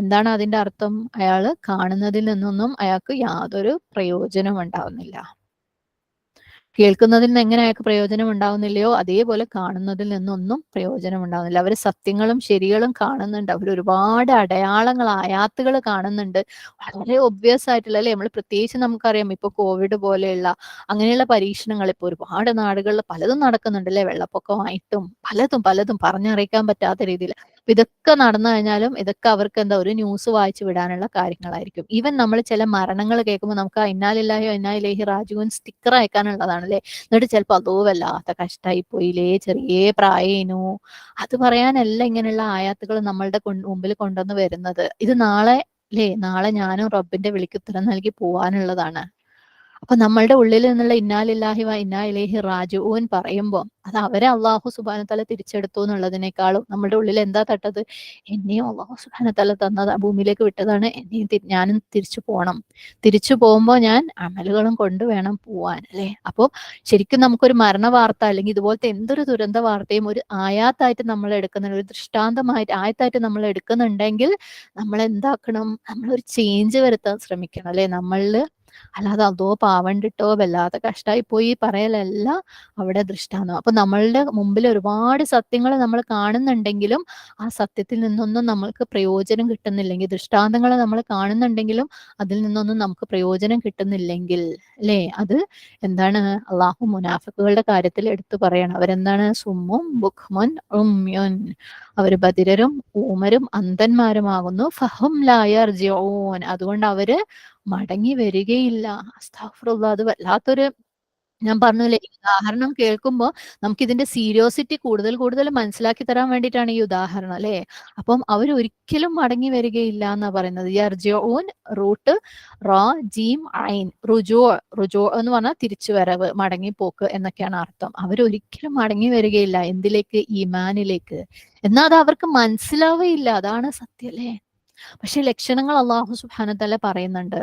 എന്താണ് അതിന്റെ അർത്ഥം? അയാള് കാണുന്നതിൽ നിന്നൊന്നും അയാൾക്ക് യാതൊരു പ്രയോജനം ഉണ്ടാവുന്നില്ല. കേൾക്കുന്നതിൽ നിന്ന് എങ്ങനെ അയാൾക്ക് പ്രയോജനം ഉണ്ടാവുന്നില്ലയോ അതേപോലെ കാണുന്നതിൽ നിന്നൊന്നും പ്രയോജനം ഉണ്ടാവുന്നില്ല. അവർ സത്യങ്ങളും ശരികളും കാണുന്നുണ്ട്. അവർ ഒരുപാട് അടയാളങ്ങൾ, ആയാത്തുകൾ കാണുന്നുണ്ട്. വളരെ ഒബ്വിയസ് ആയിട്ടുള്ള അല്ലെ. നമ്മൾ പ്രത്യേകിച്ച് നമുക്കറിയാം ഇപ്പൊ കോവിഡ് പോലെയുള്ള അങ്ങനെയുള്ള പരീക്ഷണങ്ങൾ ഇപ്പൊ ഒരുപാട് നാടുകളിൽ പലതും നടക്കുന്നുണ്ട് അല്ലെ. വെള്ളപ്പൊക്കമായിട്ടും പലതും പറഞ്ഞറിയിക്കാൻ പറ്റാത്ത രീതിയിൽ. ഇതൊക്കെ നടന്നു കഴിഞ്ഞാലും ഇതൊക്കെ അവർക്ക് എന്താ, ഒരു ന്യൂസ് വായിച്ചു വിടാനുള്ള കാര്യങ്ങളായിരിക്കും. ഈവൻ നമ്മൾ ചില മരണങ്ങൾ കേൾക്കുമ്പോൾ നമുക്ക് ഇന്നാലില്ലാഹി ഇന്നാ ഇലൈഹി റാജിഊൻ സ്റ്റിക്കർ അയക്കാനുള്ളതാണ് അല്ലെ. എന്നിട്ട് ചിലപ്പോൾ അതോ വല്ലാത്ത കഷ്ടായി പോയില്ലേ, ചെറിയ പ്രായേനു, അത് പറയാനല്ല ഇങ്ങനെയുള്ള ആയാത്തുകൾ നമ്മളുടെ മുമ്പിൽ കൊണ്ടുവന്ന് വരുന്നത്. ഇത് നാളെ ഞാനും റബ്ബിന്റെ വിളിക്ക് ഉത്തരം നൽകി പോവാനുള്ളതാണ്. അപ്പൊ നമ്മളുടെ ഉള്ളിൽ നിന്നുള്ള ഇന്നാ ലില്ലാഹി വ ഇന്നാ ഇലൈഹി റാജിഊൻ പറയുമ്പോൾ അത് അവരെ അള്ളാഹു സുബ്ഹാനഹു തആല തിരിച്ചെടുത്തു എന്നുള്ളതിനേക്കാളും നമ്മുടെ ഉള്ളിൽ എന്താ തട്ടത്, എന്നെയും അള്ളാഹു സുബ്ഹാനഹു തആല തന്നത് ഭൂമിയിലേക്ക് വിട്ടതാണ്, ഞാനും തിരിച്ചു പോകണം, തിരിച്ചു പോകുമ്പോൾ ഞാൻ അമലുകളും കൊണ്ട് വേണം പോവാൻ അല്ലെ. അപ്പോൾ ശരിക്കും നമുക്കൊരു മരണ വാർത്ത അല്ലെങ്കിൽ ഇതുപോലത്തെ എന്തൊരു ദുരന്ത വാർത്തയും ഒരു ആയാത്തായിട്ട് നമ്മൾ എടുക്കുന്ന, ഒരു ദൃഷ്ടാന്തമായിട്ട് ആയത്തായിട്ട് നമ്മൾ എടുക്കുന്നുണ്ടെങ്കിൽ നമ്മൾ എന്താക്കണം, നമ്മളൊരു ചേഞ്ച് വരുത്താൻ ശ്രമിക്കണം അല്ലെ നമ്മളിൽ. അല്ലാതെ അതോ പാവണ്ടിട്ടോ വല്ലാതെ കഷ്ടമായി പോയി പറയലല്ല അവിടെ ദൃഷ്ടാന്തം. അപ്പൊ നമ്മളുടെ മുമ്പിൽ ഒരുപാട് സത്യങ്ങൾ നമ്മൾ കാണുന്നുണ്ടെങ്കിലും ആ സത്യത്തിൽ നിന്നൊന്നും നമ്മൾക്ക് പ്രയോജനം കിട്ടുന്നില്ലെങ്കിൽ, ദൃഷ്ടാന്തങ്ങൾ നമ്മൾ കാണുന്നുണ്ടെങ്കിലും അതിൽ നിന്നൊന്നും നമുക്ക് പ്രയോജനം കിട്ടുന്നില്ലെങ്കിൽ അല്ലേ, അത് എന്താണ് അള്ളാഹു മുനാഫിക്കുകളുടെ കാര്യത്തിൽ എടുത്തു പറയണം. അവരെന്താണ്, സുമ്മും ബുക്മുൻ ഉമ്യുൻ, അവർ ബധിരരും ഊമരും അന്ധന്മാരുമാകുന്നു. ഫഹും ലാ യർജിഊൻ, അതുകൊണ്ട് അവര് മടങ്ങി വരികയില്ല. അസ്തഗ്ഫിറുല്ലാഹ്, അത് വല്ലാത്തൊരു, ഞാൻ പറഞ്ഞില്ലേ ഈ ഉദാഹരണം കേൾക്കുമ്പോൾ നമുക്ക് ഇതിന്റെ സീരിയോസിറ്റി കൂടുതൽ കൂടുതൽ മനസ്സിലാക്കി തരാൻ വേണ്ടിയിട്ടാണ് ഈ ഉദാഹരണം അല്ലെ. അപ്പം അവരൊരിക്കലും മടങ്ങി വരികയില്ല എന്നാ പറയുന്നത്. യർജിഊൻ റൂട്ട് റ ജീം ഐൻ, റുജൂ, റുജൂ എന്ന് പറഞ്ഞാൽ തിരിച്ചു വരവ്, മടങ്ങിപ്പോക്ക് എന്നൊക്കെയാണ് അർത്ഥം. അവരൊരിക്കലും മടങ്ങി വരികയില്ല എന്തിലേക്ക്, ഈമാനിലേക്ക്. എന്നാൽ അത് അവർക്ക് മനസ്സിലാവുകയില്ല, അതാണ് സത്യം അല്ലേ. പക്ഷെ ലക്ഷണങ്ങൾ അള്ളാഹു സുബ്ഹാനഹു തആല പറയുന്നുണ്ട്.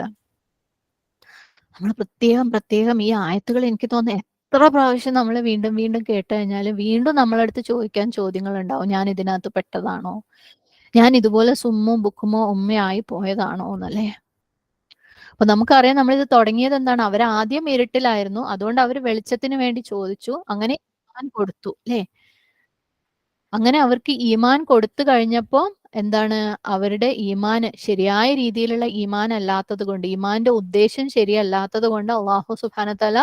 നമ്മൾ പ്രത്യേകം പ്രത്യേകം ഈ ആയത്തുകൾ എനിക്ക് തോന്നുന്നു എത്ര പ്രാവശ്യം നമ്മൾ വീണ്ടും വീണ്ടും കേട്ട് കഴിഞ്ഞാലും വീണ്ടും നമ്മളടുത്ത് ചോദിക്കാൻ ചോദ്യങ്ങൾ ഉണ്ടാവും. ഞാൻ ഇതിനകത്ത് പെട്ടതാണോ, ഞാൻ ഇതുപോലെ സുമ്മോ ബുക്കുമോ ഉമ്മയായി പോയതാണോ എന്നല്ലേ. അപ്പൊ നമുക്കറിയാം നമ്മളിത് തുടങ്ങിയത് എന്താണ്, അവരാദ്യം ഇരുട്ടിലായിരുന്നു, അതുകൊണ്ട് അവർ വെളിച്ചത്തിന് വേണ്ടി ചോദിച്ചു, അങ്ങനെ ഈമാൻ കൊടുത്തു അല്ലേ. അങ്ങനെ അവർക്ക് ഈമാൻ കൊടുത്തു കഴിഞ്ഞപ്പോൾ എന്താണ്, അവരുടെ ഈമാന് ശരിയായ രീതിയിലുള്ള ഈമാൻ അല്ലാത്തത് കൊണ്ട്, ഈമാന്റെ ഉദ്ദേശം ശരിയല്ലാത്തത് കൊണ്ട് അള്ളാഹു സുബ്ഹാനഹു തആല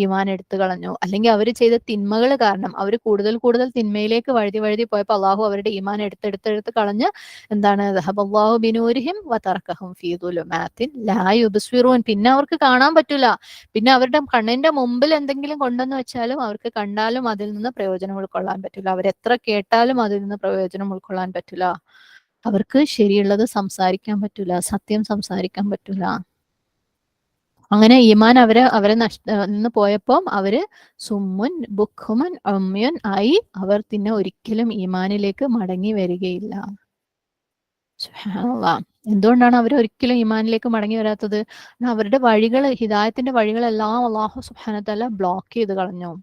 ഈമാൻ എടുത്തു കളഞ്ഞു. അല്ലെങ്കിൽ അവർ ചെയ്ത തിന്മകൾ കാരണം അവർ കൂടുതൽ കൂടുതൽ തിന്മയിലേക്ക് വഴുതി വഴുതി പോയപ്പോൾ അള്ളാഹു അവരുടെ ഈമാൻ എടുത്തെടുത്ത് കളഞ്ഞ് എന്താണ്, ദഹബല്ലാഹു ബിനൂരിഹിം വതറകഹും ഫീ ദുലുമാത്തിൻ ലാ യുബ്സിറൂൻ, പിന്നെ അവർക്ക് കാണാൻ പറ്റില്ല. പിന്നെ അവരുടെ കണ്ണിന്റെ മുമ്പിൽ എന്തെങ്കിലും കൊണ്ടെന്ന് വെച്ചാലും അവർക്ക് കണ്ടാലും അതിൽ നിന്ന് പ്രയോജനം ഉൾക്കൊള്ളാൻ പറ്റില്ല, അവരെത്ര കേട്ടാലും അതിൽ നിന്ന് പ്രയോജനം ഉൾക്കൊള്ളാൻ പറ്റില്ല, അവർക്ക് ശരിയുള്ളത് സംസാരിക്കാൻ പറ്റൂല, സത്യം സംസാരിക്കാൻ പറ്റൂല. അങ്ങനെ ഈമാൻ അവരെ നിന്ന് പോയപ്പോൾ അവര് സുമ്മുൻ ബുക്കുമൻ ഉമ്യുൻ ആയി, അവർ പിന്നെ ഒരിക്കലും ഈമാനിലേക്ക് മടങ്ങി വരികയില്ല. സുബ്ഹാനല്ലാഹ്, എന്തുകൊണ്ടാണ് അവർ ഒരിക്കലും ഈമാനിലേക്ക് മടങ്ങി വരാത്തത്? അവരുടെ വഴികൾ, ഹിദായത്തിന്റെ വഴികളെല്ലാം അള്ളാഹു സുബ്ഹാനഹു തആല ബ്ലോക്ക് ചെയ്ത് കളഞ്ഞു.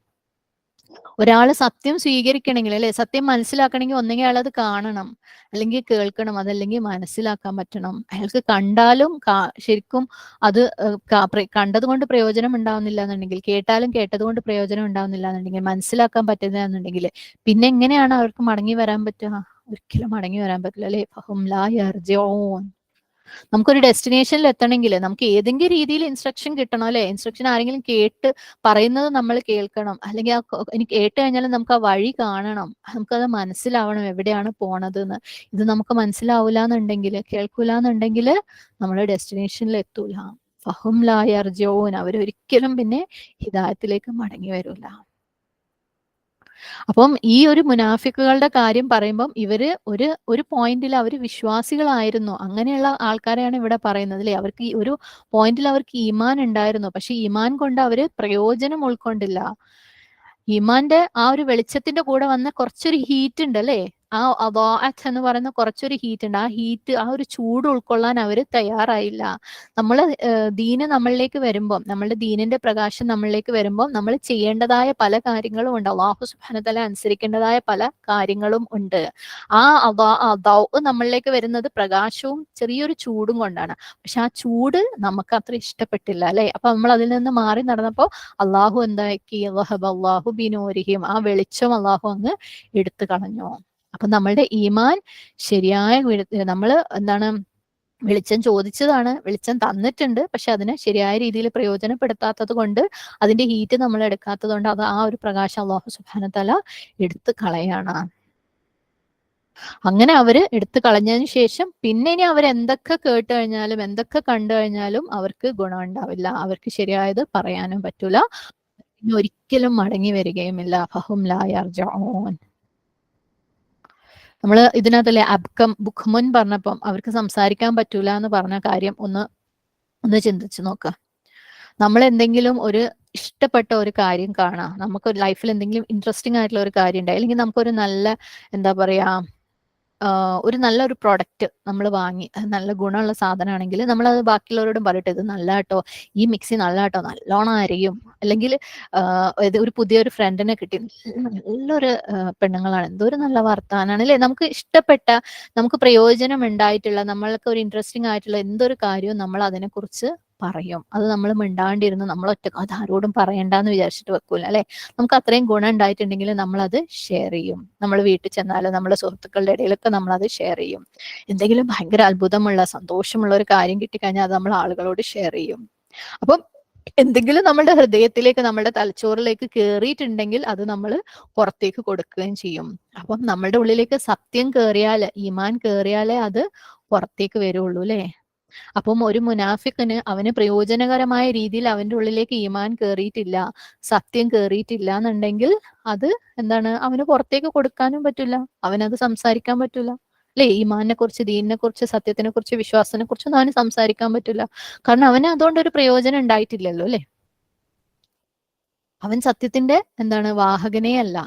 ഒരാള് സത്യം സ്വീകരിക്കണമെങ്കിൽ അല്ലെ, സത്യം മനസ്സിലാക്കണമെങ്കിൽ ഒന്നെങ്കിൽ അയാൾ അത് കാണണം, അല്ലെങ്കിൽ കേൾക്കണം, അതല്ലെങ്കിൽ മനസ്സിലാക്കാൻ പറ്റണം. അയാൾക്ക് കണ്ടാലും ശരിക്കും അത് കണ്ടത് കൊണ്ട് പ്രയോജനം ഉണ്ടാവുന്നില്ല എന്നുണ്ടെങ്കിൽ, കേട്ടാലും കേട്ടത് കൊണ്ട് പ്രയോജനം ഉണ്ടാവുന്നില്ല എന്നുണ്ടെങ്കിൽ, മനസ്സിലാക്കാൻ പറ്റുന്നില്ല എന്നുണ്ടെങ്കിൽ പിന്നെ എങ്ങനെയാണ് അവർക്ക് മടങ്ങി വരാൻ പറ്റുക? ഒരിക്കലും മടങ്ങി വരാൻ പറ്റില്ല അല്ലെ. ഫഹും ലാ യർജിഊൻ. നമുക്കൊരു ഡെസ്റ്റിനേഷനിൽ എത്തണമെങ്കിൽ നമുക്ക് ഏതെങ്കിലും രീതിയിൽ ഇൻസ്ട്രക്ഷൻ കിട്ടണം അല്ലെ. ഇൻസ്ട്രക്ഷൻ ആരെങ്കിലും കേട്ട് പറയുന്നത് നമ്മൾ കേൾക്കണം, അല്ലെങ്കിൽ എനിക്ക് കേട്ട് കഴിഞ്ഞാൽ നമുക്ക് ആ വഴി കാണണം, നമുക്കത് മനസ്സിലാവണം എവിടെയാണ് പോണത് എന്ന്. ഇത് നമുക്ക് മനസ്സിലാവൂല എന്നുണ്ടെങ്കിൽ, കേൾക്കൂല എന്നുണ്ടെങ്കിൽ നമ്മൾ ഡെസ്റ്റിനേഷനിൽ എത്തൂല. ഫഹും ലാ യർജിഊൻ, അവരൊരിക്കലും പിന്നെ ഹിദായത്തിലേക്ക് മടങ്ങി വരൂല. അപ്പം ഈ ഒരു മുനാഫിക്കുകളുടെ കാര്യം പറയുമ്പം ഇവര് ഒരു പോയിന്റിൽ അവർ വിശ്വാസികളായിരുന്നു, അങ്ങനെയുള്ള ആൾക്കാരെയാണ് ഇവിടെ പറയുന്നത് അല്ലെ. അവർക്ക് ഈ ഒരു പോയിന്റിൽ അവർക്ക് ഈമാൻ ഉണ്ടായിരുന്നു, പക്ഷെ ഈമാൻ കൊണ്ട് അവര് പ്രയോജനം ഉൾക്കൊണ്ടില്ല. ഈമാന്റെ ആ ഒരു വെളിച്ചത്തിന്റെ കൂടെ വന്ന കുറച്ചൊരു ഹീറ്റ് ഉണ്ട് അല്ലെ, ആ അദാഅത്ത് എന്ന് പറയുന്ന കുറച്ചൊരു ഹീറ്റ് ഉണ്ട്. ആ ഹീറ്റ്, ആ ഒരു ചൂട് ഉൾക്കൊള്ളാൻ അവർ തയ്യാറായില്ല. നമ്മൾ ദീന് നമ്മളിലേക്ക് വരുമ്പോൾ, നമ്മളുടെ ദീനിന്റെ പ്രകാശം നമ്മളിലേക്ക് വരുമ്പോൾ നമ്മൾ ചെയ്യേണ്ടതായ പല കാര്യങ്ങളും ഉണ്ട്, അല്ലാഹു സുബ്ഹാനഹു തആല അനുസരിക്കേണ്ടതായ പല കാര്യങ്ങളും ഉണ്ട്. ആ നമ്മളിലേക്ക് വരുന്നത് പ്രകാശവും ചെറിയൊരു ചൂടും കൊണ്ടാണ്. പക്ഷെ ആ ചൂട് നമുക്ക് അത്ര ഇഷ്ടപ്പെട്ടില്ല അല്ലെ. അപ്പൊ നമ്മൾ അതിൽ നിന്ന് മാറി നടന്നപ്പോൾ അള്ളാഹു എന്താക്കി, അല്ലാഹു ബിനൂരിഹിം, ആ വെളിച്ചം അള്ളാഹു അങ്ങ് എടുത്തു കളഞ്ഞു. അപ്പൊ നമ്മളുടെ ഈമാൻ ശരിയായ നമ്മൾ എന്താണ്, വെളിച്ചം ചോദിച്ചതാണ്, വെളിച്ചം തന്നിട്ടുണ്ട്, പക്ഷെ അതിനെ ശരിയായ രീതിയിൽ പ്രയോജനപ്പെടുത്താത്തത് കൊണ്ട്, അതിന്റെ ഹീറ്റ് നമ്മൾ എടുക്കാത്തത് കൊണ്ട് അത് ആ ഒരു പ്രകാശം അല്ലാഹു സുബ്ഹാനഹു തആല എടുത്തു കളയാണ്. അങ്ങനെ അവര് എടുത്തു കളഞ്ഞതിന് ശേഷം പിന്നെ ഇനി അവരെന്തൊക്കെ കേട്ട് കഴിഞ്ഞാലും എന്തൊക്കെ കണ്ടു കഴിഞ്ഞാലും അവർക്ക് ഗുണം ഉണ്ടാവില്ല, അവർക്ക് ശരിയായത് പറയാനും പറ്റൂല, ഇനി ഒരിക്കലും മടങ്ങി വരികയുമില്ല. ഫഹും ലാ യർജിഊൻ. നമ്മൾ ഇതിനകത്തല്ലേ അബ്കം ബുഖ്മുൻ പറഞ്ഞപ്പം അവർക്ക് സംസാരിക്കാൻ പറ്റൂല എന്ന് പറഞ്ഞ കാര്യം ഒന്ന് ചിന്തിച്ചു നോക്കുക. നമ്മളെന്തെങ്കിലും ഒരു ഇഷ്ടപ്പെട്ട ഒരു കാര്യം കാണാം. നമുക്ക് ലൈഫിൽ എന്തെങ്കിലും ഇൻട്രസ്റ്റിംഗ് ആയിട്ടുള്ള ഒരു കാര്യം ഉണ്ടായി. അല്ലെങ്കിൽ നമുക്കൊരു നല്ല എന്താ പറയാ ഒരു നല്ലൊരു പ്രൊഡക്റ്റ് നമ്മൾ വാങ്ങി. അത് നല്ല ഗുണമുള്ള സാധനമാണെങ്കിൽ നമ്മളത് ബാക്കിയുള്ളവരോടും പറയട്ടെ ഇത് നല്ലതാട്ടോ, ഈ മിക്സി നല്ലതാട്ടോ, നല്ലോണം അരിയും. അല്ലെങ്കിൽ ഇത് ഒരു പുതിയൊരു ഫ്രണ്ടിനെ കിട്ടി, നല്ലൊരു പെണ്ണുങ്ങളാണ്, എന്തോരം നല്ല വർത്താനാണ് അല്ലേ. നമുക്ക് ഇഷ്ടപ്പെട്ട, നമുക്ക് പ്രയോജനം ഉണ്ടായിട്ടുള്ള, നമ്മൾക്ക് ഒരു ഇൻട്രസ്റ്റിംഗ് ആയിട്ടുള്ള എന്തൊരു കാര്യവും നമ്മൾ അതിനെക്കുറിച്ച് പറയും. അത് നമ്മൾ മിണ്ടാണ്ടിരുന്ന് നമ്മൾ ഒറ്റ അത് ആരോടും പറയണ്ടെന്ന് വിചാരിച്ചിട്ട് വെക്കൂല അല്ലെ. നമുക്ക് അത്രയും ഗുണം ഉണ്ടായിട്ടുണ്ടെങ്കിൽ നമ്മളത് ഷെയർ ചെയ്യും. നമ്മൾ വീട്ടിൽ ചെന്നാലും നമ്മുടെ സുഹൃത്തുക്കളുടെ ഇടയിലൊക്കെ നമ്മളത് ഷെയർ ചെയ്യും. എന്തെങ്കിലും ഭയങ്കര അത്ഭുതമുള്ള സന്തോഷമുള്ള ഒരു കാര്യം കിട്ടിക്കഴിഞ്ഞാൽ അത് നമ്മൾ ആളുകളോട് ഷെയർ ചെയ്യും. അപ്പം എന്തെങ്കിലും നമ്മുടെ ഹൃദയത്തിലേക്ക്, നമ്മുടെ തലച്ചോറിലേക്ക് കയറിയിട്ടുണ്ടെങ്കിൽ അത് നമ്മൾ പുറത്തേക്ക് കൊടുക്കുകയും ചെയ്യും. അപ്പം നമ്മുടെ ഉള്ളിലേക്ക് സത്യം കയറിയാല്, ഈമാൻ കയറിയാലേ അത് പുറത്തേക്ക് വരുള്ളൂ അല്ലെ. അപ്പം ഒരു മുനാഫിക്കിന് അവന് പ്രയോജനകരമായ രീതിയിൽ അവന്റെ ഉള്ളിലേക്ക് ഈമാൻ കയറിയിട്ടില്ല, സത്യം കയറിയിട്ടില്ല എന്നുണ്ടെങ്കിൽ അത് എന്താണ്, അവന് പുറത്തേക്ക് കൊടുക്കാനും പറ്റില്ല, അവനത് സംസാരിക്കാൻ പറ്റില്ല അല്ലെ. ഈമാനെ കുറിച്ച്, ദീനിനെ കുറിച്ച്, സത്യത്തിനെ കുറിച്ച്, വിശ്വാസത്തിനെ കുറിച്ചൊന്നും അവന് സംസാരിക്കാൻ പറ്റില്ല. കാരണം അവന് അതുകൊണ്ടൊരു പ്രയോജനം ഉണ്ടായിട്ടില്ലല്ലോ അല്ലെ. അവൻ സത്യത്തിന്റെ എന്താണ്, വാഹകനേ അല്ല.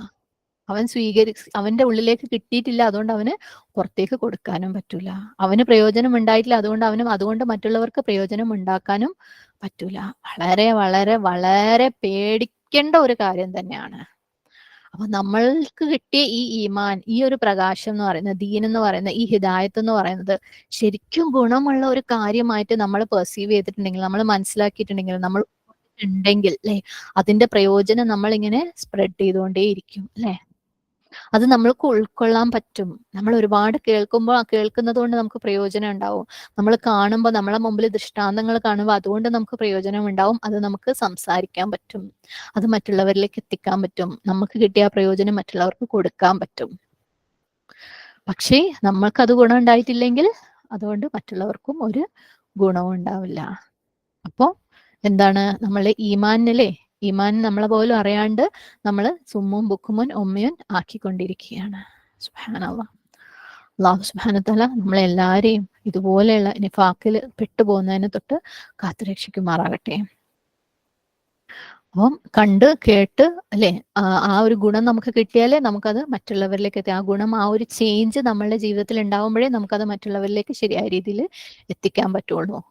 അവന്റെ ഉള്ളിലേക്ക് കിട്ടിയിട്ടില്ല, അതുകൊണ്ട് അവന് പുറത്തേക്ക് കൊടുക്കാനും പറ്റൂല. അവന് പ്രയോജനം ഉണ്ടായിട്ടില്ല, അതുകൊണ്ട് മറ്റുള്ളവർക്ക് പ്രയോജനം ഉണ്ടാക്കാനും പറ്റൂല. വളരെ വളരെ വളരെ പേടിക്കേണ്ട ഒരു കാര്യം തന്നെയാണ്. അപ്പൊ നമ്മൾക്ക് കിട്ടിയ ഈ ഈമാൻ, ഈ ഒരു പ്രകാശം എന്ന് പറയുന്നത്, ദീൻ എന്ന് പറയുന്ന ഈ ഹിദായത്ത് എന്ന് പറയുന്നത് ശരിക്കും ഗുണമുള്ള ഒരു കാര്യമായിട്ട് നമ്മൾ പെർസീവ് ചെയ്തിട്ടുണ്ടെങ്കിൽ, നമ്മൾ മനസ്സിലാക്കിയിട്ടുണ്ടെങ്കിൽ, നമ്മൾ ഉണ്ടെങ്കിൽ അല്ലെ, അതിന്റെ പ്രയോജനം നമ്മൾ ഇങ്ങനെ സ്പ്രെഡ് ചെയ്തുകൊണ്ടേയിരിക്കും അല്ലെ. അത് നമ്മൾക്ക് ഉൾക്കൊള്ളാൻ പറ്റും. നമ്മൾ ഒരുപാട് കേൾക്കുന്നത് കൊണ്ട് നമുക്ക് പ്രയോജനം ഉണ്ടാവും. നമ്മൾ കാണുമ്പോൾ, നമ്മളെ മുമ്പിൽ ദൃഷ്ടാന്തങ്ങൾ കാണുമ്പോൾ അതുകൊണ്ട് നമുക്ക് പ്രയോജനം ഉണ്ടാവും. അത് നമുക്ക് സംസാരിക്കാൻ പറ്റും, അത് മറ്റുള്ളവരിലേക്ക് എത്തിക്കാൻ പറ്റും, നമുക്ക് കിട്ടിയ പ്രയോജനം മറ്റുള്ളവർക്ക് കൊടുക്കാൻ പറ്റും. പക്ഷേ നമ്മൾക്കത് ഗുണം ഉണ്ടായിട്ടില്ലെങ്കിൽ അതുകൊണ്ട് മറ്റുള്ളവർക്കും ഒരു ഗുണവും ഉണ്ടാവില്ല. അപ്പോ എന്താണ്, നമ്മളെ ഈമാനിലെ ഈമാൻ നമ്മളെ പോലും അറിയാണ്ട് നമ്മൾ സുമ്മും ബുക്കുമുൻ ഉമ്മയും ആക്കിക്കൊണ്ടിരിക്കുകയാണ്. സുബ്ഹാനല്ലാഹ്. അല്ലാഹു സുബ്ഹാനഹു തആല നമ്മളെല്ലാരെയും ഇതുപോലെയുള്ള നിഫാഖിൽ പെട്ടുപോകുന്നതിന് തൊട്ട് കാത്തുരക്ഷിക്കുമാറാകട്ടെ. അപ്പം കണ്ട് കേട്ട് അല്ലെ, ആ ഒരു ഗുണം നമുക്ക് കിട്ടിയാലേ നമുക്കത് മറ്റുള്ളവരിലേക്ക് എത്തി, ആ ഗുണം, ആ ഒരു ചേഞ്ച് നമ്മളുടെ ജീവിതത്തിൽ ഉണ്ടാവുമ്പോഴേ നമുക്കത് മറ്റുള്ളവരിലേക്ക് ശരിയായ രീതിയിൽ എത്തിക്കാൻ പറ്റുള്ളൂ.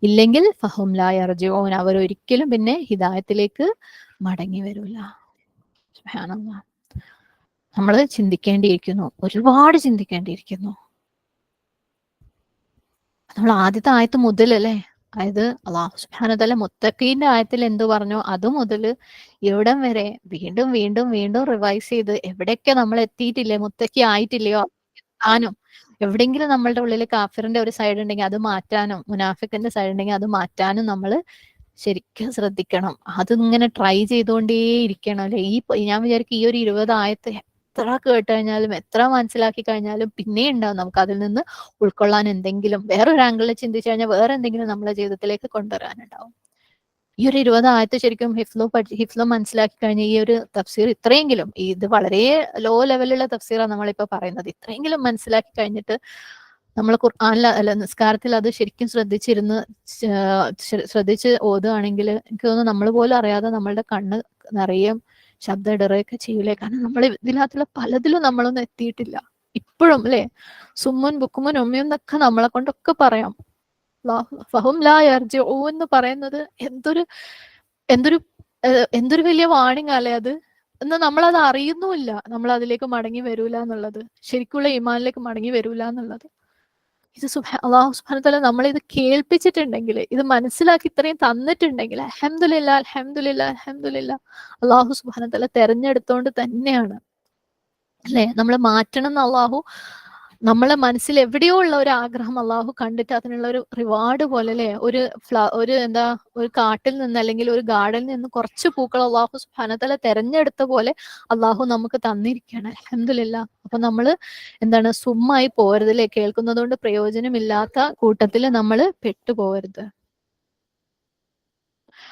ഇല്ലെങ്കിൽ ഫഹും ലാ യർജിഊൻ, അവരൊരിക്കലും പിന്നെ ഹിദായത്തിലേക്ക് മടങ്ങി വരൂല. സുബ്ഹാനല്ലാഹ്. നമ്മൾ ചിന്തിക്കേണ്ടിയിരിക്കുന്നു, ഒരുപാട് ചിന്തിക്കേണ്ടിയിരിക്കുന്നു. നമ്മൾ ആദ്യത്തെ ആയത്ത് മുതൽ അല്ലേ, അതായത് അല്ലാഹു സുബ്ഹാനഹു വതആല മുത്തഖീന്റെ ആയത്തിൽ എന്ത് പറഞ്ഞു അത് മുതൽ ഇവിടം വരെ വീണ്ടും വീണ്ടും വീണ്ടും റിവൈസ് ചെയ്ത് എവിടെയൊക്കെ നമ്മൾ എത്തിയിട്ടില്ലേ, മുത്തഖി ആയിട്ടില്ലയോ താനും, എവിടെയെങ്കിലും നമ്മളുടെ ഉള്ളിൽ കാഫിറിന്റെ ഒരു സൈഡ് ഉണ്ടെങ്കിൽ അത് മാറ്റാനും, മുനാഫിക്കിന്റെ സൈഡ് ഉണ്ടെങ്കിൽ അത് മാറ്റാനും നമ്മൾ ശരിക്കും ശ്രദ്ധിക്കണം. അതിങ്ങനെ ട്രൈ ചെയ്തുകൊണ്ടേ ഇരിക്കണം അല്ലെ. ഞാൻ വിചാരിക്കും ഈ ഒരു 20 ആയത്ത് എത്ര കേട്ട് കഴിഞ്ഞാലും, എത്ര മനസ്സിലാക്കി കഴിഞ്ഞാലും പിന്നെ ഉണ്ടാവും നമുക്ക് അതിൽ നിന്ന് ഉൾക്കൊള്ളാൻ എന്തെങ്കിലും, വേറൊരു ആംഗിളിൽ ചിന്തിച്ചു കഴിഞ്ഞാൽ വേറെ എന്തെങ്കിലും നമ്മുടെ ജീവിതത്തിലേക്ക് കൊണ്ടുവരാനുണ്ടാവും. ഈ ഒരു 20 ആയത്ത് ശരിക്കും ഹിഫ്ലോ മനസ്സിലാക്കി കഴിഞ്ഞ ഈ ഒരു തഫ്സീർ ഇത്രയെങ്കിലും, ഇത് വളരെ ലോ ലെവലുള്ള തഫ്സീറാണ് നമ്മളിപ്പോ പറയുന്നത്, ഇത്രയെങ്കിലും മനസ്സിലാക്കി കഴിഞ്ഞിട്ട് നമ്മൾ ഖുർആനിൽ അല്ല നിസ്കാരത്തിൽ അത് ശരിക്കും ശ്രദ്ധിച്ച് ഓതുകയാണെങ്കിൽ എനിക്ക് തോന്നുന്നു നമ്മൾ പോലും അറിയാതെ നമ്മളുടെ കണ്ണ് നിറയെ ശബ്ദം ഇടറുകയൊക്കെ ചെയ്യൂലേ. കാരണം നമ്മൾ ഇതിനകത്തുള്ള പലതിലും നമ്മളൊന്നും എത്തിയിട്ടില്ല ഇപ്പോഴും അല്ലെ. സുമ്മുൻ ബുക്കുമുൻ ഉമ്മയും എന്നൊക്കെ നമ്മളെ കൊണ്ടൊക്കെ പറയാം. ഫഹും ലാ യർജിഊൻ എന്ന് പറയുന്നത് എന്തൊരു എന്തൊരു എന്തൊരു വലിയ വാണിംഗ് അല്ലേ അത്. എന്നാൽ നമ്മളത് അറിയുന്നുമില്ല, നമ്മൾ അതിലേക്ക് മടങ്ങി വരൂല എന്നുള്ളത്, ശരിക്കുള്ള ഈമാനിലേക്ക് മടങ്ങി വരൂല എന്നുള്ളത്. ഇത് അല്ലാഹു സുബ്ഹാനഹു വതആല നമ്മളിത് കേൾപ്പിച്ചിട്ടുണ്ടെങ്കിൽ, ഇത് മനസ്സിലാക്കി ഇത്രയും തന്നിട്ടുണ്ടെങ്കിൽ അൽഹംദുലില്ലാ അൽഹംദുലില്ലാ അൽഹംദുലില്ലാ, അല്ലാഹു സുബ്ഹാനഹു വതആല തെരഞ്ഞെടുത്തോണ്ട് തന്നെയാണ് അല്ലെ. നമ്മൾ മാറ്റണം എന്ന് അല്ലാഹു, നമ്മളെ മനസ്സിൽ എവിടെയോ ഉള്ള ഒരു ആഗ്രഹം അല്ലാഹു കണ്ടിട്ട് അതിനുള്ള ഒരു റിവാർഡ് പോലെ അല്ലെ, ഒരു കാട്ടിൽ നിന്ന് അല്ലെങ്കിൽ ഒരു ഗാർഡനിൽ നിന്ന് കുറച്ച് പൂക്കൾ അല്ലാഹു സുബ്ഹാനഹു വതആല തെരഞ്ഞെടുത്ത പോലെ അല്ലാഹു നമുക്ക് തന്നിരിക്കുകയാണ്. അൽഹംദുലില്ലാ. അപ്പൊ നമ്മള് സുമ്മായി പോകരുത് അല്ലെ, കേൾക്കുന്നത് കൊണ്ട് പ്രയോജനമില്ലാത്ത കൂട്ടത്തിൽ നമ്മൾ പെട്ടുപോകരുത്.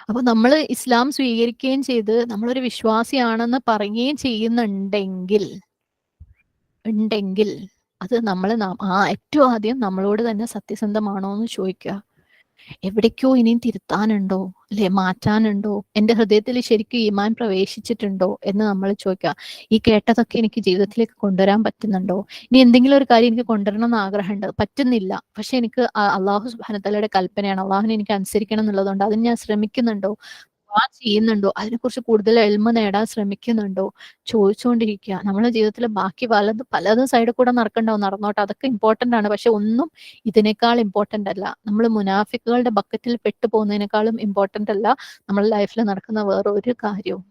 അപ്പൊ നമ്മൾ ഇസ്ലാം സ്വീകരിക്കുകയും ചെയ്ത് നമ്മളൊരു വിശ്വാസിയാണെന്ന് പറയുകയും ചെയ്യുന്നുണ്ടെങ്കിൽ അത് നമ്മൾ ഏറ്റവും ആദ്യം നമ്മളോട് തന്നെ സത്യസന്ധമാണോ എന്ന് ചോദിക്കുക. എവിടേക്കോ ഇനിയും തിരുത്താനുണ്ടോ, അല്ലെ മാറ്റാനുണ്ടോ, എന്റെ ഹൃദയത്തിൽ ശരിക്കും ഈമാൻ പ്രവേശിച്ചിട്ടുണ്ടോ എന്ന് നമ്മൾ ചോദിക്കുക. ഈ കേട്ടതൊക്കെ എനിക്ക് ജീവിതത്തിലേക്ക് കൊണ്ടുവരാൻ പറ്റുന്നുണ്ടോ? ഇനി എന്തെങ്കിലും ഒരു കാര്യം എനിക്ക് കൊണ്ടുവരണം എന്ന് ആഗ്രഹമുണ്ട്, പറ്റുന്നില്ല, പക്ഷെ എനിക്ക് അള്ളാഹു സുബ്ഹാനഹു വതആലയുടെ കൽപ്പനയാണ്, അള്ളാഹുവിനെ എനിക്ക് അനുസരിക്കണം എന്നുള്ളതുകൊണ്ട് അതിന് ഞാൻ ശ്രമിക്കുന്നുണ്ടോ, ചെയ്യുന്നുണ്ടോ, അതിനെക്കുറിച്ച് കൂടുതൽ എൽമ നേടാൻ ശ്രമിക്കുന്നുണ്ടോ, ചോദിച്ചുകൊണ്ടിരിക്കുക. നമ്മുടെ ജീവിതത്തിൽ ബാക്കി പലതും പലതും സൈഡിൽ കൂടെ നടക്കണ്ടാവും, നടന്നോട്ടെ, അതൊക്കെ ഇമ്പോർട്ടന്റ് ആണ്. പക്ഷെ ഒന്നും ഇതിനേക്കാൾ ഇമ്പോർട്ടന്റ് അല്ല. നമ്മൾ മുനാഫിക്കുകളുടെ ബക്കറ്റിൽ പെട്ടു പോകുന്നതിനേക്കാളും ഇമ്പോർട്ടന്റ് അല്ല നമ്മുടെ ലൈഫിൽ നടക്കുന്ന വേറെ ഒരു കാര്യവും.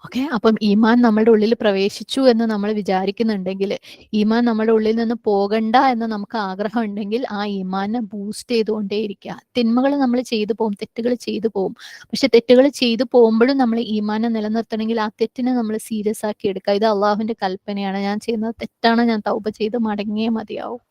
ഓക്കെ, അപ്പം ഈമാൻ നമ്മുടെ ഉള്ളിൽ പ്രവേശിച്ചു എന്ന് നമ്മൾ വിചാരിക്കുന്നുണ്ടെങ്കിൽ, ഈമാൻ നമ്മുടെ ഉള്ളിൽ നിന്ന് പോകണ്ട എന്ന് നമുക്ക് ആഗ്രഹം ഉണ്ടെങ്കിൽ ആ ഈമാനെ ബൂസ്റ്റ് ചെയ്തുകൊണ്ടേയിരിക്കുക. തിന്മകൾ നമ്മൾ ചെയ്തു പോകും, തെറ്റുകൾ ചെയ്തു പോകും. പക്ഷെ തെറ്റുകൾ ചെയ്തു പോകുമ്പോഴും നമ്മൾ ഈമാനെ നിലനിർത്തണമെങ്കിൽ ആ തെറ്റിനെ നമ്മൾ സീരിയസ് ആക്കി എടുക്കുക. ഇത് അള്ളാഹുവിന്റെ കൽപ്പനയാണ്, ഞാൻ ചെയ്യുന്നത് തെറ്റാണ്, ഞാൻ തൗബ ചെയ്ത് മടങ്ങിയേ മതിയാവും.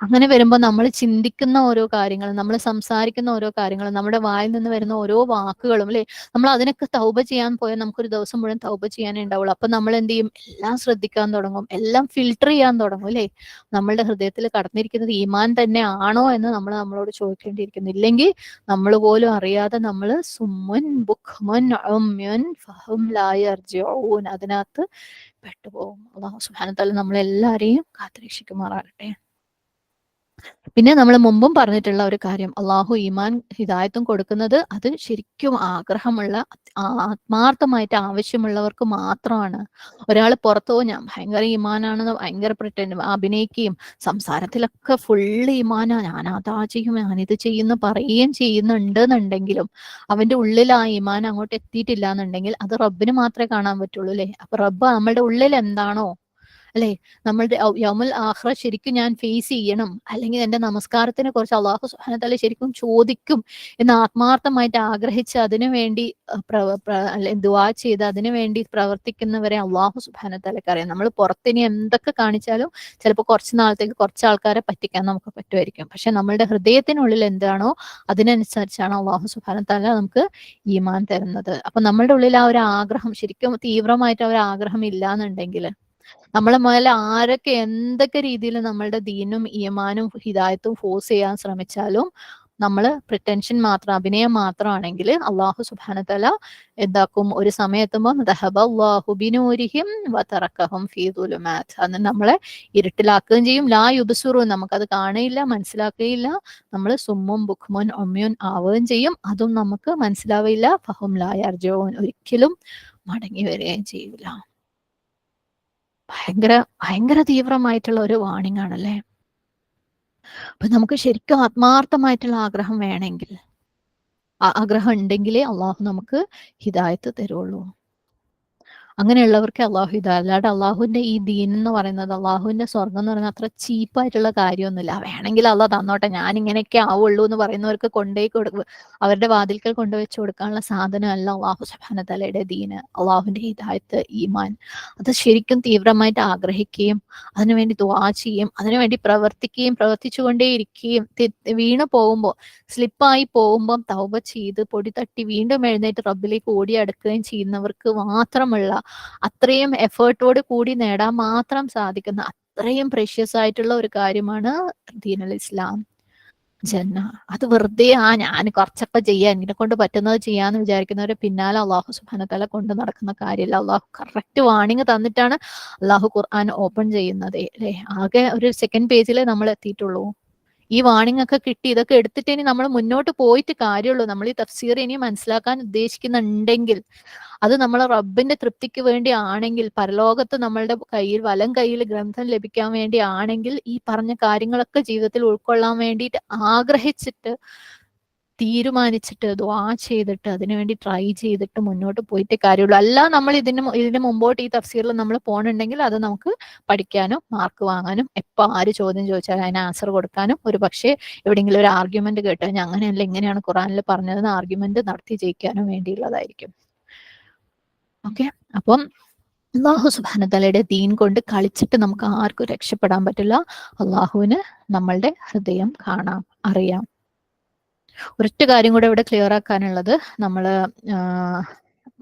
അങ്ങനെ വരുമ്പോൾ നമ്മൾ ചിന്തിക്കുന്ന ഓരോ കാര്യങ്ങളും, നമ്മൾ സംസാരിക്കുന്ന ഓരോ കാര്യങ്ങളും, നമ്മുടെ വായിൽ നിന്ന് വരുന്ന ഓരോ വാക്കുകളും, അല്ലെ, നമ്മൾ അതിനൊക്കെ തൗബ ചെയ്യാൻ പോയാൽ നമുക്കൊരു ദിവസം മുഴുവൻ തൗബ ചെയ്യാനേ ഉണ്ടാവുള്ളൂ. അപ്പൊ നമ്മൾ എന്ത് ചെയ്യും? എല്ലാം ശ്രദ്ധിക്കാൻ തുടങ്ങും, എല്ലാം ഫിൽട്ടർ ചെയ്യാൻ തുടങ്ങും, അല്ലെ. നമ്മളുടെ ഹൃദയത്തിൽ കടന്നിരിക്കുന്നത് ഈമാൻ തന്നെ ആണോ എന്ന് നമ്മൾ നമ്മളോട് ചോദിക്കേണ്ടിയിരിക്കുന്നു. ഇല്ലെങ്കിൽ നമ്മൾ പോലും അറിയാതെ നമ്മൾ സുമ്മുൻ ബുക്മുൻ ഉമ്യുൻ ഫഹും ലാ യർജിഊൻ അതിനകത്ത് പെട്ടുപോകും. അല്ലാഹു സുബ്ഹാനഹു വ തആല നമ്മളെല്ലാരെയും കാത്തുരക്ഷിക്കുമാറാകട്ടെ. പിന്നെ നമ്മൾ മുമ്പും പറഞ്ഞിട്ടുള്ള ഒരു കാര്യം, അള്ളാഹു ഈമാൻ ഹിദായത്തും കൊടുക്കുന്നത് അത് ശരിക്കും ആഗ്രഹമുള്ള, ആത്മാർത്ഥമായിട്ട് ആവശ്യമുള്ളവർക്ക് മാത്രമാണ്. ഒരാൾ പുറത്തോ ഞാൻ ഭയങ്കര ഈമാനാണെന്ന് ഭയങ്കര അഭിനയിക്കുകയും സംസാരത്തിലൊക്കെ ഫുള്ള് ഈമാനാ, ഞാൻ അതാ ചെയ്യും, ഞാനിത് ചെയ്യുന്ന പറയുകയും ചെയ്യുന്നുണ്ട് എന്നുണ്ടെങ്കിലും അവന്റെ ഉള്ളിൽ ആ ഈമാൻ അങ്ങോട്ട് എത്തിയിട്ടില്ല എന്നുണ്ടെങ്കിൽ അത് റബ്ബിന് മാത്രമേ കാണാൻ പറ്റുള്ളൂ, അല്ലെ. അപ്പൊ റബ്ബ് നമ്മളുടെ ഉള്ളിൽ എന്താണോ, അല്ലെ, നമ്മളുടെ യൗമുൽ ആഖിറ ശരിക്കും ഞാൻ ഫേസ് ചെയ്യണം, അല്ലെങ്കിൽ എന്റെ നമസ്കാരത്തിനെ കുറിച്ച് അള്ളാഹു സുബ്ഹാനഹു വ തആല ശരിക്കും ചോദിക്കും എന്ന് ആത്മാർത്ഥമായിട്ട് ആഗ്രഹിച്ച് അതിനുവേണ്ടി ദുആ ചെയ്ത് അതിനു വേണ്ടി പ്രവർത്തിക്കുന്നവരെ അള്ളാഹു സുബ്ഹാനഹു വ തആലക്ക് അറിയാം. നമ്മൾ പുറത്തിനി എന്തൊക്കെ കാണിച്ചാലും ചിലപ്പോൾ കുറച്ച് നാളത്തേക്ക് കുറച്ച് ആൾക്കാരെ പറ്റിക്കാൻ നമുക്ക് പറ്റുമായിരിക്കും. പക്ഷെ നമ്മളുടെ ഹൃദയത്തിനുള്ളിൽ എന്താണോ അതിനനുസരിച്ചാണ് അള്ളാഹു സുബ്ഹാനഹു വ തആല നമുക്ക് ഈമാൻ തരുന്നത്. അപ്പൊ നമ്മളുടെ ഉള്ളിൽ ആ ഒരു ആഗ്രഹം ശരിക്കും തീവ്രമായിട്ട് ആ ഒരു ആഗ്രഹം ഇല്ലാന്നുണ്ടെങ്കിൽ, നമ്മളെ മേലെ ആരൊക്കെ എന്തൊക്കെ രീതിയിൽ നമ്മളുടെ ദീനും ഈമാനും ഹിദായത്തും ഫോഴ്സ് ചെയ്യാൻ ശ്രമിച്ചാലും നമ്മൾ പ്രിറ്റൻഷൻ മാത്രം, അഭിനയം മാത്രമാണെങ്കിൽ അള്ളാഹു സുബ്ഹാനഹു വ തആല എന്താക്കും, ഒരു സമയത്തുമ്പോൾ ദഹബല്ലാഹു ബിനൂരിഹിം വതറക്കഹും ഫീ ദുലുമാത്, അന്ന് നമ്മളെ ഇരുട്ടിലാക്കുകയും ചെയ്യും. ലാ യുബ്സിറൂൻ, നമുക്കത് കാണുകയില്ല, മനസ്സിലാക്കുകയില്ല, നമ്മൾ സുമ്മുൻ ബുക്മുൻ ഉമ്യുൻ ആവുകയും ചെയ്യും. അതും നമുക്ക് മനസ്സിലാവില്ല. ഫഹും ലാ യർജിഊൻ, ഒരിക്കലും മടങ്ങി വരികയും ചെയ്യില്ല. ഭയങ്കര ഭയങ്കര തീവ്രമായിട്ടുള്ള ഒരു വാണിംഗ് ആണല്ലേ. അപ്പൊ നമുക്ക് ശരിക്കും ആത്മാർത്ഥമായിട്ടുള്ള ആഗ്രഹം വേണമെങ്കിൽ, ആഗ്രഹം ഉണ്ടെങ്കിലേ അള്ളാഹു നമുക്ക് ഹിദായത്ത് തരുള്ളൂ. അങ്ങനെയുള്ളവർക്ക് അള്ളാഹു ഹിദായത്ത്, അല്ലാണ്ട് അള്ളാഹുവിന്റെ ഈ ദീൻ എന്ന് പറയുന്നത്, അള്ളാഹുവിന്റെ സ്വർഗം എന്ന് പറയുന്നത് അത്ര ചീപ്പായിട്ടുള്ള കാര്യമൊന്നുമില്ല. വേണമെങ്കിൽ അള്ളാഹ് തന്നോട്ടെ, ഞാൻ ഇങ്ങനെയൊക്കെ ആവുള്ളൂ എന്ന് പറയുന്നവർക്ക് കൊണ്ടുപോയി കൊടുക്കും, അവരുടെ വാതിൽക്കൽ കൊണ്ടുവച്ച് കൊടുക്കാനുള്ള സാധനമല്ല അള്ളാഹു സുബ്ഹാനഹു വ തആലയുടെ ദീന്, അള്ളാഹുവിന്റെ ഹിദായത്ത്, ഈമാൻ. അത് ശരിക്കും തീവ്രമായിട്ട് ആഗ്രഹിക്കുകയും അതിനുവേണ്ടി ദുആ ചെയ്യുകയും അതിനുവേണ്ടി പ്രവർത്തിക്കുകയും പ്രവർത്തിച്ചുകൊണ്ടേയിരിക്കുകയും വീണു പോകുമ്പോൾ, സ്ലിപ്പായി പോകുമ്പോൾ തൗബ ചെയ്ത് പൊടി തട്ടി വീണ്ടും എഴുന്നേറ്റ് റബ്ബിലേക്ക് ഓടിയടുക്കുകയും ചെയ്യുന്നവർക്ക് മാത്രമുള്ള, അത്രയും എഫേർട്ടോട് കൂടി നേടാൻ മാത്രം സാധിക്കുന്ന അത്രയും പ്രഷ്യസ് ആയിട്ടുള്ള ഒരു കാര്യമാണ് ദീനുൽ ഇസ്ലാം, ജന്ന. അത് വെറുതെ ഞാൻ കുറച്ചൊക്കെ ചെയ്യാൻ, എന്നെ കൊണ്ട് പറ്റുന്നത് ചെയ്യാന്ന് വിചാരിക്കുന്നവരെ പിന്നാലെ അള്ളാഹു സുബ്ഹാനഹു വ തആല കൊണ്ട് നടക്കുന്ന കാര്യമല്ല. അള്ളാഹു കറക്റ്റ് വാണിംഗ് തന്നിട്ടാണ് അള്ളാഹു ഖുർആൻ ഓപ്പൺ ചെയ്യുന്നത്, അല്ലെ. ആകെ ഒരു സെക്കൻഡ് പേജിലേ നമ്മൾ എത്തിയിട്ടുള്ളൂ. ഈ വാണിംഗ് ഒക്കെ കിട്ടി, ഇതൊക്കെ എടുത്തിട്ട് ഇനി നമ്മൾ മുന്നോട്ട് പോയിട്ട് കാര്യമുള്ളൂ. നമ്മൾ ഈ തഫ്സീർ ഇനി മനസ്സിലാക്കാൻ ഉദ്ദേശിക്കുന്നുണ്ടെങ്കിൽ, അത് നമ്മളെ റബ്ബിന്റെ തൃപ്തിക്ക് വേണ്ടി ആണെങ്കിൽ, പരലോകത്ത് നമ്മളുടെ കയ്യിൽ വലം കയ്യിൽ ഗ്രന്ഥം ലഭിക്കാൻ വേണ്ടി ആണെങ്കിൽ, ഈ പറഞ്ഞ കാര്യങ്ങളൊക്കെ ജീവിതത്തിൽ ഉൾക്കൊള്ളാൻ വേണ്ടിയിട്ട് ആഗ്രഹിച്ചിട്ട് തീരുമാനിച്ചിട്ട് ദുആ ചെയ്തിട്ട് അതിനുവേണ്ടി ട്രൈ ചെയ്തിട്ട് മുന്നോട്ട് പോയിട്ടേ കാര്യമുള്ളൂ. അല്ല നമ്മൾ ഇതിന് മുമ്പോട്ട് ഈ തഫ്സീറിൽ നമ്മൾ പോകണമെങ്കിൽ അത് നമുക്ക് പഠിക്കാനും മാർക്ക് വാങ്ങാനും എപ്പോൾ ആര് ചോദ്യം ചോദിച്ചാലും അതിന് ആൻസർ കൊടുക്കാനും, ഒരു പക്ഷേ എവിടെയെങ്കിലും ഒരു ആർഗ്യുമെന്റ് കേട്ട് കഴിഞ്ഞാൽ അങ്ങനെയല്ല ഇങ്ങനെയാണ് ഖുറാനിൽ പറഞ്ഞതെന്ന് ആർഗ്യുമെന്റ് നടത്തി ജയിക്കാനും വേണ്ടിയുള്ളതായിരിക്കും. ഓക്കെ, അപ്പം അള്ളാഹു സുബ്ഹാനഹു വ തആലയുടെ ദീൻ കൊണ്ട് കളിച്ചിട്ട് നമുക്ക് ആർക്കും രക്ഷപ്പെടാൻ പറ്റില്ല. അള്ളാഹുവിന് നമ്മളുടെ ഹൃദയം കാണാം, അറിയാം. ഒരൊറ്റ കാര്യം കൂടെ ഇവിടെ ക്ലിയർ ആക്കാനുള്ളത്, നമ്മൾ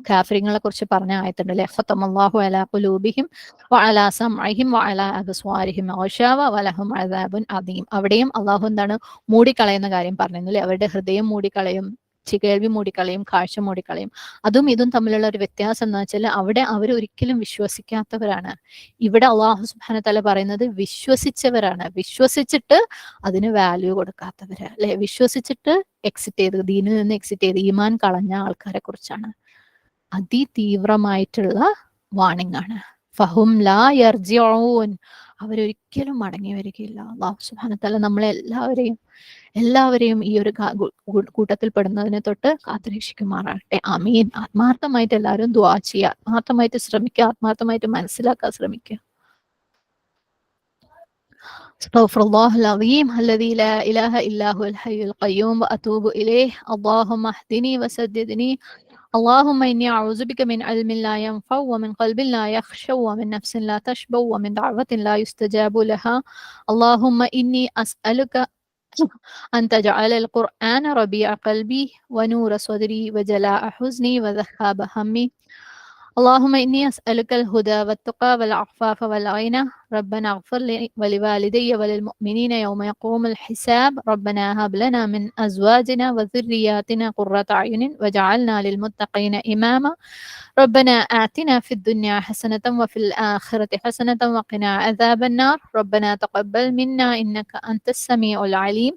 കാഫിറുകളെ കുറിച്ച് പറഞ്ഞ ആയത്തുണ്ടല്ലേ, ഖതമല്ലാഹു അലാ ഖുലൂബിഹിം വഅലാ സമഇഹിം വഅലാ അബ്സ്വാരിഹിം ഗിശാവ വലഹും അദാബുൻ അദീം. അവിടെയും അള്ളാഹു എന്താണ് മൂടിക്കളയുന്ന കാര്യം പറഞ്ഞില്ലേ, അവരുടെ ഹൃദയം മൂടിക്കളയും, കേൾവി മൂടിക്കളയും, കാഴ്ച മൂടിക്കളയും. അതും ഇതും തമ്മിലുള്ള ഒരു വ്യത്യാസം എന്ന് വെച്ചാൽ അവിടെ അവർ ഒരിക്കലും വിശ്വസിക്കാത്തവരാണ്. ഇവിടെ അള്ളാഹു സുബ്ഹാനഹു വ തആല പറയുന്നത് വിശ്വസിച്ചവരാണ്, വിശ്വസിച്ചിട്ട് അതിന് വാല്യൂ കൊടുക്കാത്തവര് അല്ലെ, വിശ്വസിച്ചിട്ട് എക്സിറ്റ് ചെയ്ത്, ദീനിൽ നിന്ന് എക്സിറ്റ് ചെയ്ത് ഈമാൻ കളഞ്ഞ ആൾക്കാരെ കുറിച്ചാണ്. അതിതീവ്രമായിട്ടുള്ള വാണിംഗ് ആണ്. ഫഹും ലാ യർജിഊൻ, അവരൊരിക്കലും മടങ്ങി വരികയില്ല. അല്ലാഹു സുബ്ഹാനഹു വ തആല നമ്മളെ എല്ലാവരെയും ഈ ഒരു കൂട്ടത്തിൽ പെടുന്നതിനെ തൊട്ട് കാത്തുരക്ഷിക്കുമാറാകട്ടെ. ആമീൻ. ആത്മാർത്ഥമായിട്ട് എല്ലാവരും ദുആ ചെയ്യുക, ആത്മാർത്ഥമായിട്ട് ശ്രമിക്കുക, ആത്മാർത്ഥമായിട്ട് മനസ്സിലാക്കാൻ ശ്രമിക്കുക. استغفر الله العظيم الذي لا إله إلا هو الحي القيوم وأتوب إليه. اللهم اهدني وسددني. اللهم إني أعوذ بك من علم لا ينفع ومن قلب لا يخشع ومن نفس لا تشبع ومن دعوة لا يستجاب لها. اللهم إني أسألك أن تجعل القرآن ربيع قلبي ونور صدري وجلاء حزني وذهاب همي. اللهم إني أسألك الهدى والتقى والعفاف والغنى. ربنا اغفر لي ولوالدي وللمؤمنين يوم يقوم الحساب. ربنا هب لنا من أزواجنا وذرياتنا قرة أعين واجعلنا للمتقين إماما. ربنا آتنا في الدنيا حسنة وفي الآخرة حسنة وقنا عذاب النار. ربنا تقبل منا إنك أنت السميع العليم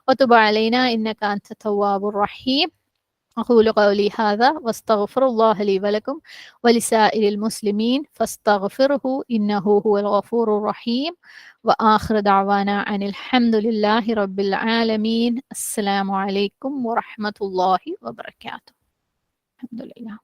وتب علينا إنك أنت التواب الرحيم. أقول قولي هذا واستغفر الله لي ولكم ولسائر المسلمين فاستغفره إنه هو الغفور الرحيم. وآخر دعوانا عن الحمد لله رب العالمين. السلام عليكم ورحمة الله وبركاته. الحمد لله.